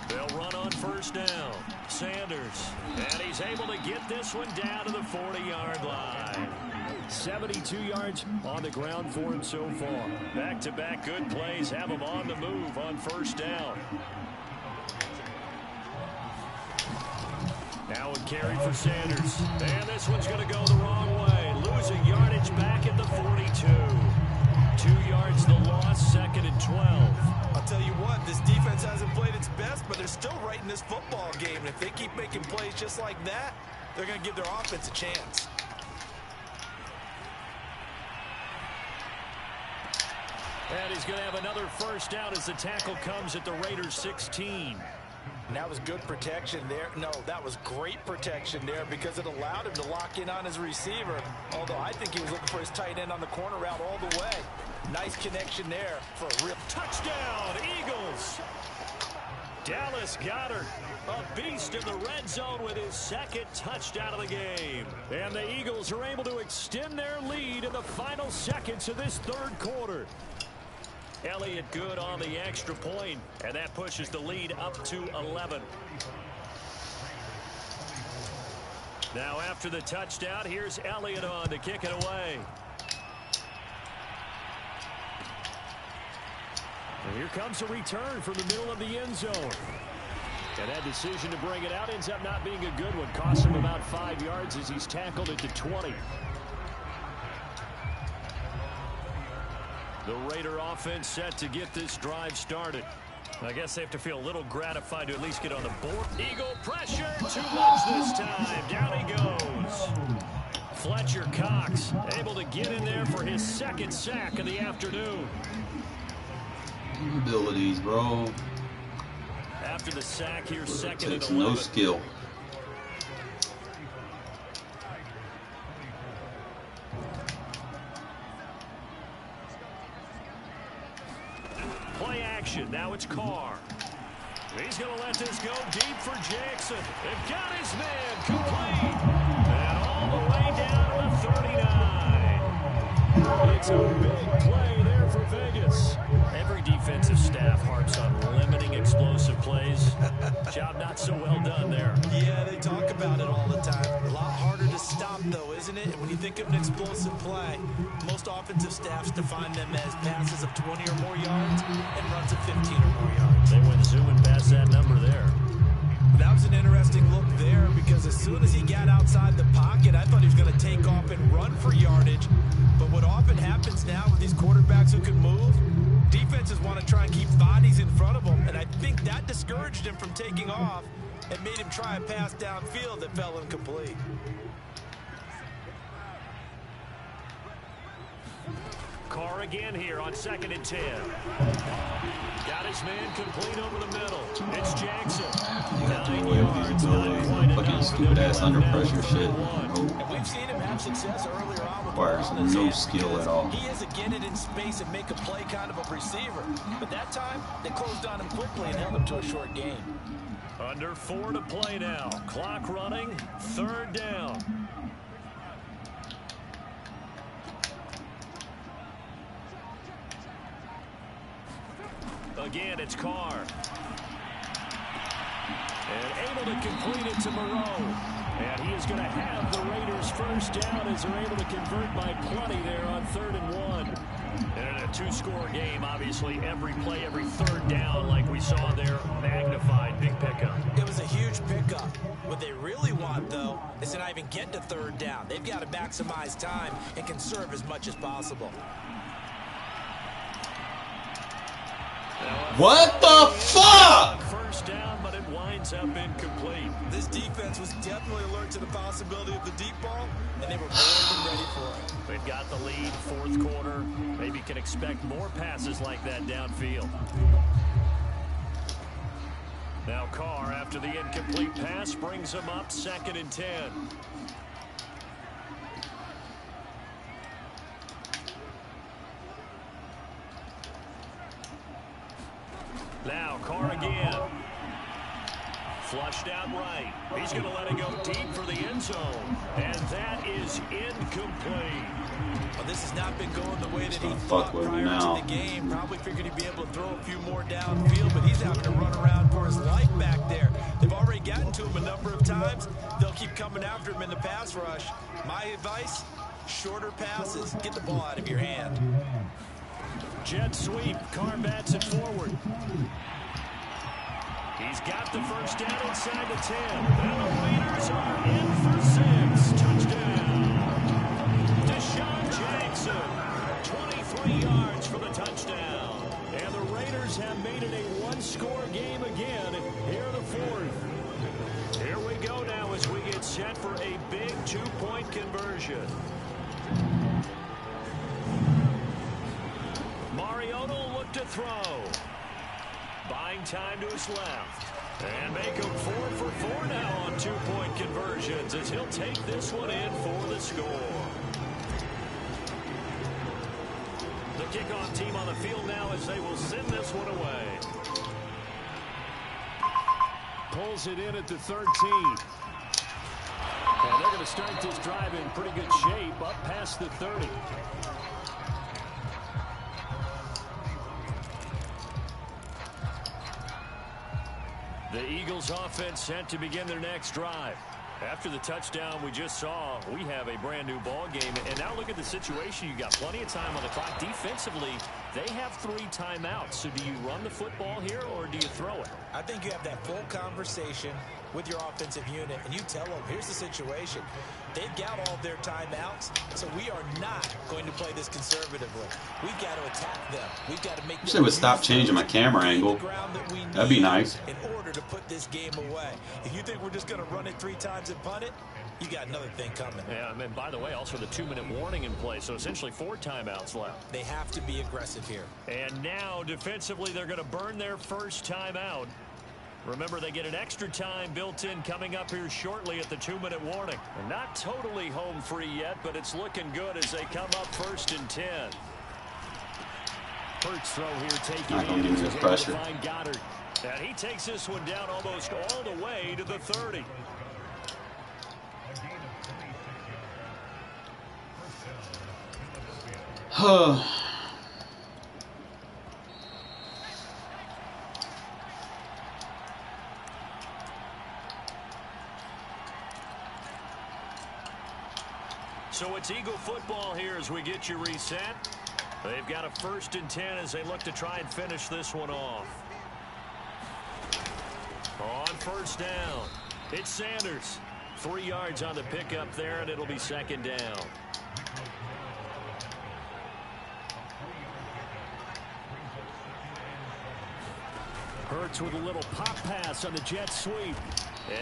They'll run on first down. Sanders. And he's able to get this one down to the 40-yard line. 72 yards on the ground for him so far. Back-to-back good plays have him on the move on first down. Now a carry for Sanders. And this one's going to go the wrong way. Losing yardage back at the 42. 2 yards the loss, 2nd and 12. I'll tell you what, this defense hasn't played its best, but they're still right in this football game. And if they keep making plays just like that, they're going to give their offense a chance. And he's going to have another first down as the tackle comes at the Raiders' 16. And that was good protection there. No, that was great protection there because it allowed him to lock in on his receiver. Although I think he was looking for his tight end on the corner route all the way. Nice connection there for a real touchdown, Eagles. Dallas Goedert, a beast in the red zone with his 2nd touchdown of the game. And the Eagles are able to extend their lead in the final seconds of this third quarter. Elliott good on the extra point, and that pushes the lead up to 11. Now after the touchdown, here's Elliott on to kick it away. And here comes a return from the middle of the end zone. And that decision to bring it out ends up not being a good one. Costs him about 5 yards as he's tackled at the 20. The Raider offense set to get this drive started. I guess they have to feel a little gratified to at least get on the board. Eagle pressure, too much this time. Down he goes. Fletcher Cox able to get in there for his 2nd sack of the afternoon. Abilities, bro. After the sack, here's 2nd and Takes 11. no skill. Play action. Now it's Carr. He's going to let this go deep for Jackson. They've got his man complete. And all the way down to the 39. It's a big play there for Vegas. Every defensive staff harps on limiting explosive plays. Job not so well done there. Yeah, they talk about it all the time. A lot harder to stop, though, isn't it? When you think of an explosive play, most offensive staffs define them as passes of 20 or more yards and runs of 15 or more yards. They went zooming past that number there. That was an interesting look there because as soon as he got outside the pocket, I thought he was going to take off and run for yardage. But what often happens now with these quarterbacks who can move, defenses want to try and keep bodies in front of them, and I think that discouraged him from taking off and made him try a pass downfield that fell incomplete. Carr again here on 2nd and 10. Got his this man complete over the middle. It's Jackson. You got to 9 avoid yards, not quite fucking enough. stupid ass under pressure shit. And we've seen him have success earlier on with Requires the ball in his no hands skill at all. He is a get it in space and make a play kind of a receiver. But that time, they closed on him quickly and held him to a short gain. Under 4 to play now. Clock running. 3rd down. Again, it's Carr. And able to complete it to Moreau. And he is going to have the Raiders first down as they're able to convert by plenty there on 3rd and 1. And in a 2-score game, obviously, every play, every 3rd down, like we saw there, magnified. Big pickup. It was a huge pickup. What they really want, though, is to not even get to 3rd down. They've got to maximize time and conserve as much as possible. What the fuck? First down, but it winds up incomplete. This defense was definitely alert to the possibility of the deep ball, and they were more than ready for it. They've got the lead, 4th quarter. Maybe can expect more passes like that downfield. Now Carr, after the incomplete pass, brings him up 2nd and 10. Now Carr again. Flushed out right. He's going to let it go deep for the end zone. And that is incomplete. Well, this has not been going the way that he Fuck thought with prior now. to the game. Probably figured he'd be able to throw a few more downfield, but he's having to run around for his life back there. They've already gotten to him a number of times. They'll keep coming after him in the pass rush. My advice, shorter passes. Get the ball out of your hand. Jet sweep. Carr bats it forward. He's got the first down inside the 10. And the Raiders are in for 6. Touchdown. Deshaun Jackson. 23 yards for the touchdown. And the Raiders have made it a 1-score game again here in the 4th. Here we go now as we get set for a big 2-point conversion. Mariota will look to throw. Buying time to his left. And make him 4 for 4 now on 2-point conversions as he'll take this one in for the score. The kickoff team on the field now as they will send this one away. Pulls it in at the 13. And they're going to start this drive in pretty good shape up past the 30. The Eagles offense set to begin their next drive. After the touchdown we just saw, we have a brand new ball game. And now look at the situation. You got plenty of time on the clock. Defensively, they have 3 timeouts. So do you run the football here or do you throw it? I think you have that full conversation with your offensive unit, and you tell them, here's the situation. They've got all their timeouts, so we are not going to play this conservatively. We've got to attack them. We've got to make them. Wish they would stop changing my camera angle. That'd be nice. In order to put this game away. If you think we're just going to run it 3 times and punt it, you got another thing coming. Yeah, and by the way, also the 2-minute warning in place, so essentially 4 timeouts left. They have to be aggressive here. And now, defensively, they're going to burn their first timeout. Remember, they get an extra time built in coming up here shortly at the 2-minute warning. They're not totally home free yet, but it's looking good as they come up 1st and 10. Hurts throw here taking advantage of pressure. Find Goddard. And he takes this one down almost all the way to the 30. So it's Eagle football here as we get you reset. They've got a 1st and 10 as they look to try and finish this one off. On 1st down, it's Sanders. 3 yards on the pickup there, and it'll be 2nd down. Hurts with a little pop pass on the jet sweep.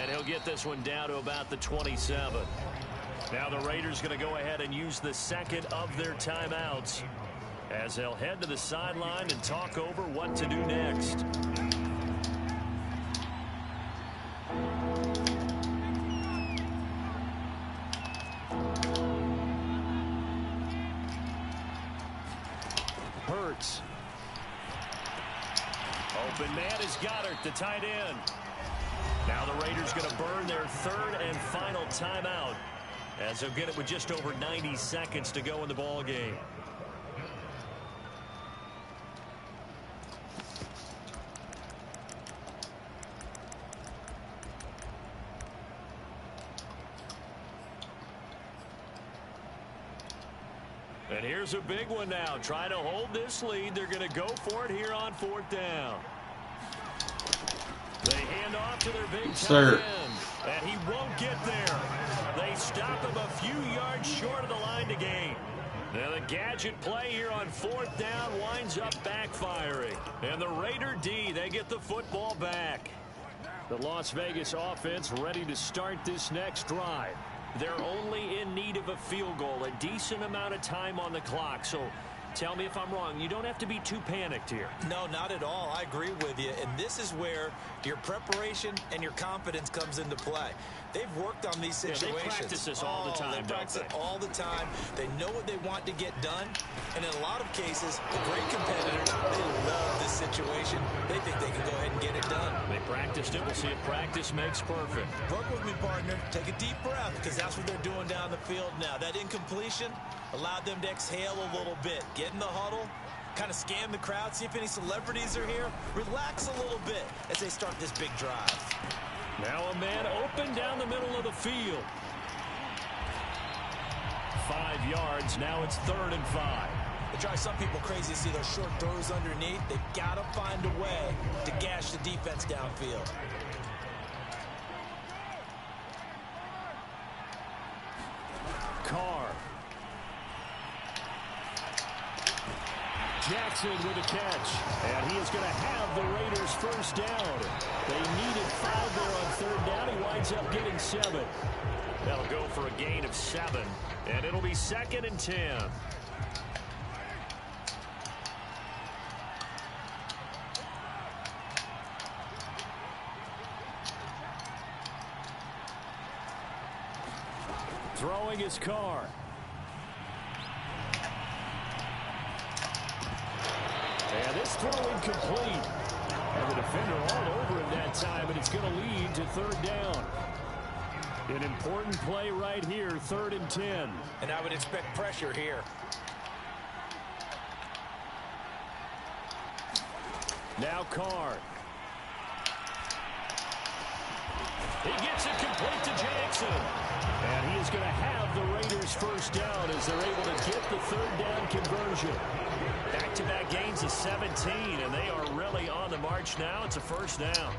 And he'll get this one down to about the 27. Now the Raiders going to go ahead and use the 2nd of their timeouts as they'll head to the sideline and talk over what to do next. Hurts. Open man is Goddard, the tight end. Now the Raiders going to burn their third and final timeout, as they'll get it with just over 90 seconds to go in the ball game. And here's a big one now. Trying to hold this lead. They're going to go for it here on 4th down. They hand off to their big tight end, and he won't get there. They stop him a few yards short of the line to gain. Now the gadget play here on 4th down winds up backfiring. And the Raider D, they get the football back. The Las Vegas offense ready to start this next drive. They're only in need of a field goal, a decent amount of time on the clock. So tell me if I'm wrong. You don't have to be too panicked here. No, not at all. I agree with you. And this is where your preparation and your confidence comes into play. They've worked on these situations. They practice this all the time, They practice it all the time. They know what they want to get done. And in a lot of cases, the great competitors, they love this situation. They think they can go ahead and get it done. They practiced it. We'll see if practice makes perfect. Work with me, partner. Take a deep breath, because that's what they're doing down the field now. That incompletion allowed them to exhale a little bit. Get in the huddle, kind of scan the crowd, see if any celebrities are here. Relax a little bit as they start this big drive. Now a man open down the middle of the field. 5 yards. Now it's 3rd and 5. It drives some people crazy to see those short throws underneath. They've got to find a way to gash the defense downfield. Carr. Jackson with a catch. And he is going to have the Raiders first down. They needed 5 there on 3rd down. He winds up getting 7. That'll go for a gain of 7. And it'll be 2nd and 10. Throwing his Carr. And this throw incomplete. And the defender all over him that time, and it's going to lead to 3rd down. An important play right here, 3rd and 10. And I would expect pressure here. Now Carr. He gets it complete to Jackson. And he is going to have the Raiders first down as they're able to get the 3rd down conversion. Back-to-back gains of 17, and they are really on the march now. It's a first down.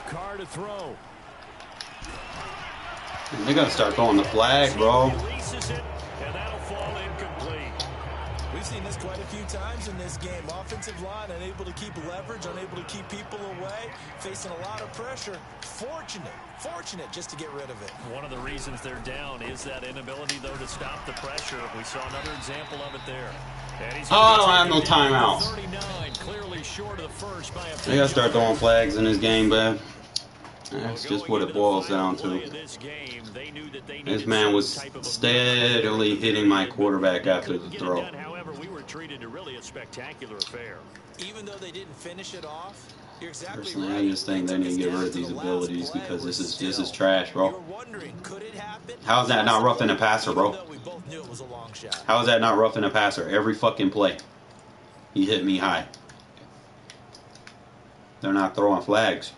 Carr to throw. They're going to start throwing the flag, bro. Releases it, and that'll fall incomplete. We've seen this quite a few times in this game. Offensive line unable to keep leverage, unable to keep people away, facing a lot of pressure. Fortunate just to get rid of it. One of the reasons they're down is that inability, though, to stop the pressure. We saw another example of it there. Oh, I don't have no timeout. 39, clearly short of the first by a They got to start throwing flags in this game, man. That's just what it boils down to. This man was steadily hitting my quarterback after the throw. However, we were treated to really a spectacular affair. Even though they didn't finish it off, you're exactly Personally, right. I just think they need to get rid of these abilities because this is trash, bro. How is that not roughing the passer, bro? How is that not roughing the passer? Every fucking play, he hit me high. They're not throwing flags.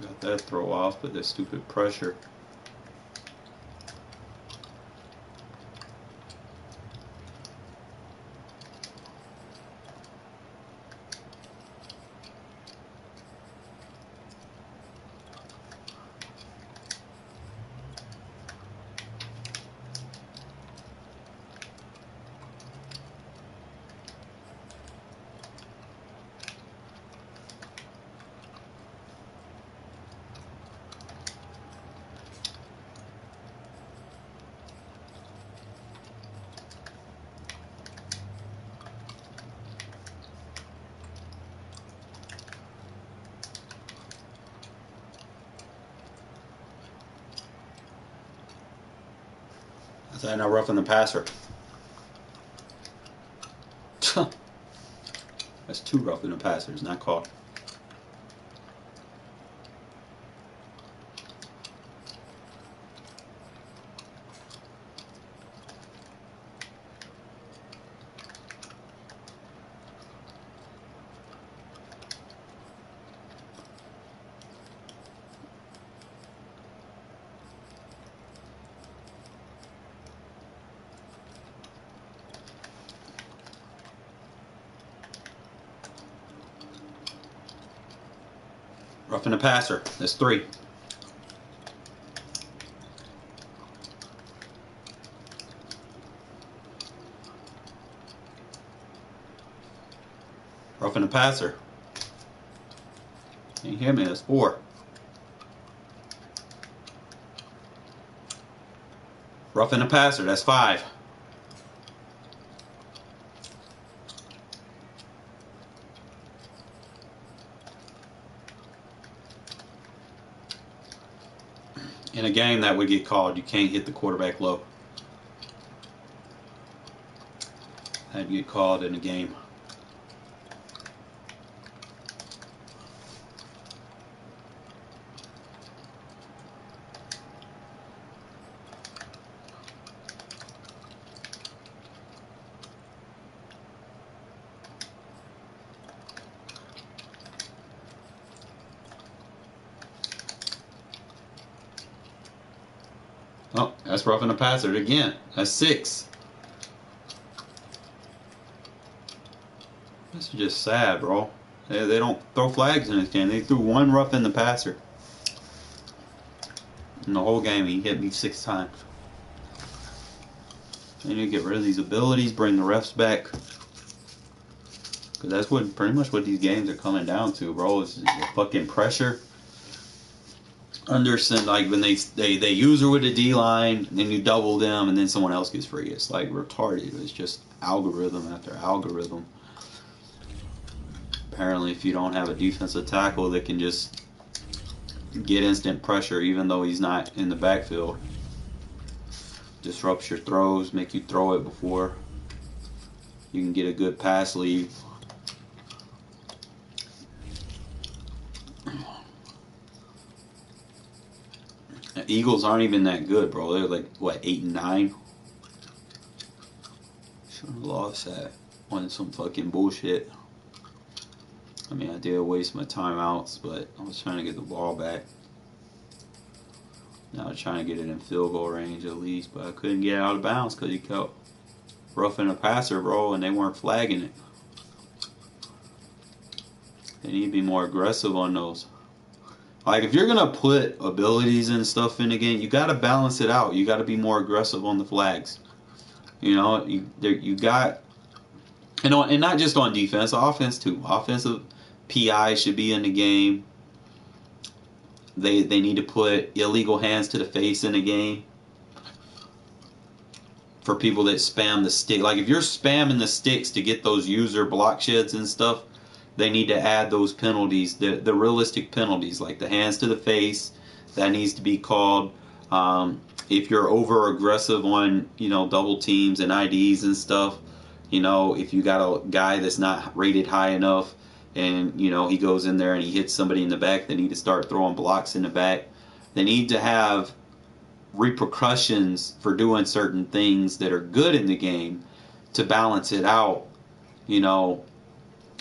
Got that throw off, but the stupid pressure. Is that not roughing the passer? That's too roughing the passer. It's not called. Roughing the passer. That's 3. Roughing the passer. Can you hear me? That's 4. Roughing the passer. That's 5. In a game that would get called, you can't hit the quarterback low. That'd get called in a game. Oh, that's roughing the passer again. That's 6. This is just sad, bro. They don't throw flags in this game. They threw 1 roughing the passer. In the whole game, he hit me 6 times. They need to get rid of these abilities, bring the refs back. Because that's pretty much what these games are coming down to, bro. Is the fucking pressure. Understand, like when they use her with the D line, then you double them, and then someone else gets free. It's like retarded. It's just algorithm after algorithm. Apparently, if you don't have a defensive tackle that can just get instant pressure, even though he's not in the backfield, disrupts your throws, make you throw it before you can get a good pass lead. Eagles aren't even that good, bro. They're like, what, 8 and 9? Should have lost that. Won some fucking bullshit. I mean, I did waste my timeouts, but I was trying to get the ball back. Now I'm trying to get it in field goal range at least, but I couldn't get it out of bounds because he kept roughing a passer, bro, and they weren't flagging it. They need to be more aggressive on those. Like, if you're going to put abilities and stuff in the game, you got to balance it out. You got to be more aggressive on the flags. You know, you got, you know, and not just on defense, offense too. Offensive PI should be in the game. They need to put illegal hands to the face in the game. For people that spam the stick. Like, if you're spamming the sticks to get those user block sheds and stuff, they need to add those penalties, the realistic penalties, like the hands to the face. That needs to be called. If you're over aggressive on, you know, double teams and IDs and stuff, you know, if you got a guy that's not rated high enough and, you know, he goes in there and he hits somebody in the back, they need to start throwing blocks in the back. They need to have repercussions for doing certain things that are good in the game to balance it out. You know,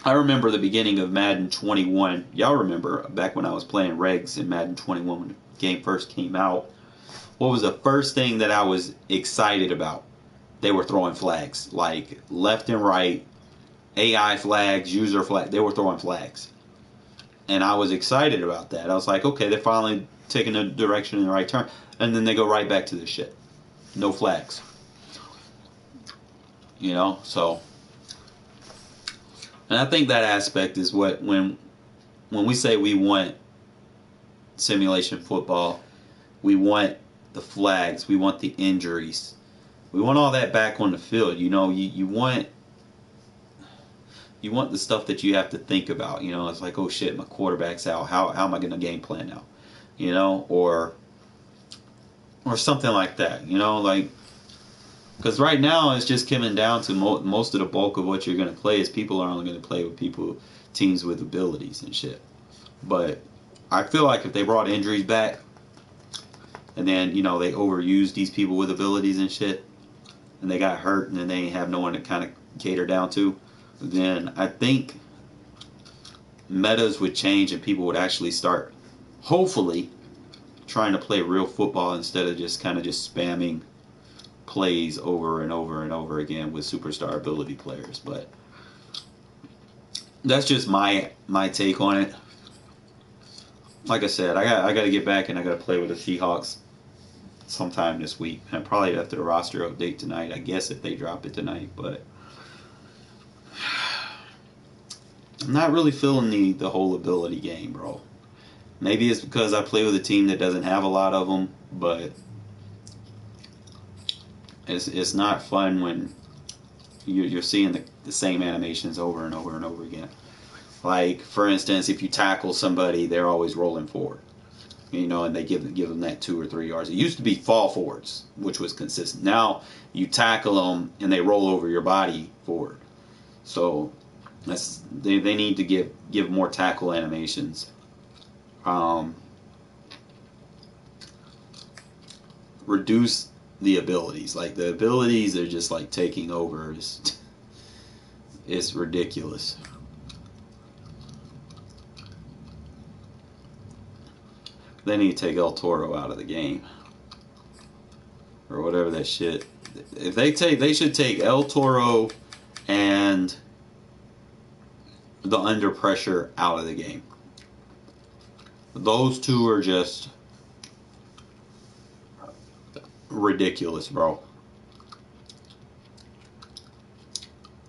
I remember the beginning of Madden 21. Y'all remember back when I was playing regs in Madden 21 when the game first came out. What was the first thing that I was excited about? They were throwing flags, like left and right, AI flags, user flags. They were throwing flags. And I was excited about that. I was like, okay, they're finally taking a direction in the right turn. And then they go right back to this shit. No flags. You know, so. And I think that aspect is what, when we say we want simulation football, we want the flags, we want the injuries. We want all that back on the field. You know, you want the stuff that you have to think about. You know, it's like, oh shit, my quarterback's out. How am I going to game plan now? You know, or something like that. You know, like, Because right now it's just coming down to most of the bulk of what you're going to play is people are only going to play with teams with abilities and shit. But I feel like if they brought injuries back, and then they overused these people with abilities and shit, and they got hurt, and then they have no one to kind of cater down to, then I think metas would change and people would actually start, hopefully, trying to play real football instead of just spamming plays over and over and over again with superstar ability players. But that's just my take on it. Like I said, I got to get back and I got to play with the Seahawks sometime this week, and probably after the roster update tonight, I guess, if they drop it tonight. But I'm not really feeling the whole ability game, bro. Maybe it's because I play with a team that doesn't have a lot of them, but it's not fun when you're seeing the same animations over and over and over again. Like, for instance, if you tackle somebody, they're always rolling forward. And they give them that 2 or 3 yards. It used to be fall forwards, which was consistent. Now you tackle them and they roll over your body forward. So they need to give more tackle animations. Reduce the abilities. Like, the abilities are just like taking over. It's ridiculous. They need to take El Toro out of the game, or whatever that shit. If they should take El Toro and the under pressure out of the game. Those two are just ridiculous, bro.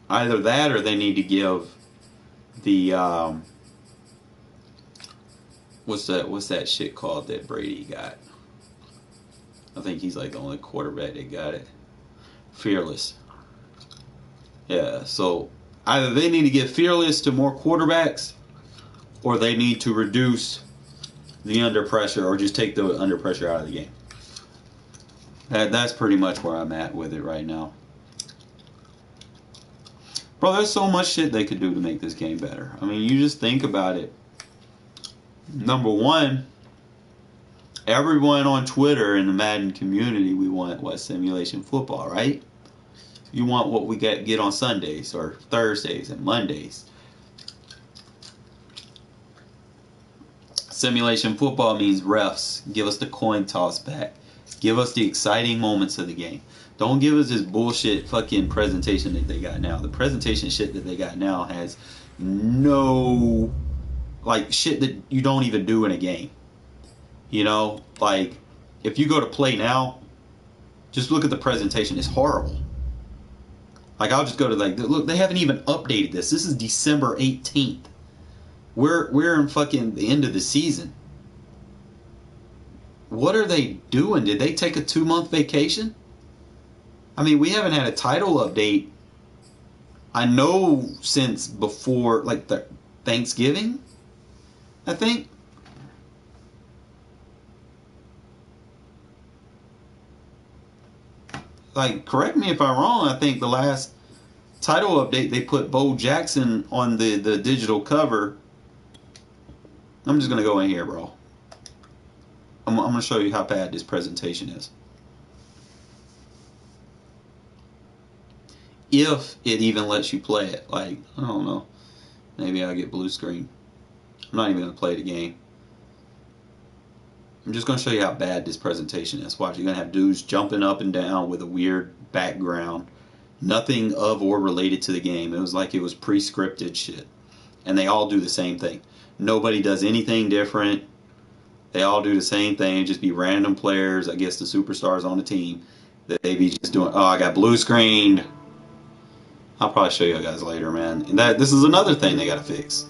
Either that, or they need to give the what's that shit called that Brady got? I think he's like the only quarterback that got it. Fearless. Yeah, so either they need to give Fearless to more quarterbacks, or they need to reduce the under pressure, or just take the under pressure out of the game. That's pretty much where I'm at with it right now. Bro, there's so much shit they could do to make this game better. I mean, you just think about it. Number one, everyone on Twitter in the Madden community, we want simulation football, right? You want what we get on Sundays or Thursdays and Mondays. Simulation football means refs. Give us the coin toss back. Give us the exciting moments of the game. Don't give us this bullshit fucking presentation that they got now. The presentation shit that they got now has no, like, shit that you don't even do in a game. Like, if you go to play now, just look at the presentation. It's horrible. Like, I'll just go to, like, look, they haven't even updated this. This is December 18th. We're in fucking the end of the season. What are they doing? Did they take a 2-month vacation? I mean, we haven't had a title update, I know, since before, like, the Thanksgiving, I think. Like, correct me if I'm wrong, I think the last title update, they put Bo Jackson on the digital cover. I'm just going to go in here, bro. I'm going to show you how bad this presentation is. If it even lets you play it. Like, I don't know. Maybe I'll get blue screen. I'm not even going to play the game. I'm just going to show you how bad this presentation is. Watch, you're going to have dudes jumping up and down with a weird background. Nothing of or related to the game. It was like it was pre-scripted shit. And they all do the same thing. Nobody does anything different. They all do the same thing. Just be random players. I guess the superstars on the team. That they be just doing, oh, I got blue screened. I'll probably show you guys later, man. And this is another thing they got to fix.